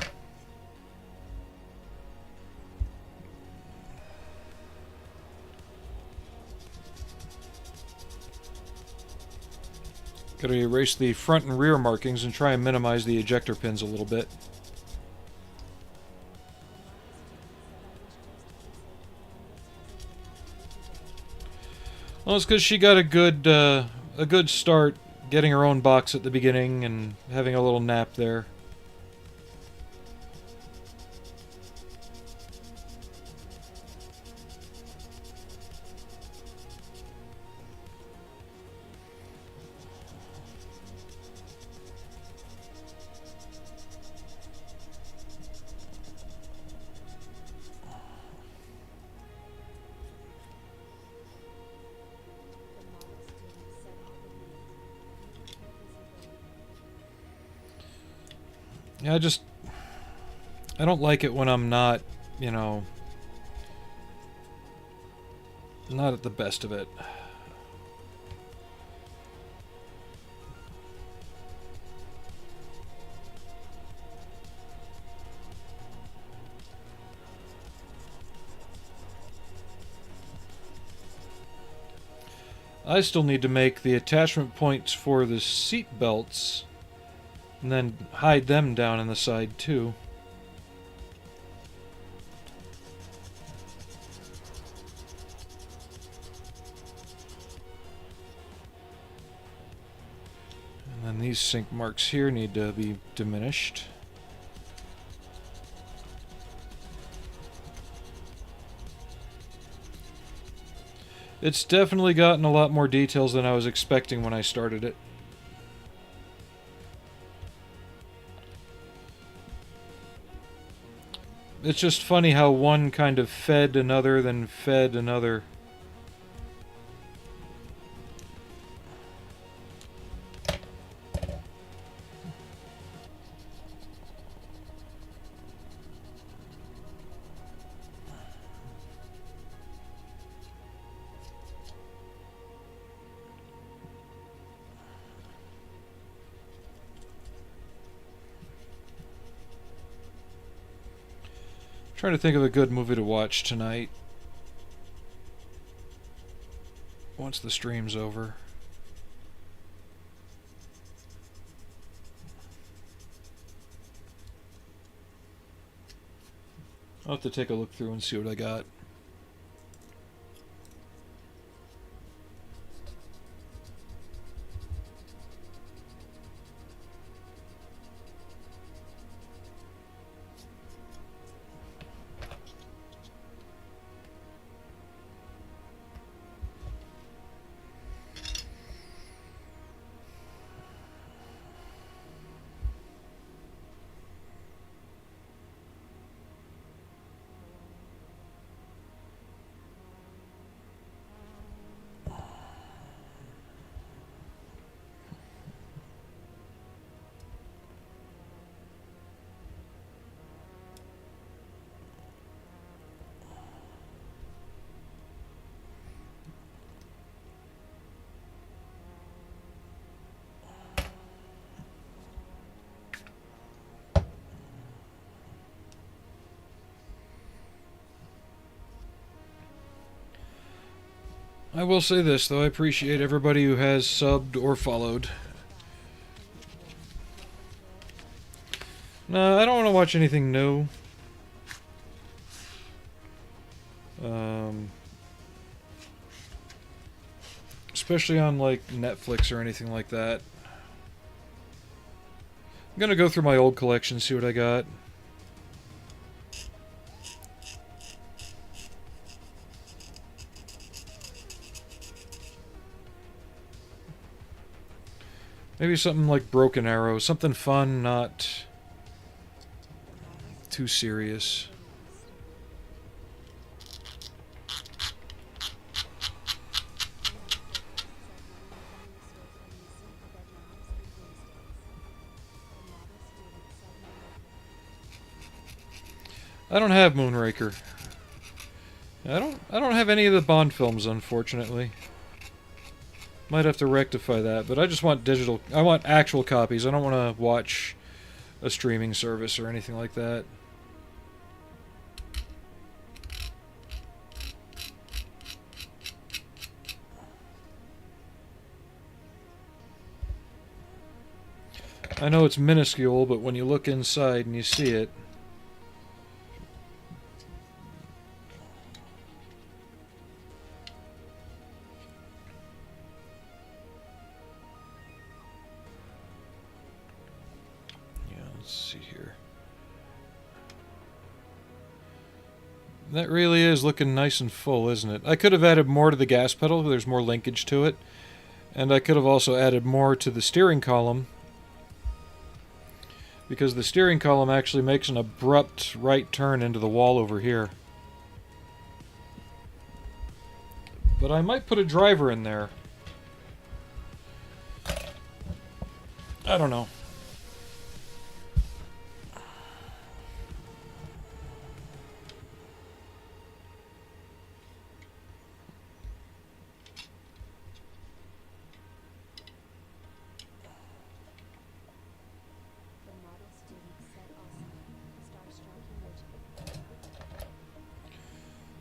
gotta erase the front and rear markings and try and minimize the ejector pins a little bit. Well, it's because she got a good start getting her own box at the beginning and having a little nap there. Yeah, I don't like it when I'm not, you know, not at the best of it. I still need to make the attachment points for the seat belts and then hide them down on the side too. And then these sink marks here need to be diminished. It's definitely gotten a lot more details than I was expecting when I started it. It's just funny how one kind of fed another, then fed another. Trying to think of a good movie to watch tonight. Once the stream's over. I'll have to take a look through and see what I got. I will say this, though. I appreciate everybody who has subbed or followed. No, I don't want to watch anything new. Especially on, like, Netflix or anything like that. I'm gonna go through my old collection, see what I got. Maybe something like Broken Arrow. Something fun, not too serious. I don't have Moonraker. I don't have any of the Bond films, unfortunately. Might have to rectify that, but I just want digital. I want actual copies. I don't want to watch a streaming service or anything like that. I know it's minuscule, but when you look inside and you see it, that really is looking nice and full, isn't it? I could have added more to the gas pedal, there's more linkage to it. And I could have also added more to the steering column, because the steering column actually makes an abrupt right turn into the wall over here. But I might put a driver in there. I don't know.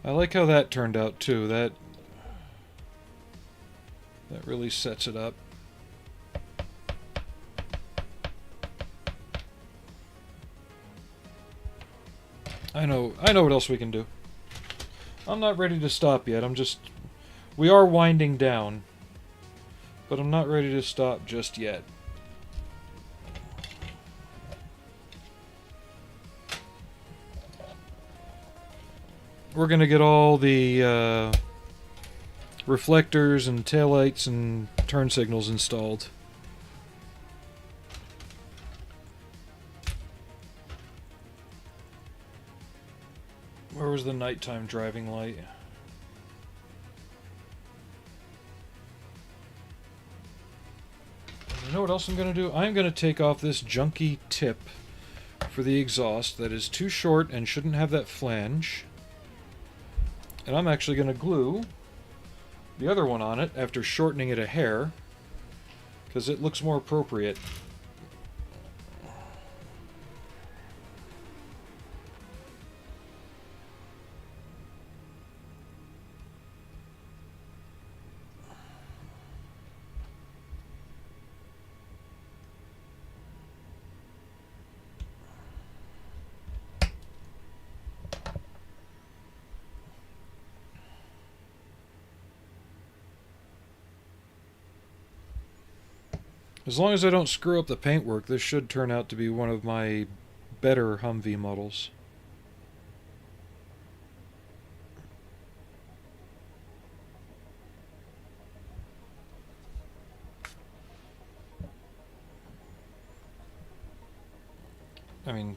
I like how that turned out too. That really sets it up. I know what else we can do. I'm not ready to stop yet. We are winding down, but I'm not ready to stop just yet. We're going to get all the reflectors and taillights and turn signals installed. Where was the nighttime driving light? You know what else I'm going to do? I'm going to take off this junky tip for the exhaust that is too short and shouldn't have that flange. And I'm actually going to glue the other one on it after shortening it a hair, because it looks more appropriate. As long as I don't screw up the paintwork, this should turn out to be one of my better Humvee models. I mean,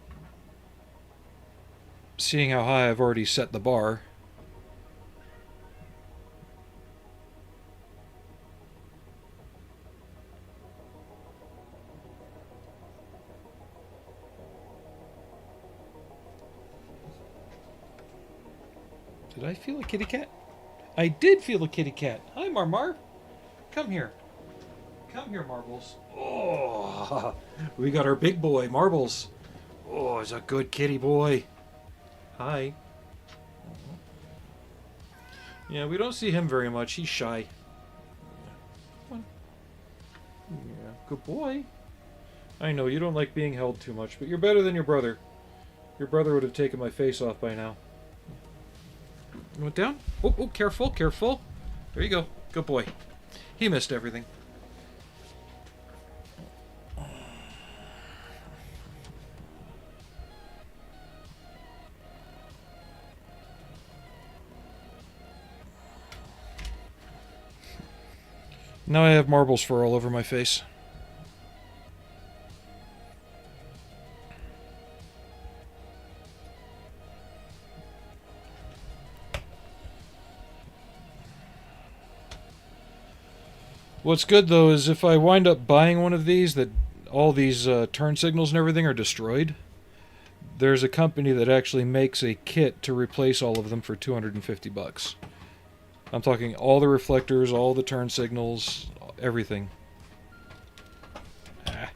seeing how high I've already set the bar. Did I feel a kitty cat? I did feel a kitty cat. Hi, Marmar. Come here. Come here, Marbles. Oh, we got our big boy, Marbles. Oh, he's a good kitty boy. Hi. Yeah, we don't see him very much. He's shy. Come on. Yeah, good boy. I know, you don't like being held too much, but you're better than your brother. Your brother would have taken my face off by now. You went down? Oh, oh, careful, careful. There you go. Good boy. He missed everything. Now I have marbles fur all over my face. What's good though is if I wind up buying one of these, that all these turn signals and everything are destroyed, there's a company that actually makes a kit to replace all of them for $250. I'm talking all the reflectors, all the turn signals, everything. Ah.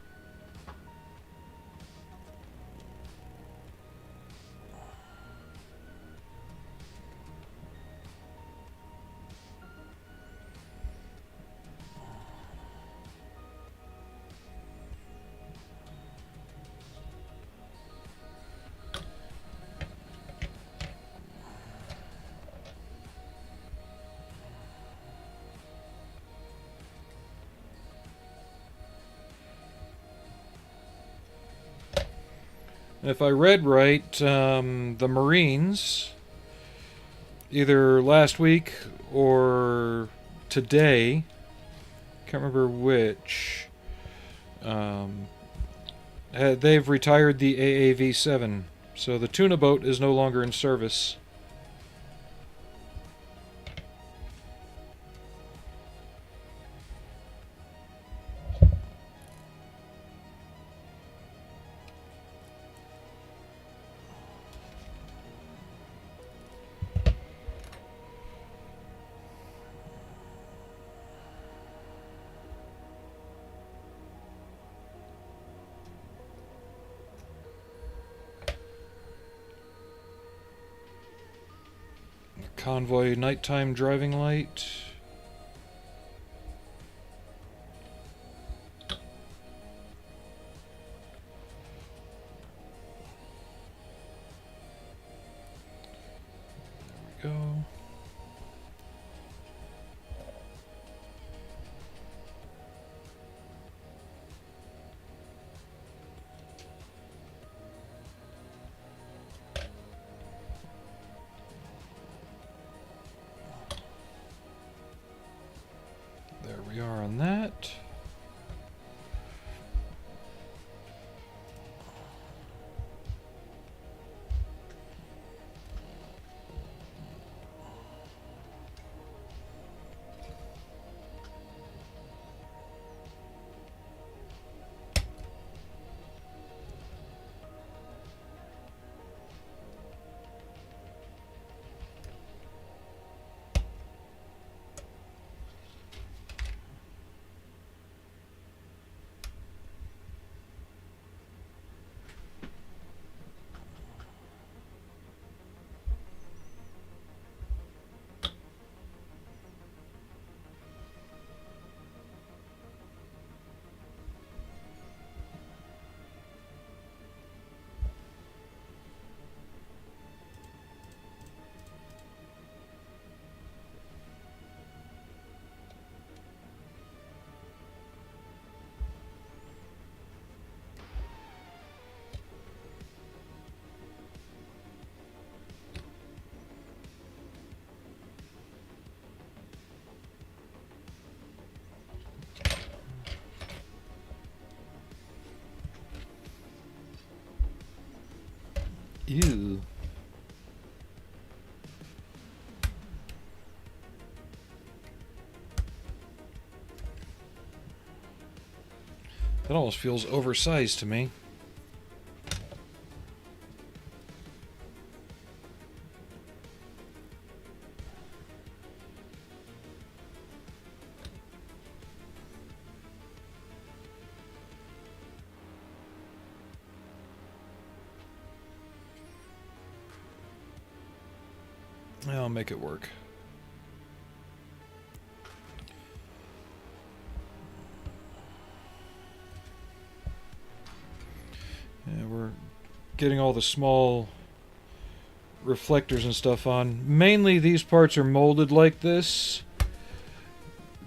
If I read right, the Marines, either last week or today, can't remember which, they've retired the AAV-7, so the tuna boat is no longer in service. Convoy nighttime driving light. There we go. There we are on that. Ew. That almost feels oversized to me. I'll make it work. getting all the small reflectors and stuff on. Mainly these parts are molded like this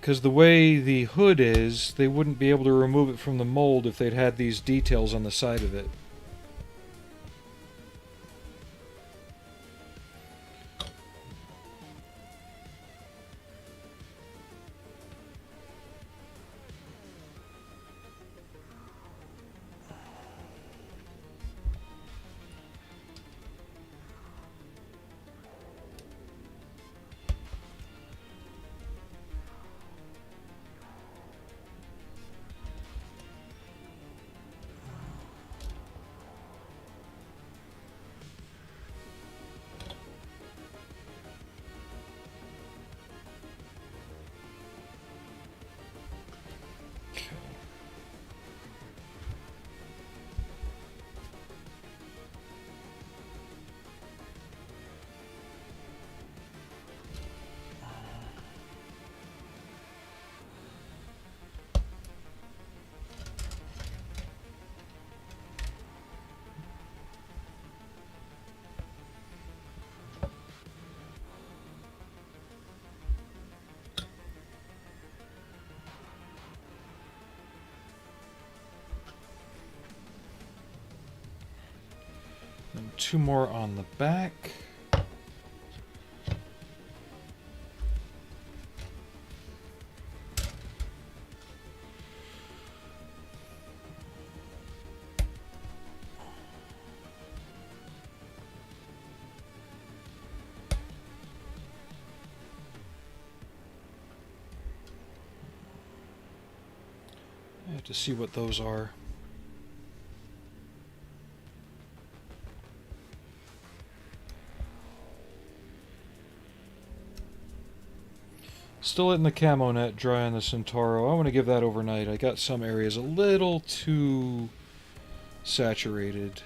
because the way the hood is, they wouldn't be able to remove it from the mold if they'd had these details on the side of it. And 2 more on the back. I have to see what those are. Still letting the camo net dry on the Centauro. I want to give that overnight. I got some areas a little too saturated.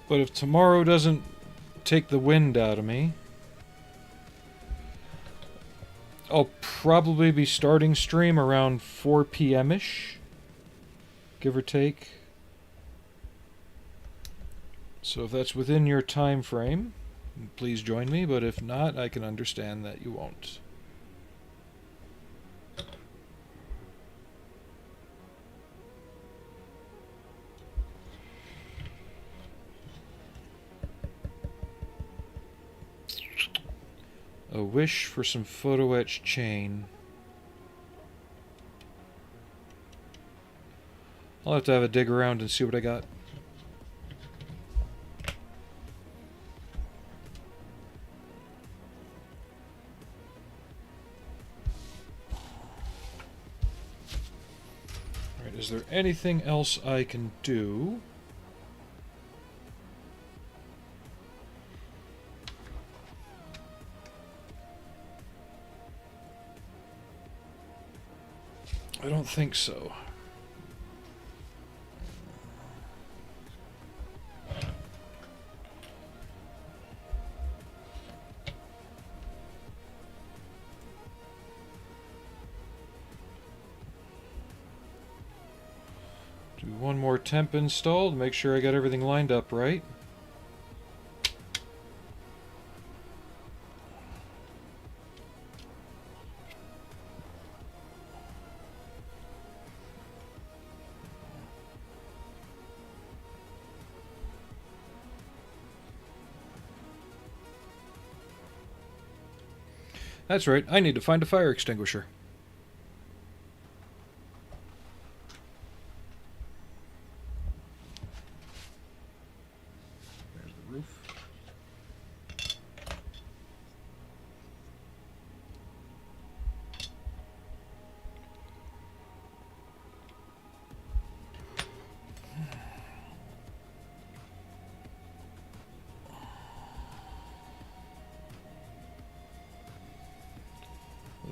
But if tomorrow doesn't take the wind out of me, I'll probably be starting stream around 4 p.m.-ish, give or take. So if that's within your time frame, please join me, but if not, I can understand that you won't. A wish for some photo etch chain. I'll have to have a dig around and see what I got. Alright, is there anything else I can do? I don't think so. Do one more temp install to make sure I got everything lined up right. That's right, I need to find a fire extinguisher. There's the roof.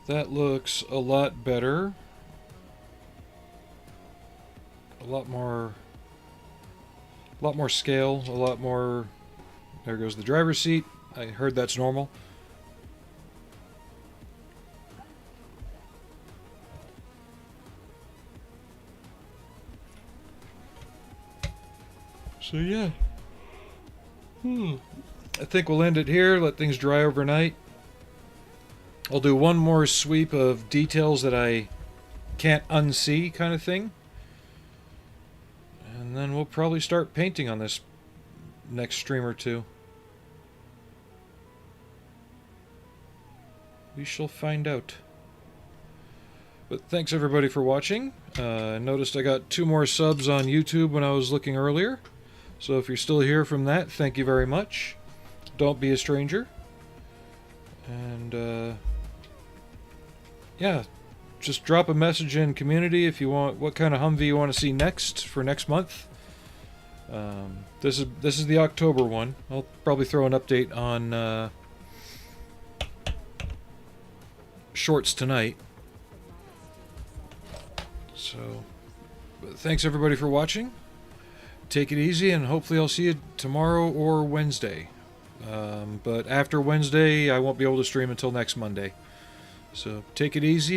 That looks a lot better. A lot more scale, a lot more. There goes the driver's seat. I heard that's normal. So yeah. I think we'll end it here, let things dry overnight. I'll do one more sweep of details that I can't unsee kind of thing. And then we'll probably start painting on this next stream or two. We shall find out. But thanks everybody for watching. I noticed I got 2 more subs on YouTube when I was looking earlier. So if you're still here from that, thank you very much. Don't be a stranger. And yeah, just drop a message in community if you want what kind of Humvee you want to see next for next month. This is the October one. I'll probably throw an update on shorts tonight. So, but thanks everybody for watching. Take it easy, and hopefully I'll see you tomorrow or Wednesday. But after Wednesday, I won't be able to stream until next Monday. So take it easy.